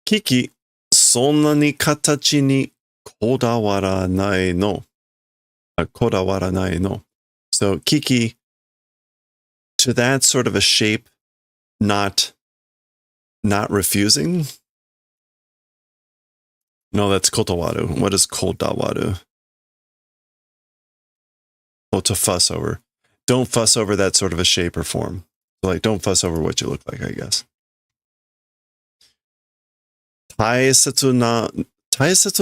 Kiki, sonna ni katachi ni kodawaranai no. Kodawaranai no. So Kiki, to that sort of a shape, not refusing. No, that's kotowaru. What is kodawaru? Oh, to fuss over. Don't fuss over that sort of a shape or form. So, like, don't fuss over what you look like, I guess. Taisetsu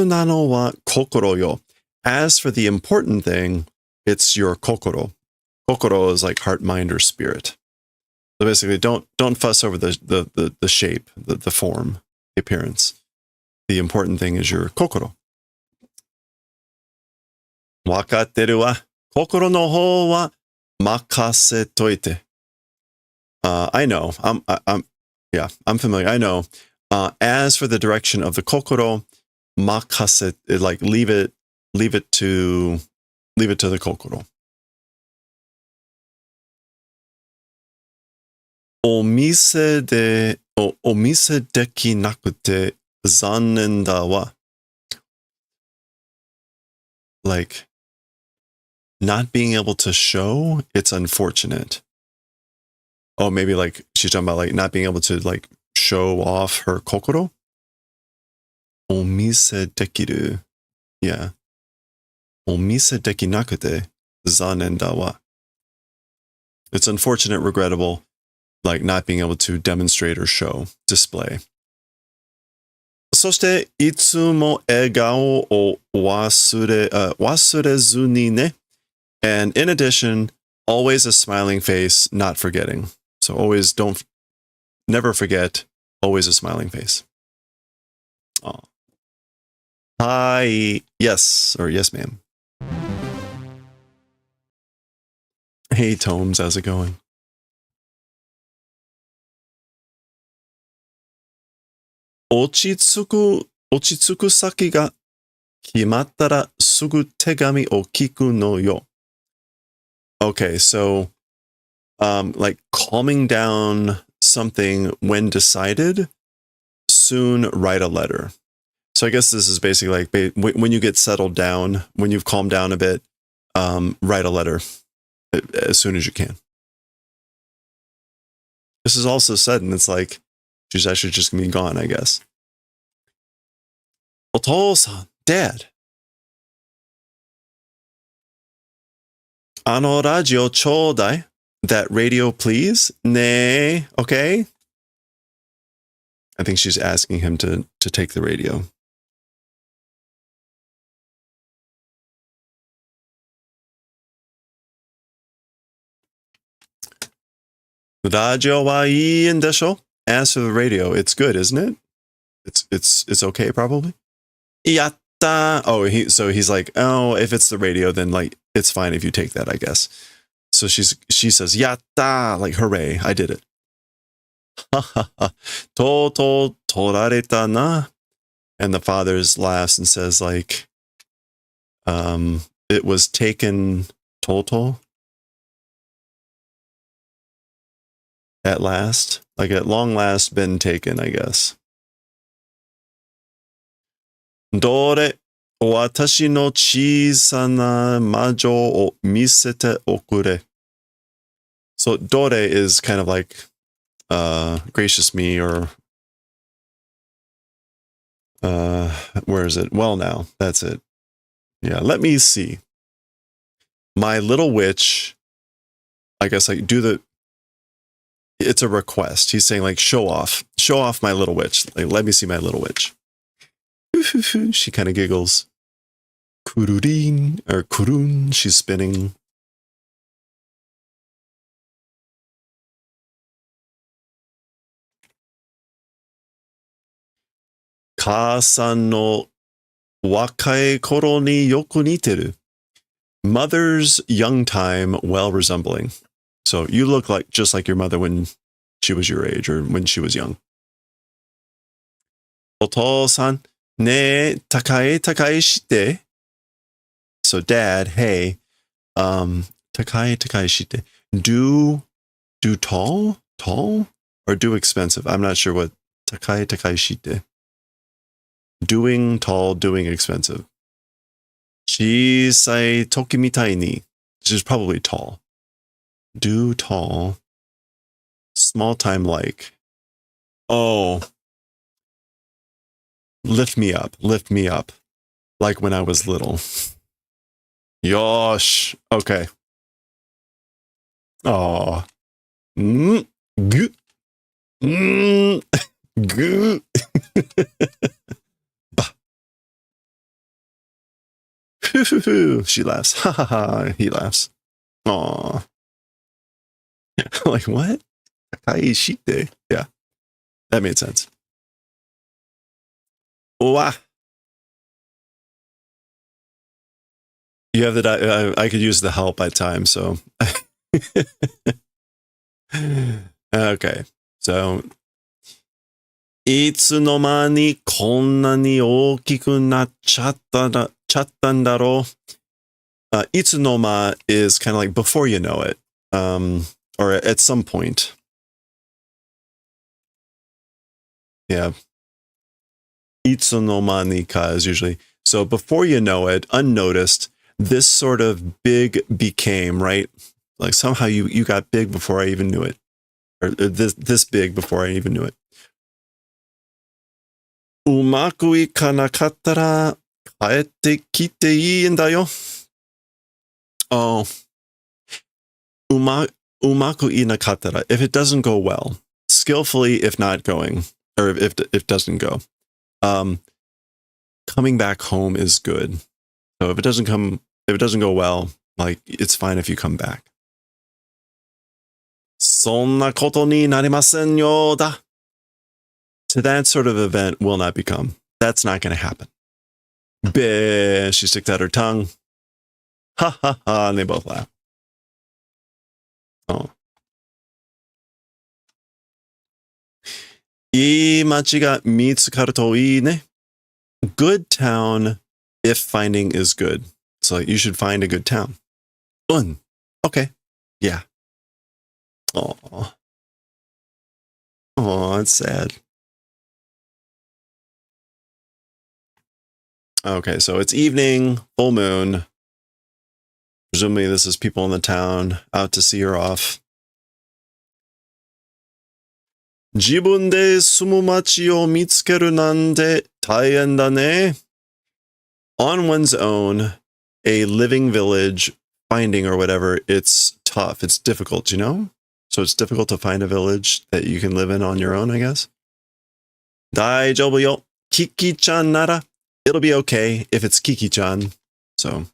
nano wa kokoro yo. As for the important thing, it's your kokoro. Kokoro is like heart, mind, or spirit. So basically, don't fuss over the shape, the form, the appearance. The important thing is your kokoro. Wakatteru wa kokoro no hou wa makasetoite. I know. I'm familiar. I know. As for the direction of the kokoro, makase, like leave it to the kokoro. Omise deki nakute zannen da wa. Like, not being able to show, it's unfortunate. Oh, maybe like she's talking about like not being able to like show off her kokoro. Omise dekiru. Yeah. Omise deki nakute zannen da wa. It's unfortunate, regrettable, like not being able to demonstrate or show, display. そして、いつも笑顔を忘れずにね. And in addition, always a smiling face, not forgetting. So always never forget, always a smiling face. Oh. Hi. Yes, or yes, ma'am. Hey, Tomes, how's it going? Ochitsuku 落ち着く先が決まったらすぐ手紙を聞くのよ. Okay, so like calming down something when decided, soon write a letter. So I guess this is basically like when you get settled down, when you've calmed down a bit, write a letter as soon as you can. This is also sudden. It's like she's actually just gonna be gone, I guess. Otou-san, Dad. Radio chodai. That radio, please. Ne, okay. I think she's asking him to take the radio. Radio wa ii in desho? As for the radio, it's good, isn't it? It's okay, probably. Yatta. Oh, he's like, oh, if it's the radio, then like it's fine if you take that, I guess. So she says, yatta, like hooray, I did it. Ha ha ha. To torareta na. And the father laughs and says like, it was taken toto. At last, like at long last been taken, I guess. Dore, watashi no chisana majo o misete okure. So dore is kind of like, gracious me, or, where is it? Well now, that's it. Yeah, let me see. My little witch, I guess like it's a request. He's saying like, show off my little witch. Like, let me see my little witch. She kind of giggles. Kururin or kurun, she's spinning. Kaasan no wakae koro ni yoku niteru. Mother's young time, well resembling. So you look like just like your mother when she was your age or when she was young. Otou-san, ne takai shite. So Dad, hey, takai shite. Do tall or do expensive? I'm not sure what takai shite. Doing tall, doing expensive. Shisai toki mitai ni. She's probably tall. Do tall. Small time like. Oh. Lift me up. Like when I was little. Yosh. Okay. Oh. Goo. Goo. She laughs. Ha ha ha. He laughs. Aw. Like what? Takai shite. Yeah. That made sense. Wah. You have the I could use the help at times, so okay. So いつの間にこんなに大きくなっちゃったんだろう。いつの間 is kind of like before you know it, or at some point. Yeah. いつの間にか is usually so before you know it, unnoticed. This sort of big became, right? Like somehow you got big before I even knew it, or this big before I even knew it. うまくいかなかったら帰ってきていいんだよ。Oh. うまくいなかったら if it doesn't go well, skillfully if not going, or if it doesn't go. Coming back home is good. So if it doesn't go well, like it's fine if you come back. そんなことになりませんよだ。So that sort of event will not become. That's not going to happen. Bleh, she sticks out her tongue. Ha ha ha, and they both laugh. Oh. いい街が見つかるといいね。Good town if finding is good. So you should find a good town. Okay. Yeah. Oh. Oh, it's sad. Okay, so it's evening, full moon. Presumably this is people in the town out to see her off. 自分で住む街を見つけるなんて大変だね. On one's own, a living village, finding or whatever, it's tough. It's difficult, you know? So it's difficult to find a village that you can live in on your own, I guess. 大丈夫よ. Kiki-chan nara. It'll be okay if it's Kiki-chan. So.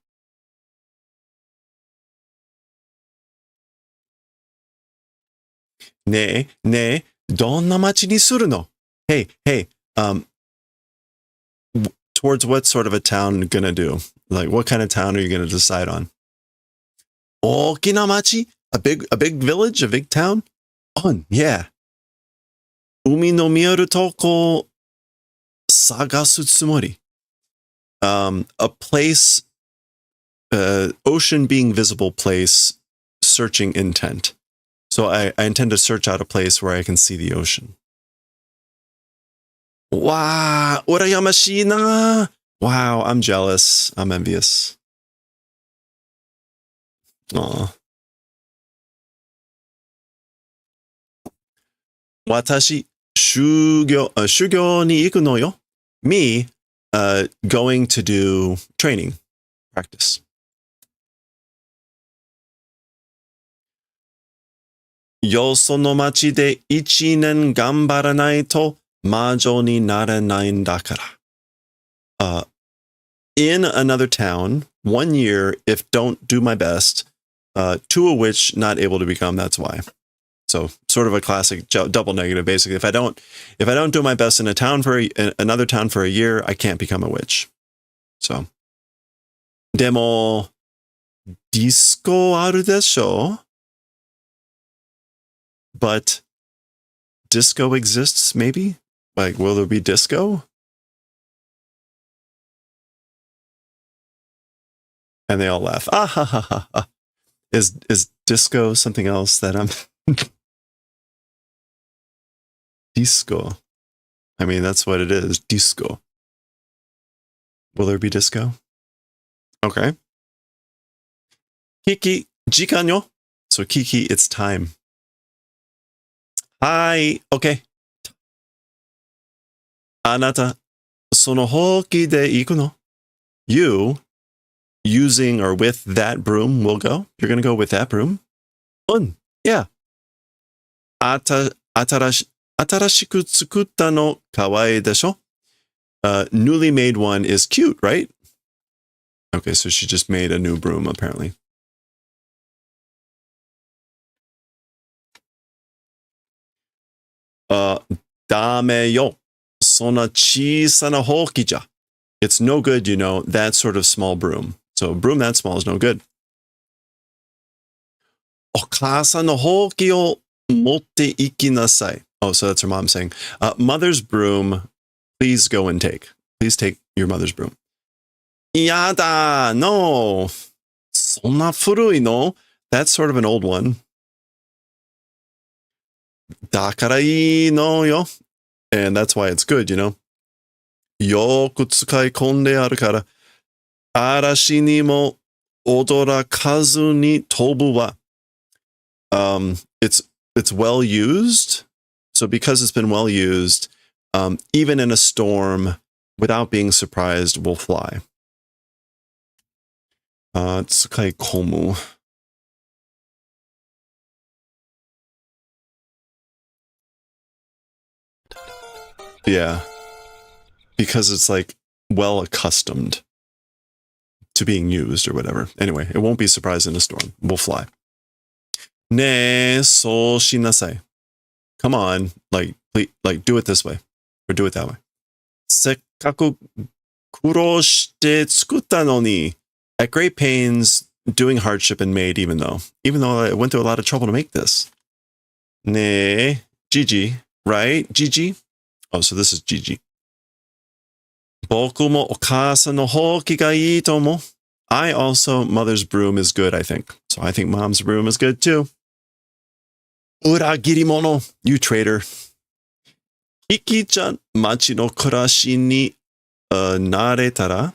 Ne, どんな街にするの? Hey, towards what sort of a town gonna do? Like, what kind of town are you gonna decide on? 大きな街? A big village? A big town? Yeah. 海の見えるとこ探すつもり. A place, ocean being visible place, searching intent. So I intend to search out a place where I can see the ocean. Wow, urayamashi na. Wow, I'm jealous. I'm envious. Aw. 私、修行に行くのよ. Me, going to do training, practice. よその町で1年頑張らないと魔女になれないんだから. In another town, 1 year, if don't do my best, to a witch not able to become, that's why. So sort of a classic double negative, basically. If I don't do my best in a town for another town for a year, I can't become a witch. So. でも、ディスコあるでしょ? But disco exists, maybe? Like, will there be disco? And they all laugh. Ah ha ha ha ha. Is disco something else that I'm... Disco. I mean, that's what it is. Disco. Will there be disco? Okay. Kiki, jikan yo. So Kiki, it's time. Hi. Okay. あなた、そのほうきで行くの? You, using or with that broom, will go? You're going to go with that broom? Yeah. 新しく作ったのかわいいでしょ? Newly made one is cute, right? Okay, so she just made a new broom, apparently. Dame yo. そんな小さなほうきじゃ. It's no good, you know, that sort of small broom. So a broom that small is no good. お母さんのほうきを持って行きなさい. Oh, so that's her mom saying, mother's broom, please go and take. Please take your mother's broom. やだ, no. そんな古いの? That's sort of an old one. だからいいのよ. And that's why it's good, you know. よく使い込んであるから、嵐にも驚かずに飛ぶわ. It's well used. So because it's been well used, even in a storm, without being surprised, will fly. 使い込む. Yeah. Because it's like well accustomed to being used or whatever. Anyway, it won't be surprised in a storm. We'll fly. ねえ、そうしなさい. Come on, like do it this way. Or do it that way. せっかく苦労して作ったのに. At great pains, doing hardship and made, even though I went through a lot of trouble to make this. ねえ, Gigi, right? Gigi? Oh, so this is Gigi. Boku mo okasa no hoki ga ii tomo. I also, mother's broom is good, I think. So I think mom's broom is good too. Uragiri mono, you traitor. Kiki-chan, machi no kurashi ni naretara.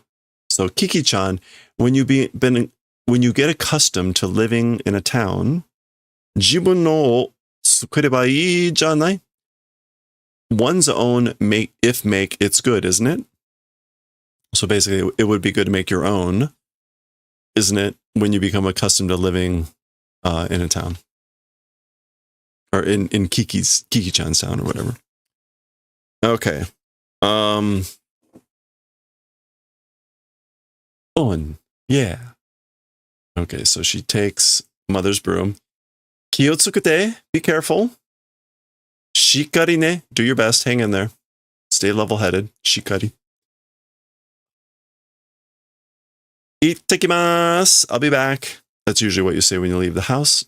So Kiki-chan, when you get accustomed to living in a town, jibun no tsukureba ii janai? One's own make it's good, isn't it? So basically, it would be good to make your own, isn't it? When you become accustomed to living in a town, or in Kiki-chan's town or whatever. Okay. On. Yeah. Okay, so she takes mother's broom. Kiyotsukute, be careful. Shikari ne, do your best, hang in there. Stay level-headed. Shikari. Ittekimasu. I'll be back. That's usually what you say when you leave the house.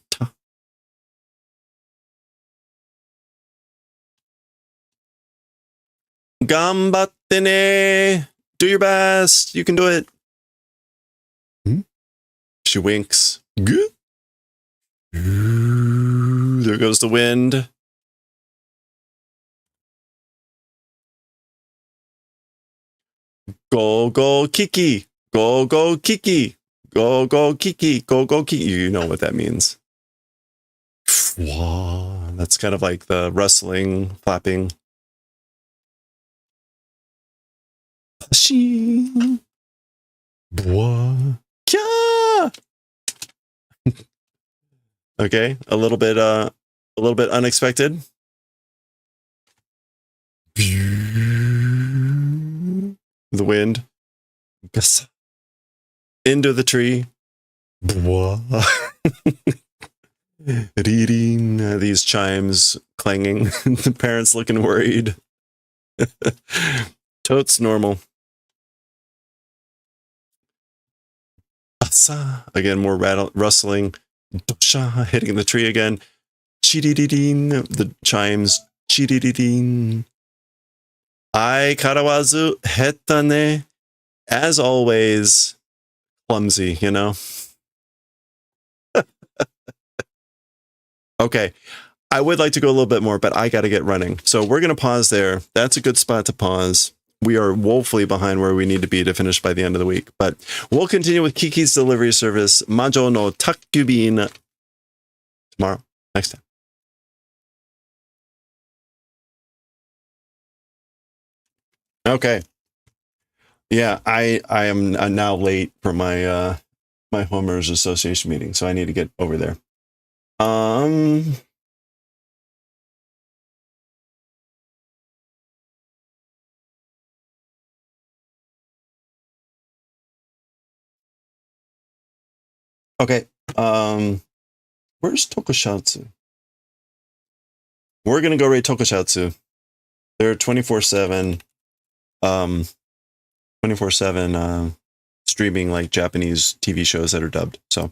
Gambatte ne. Do your best. You can do it. She winks. There goes the wind. Go, go, Kiki. Go, go, Kiki. Go, go, Kiki. Go, go, Kiki. You know what that means. Wow. That's kind of like the rustling, flapping. She. Okay, a little bit unexpected. The wind. Into the tree. Reading these chimes clanging. The parents looking worried. Totes normal. Again, more rustling. Hitting the tree again. Chidididin. The chimes. Chidididin. Ai karawazu hetta ne. As always, clumsy, you know? Okay. I would like to go a little bit more, but I got to get running. So we're going to pause there. That's a good spot to pause. We are woefully behind where we need to be to finish by the end of the week. But we'll continue with Kiki's Delivery Service, Majo no Takkubin, tomorrow, next time. Okay. Yeah, I am now late for my my homeowners association meeting, so I need to get over there. Okay. Where's Tokushatsu? We're gonna go raid Tokushatsu. They're 24/7 24/7 streaming like Japanese TV shows that are dubbed. So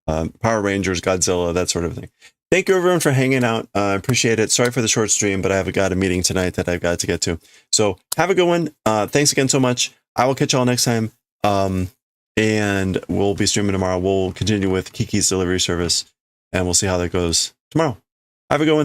Power Rangers, Godzilla, that sort of thing. Thank you everyone for hanging out. I appreciate it. Sorry for the short stream, but I've got a meeting tonight that I've got to get to. So have a good one. Thanks again so much. I will catch y'all next time. And we'll be streaming tomorrow. We'll continue with Kiki's Delivery Service, and we'll see how that goes tomorrow. Have a good one.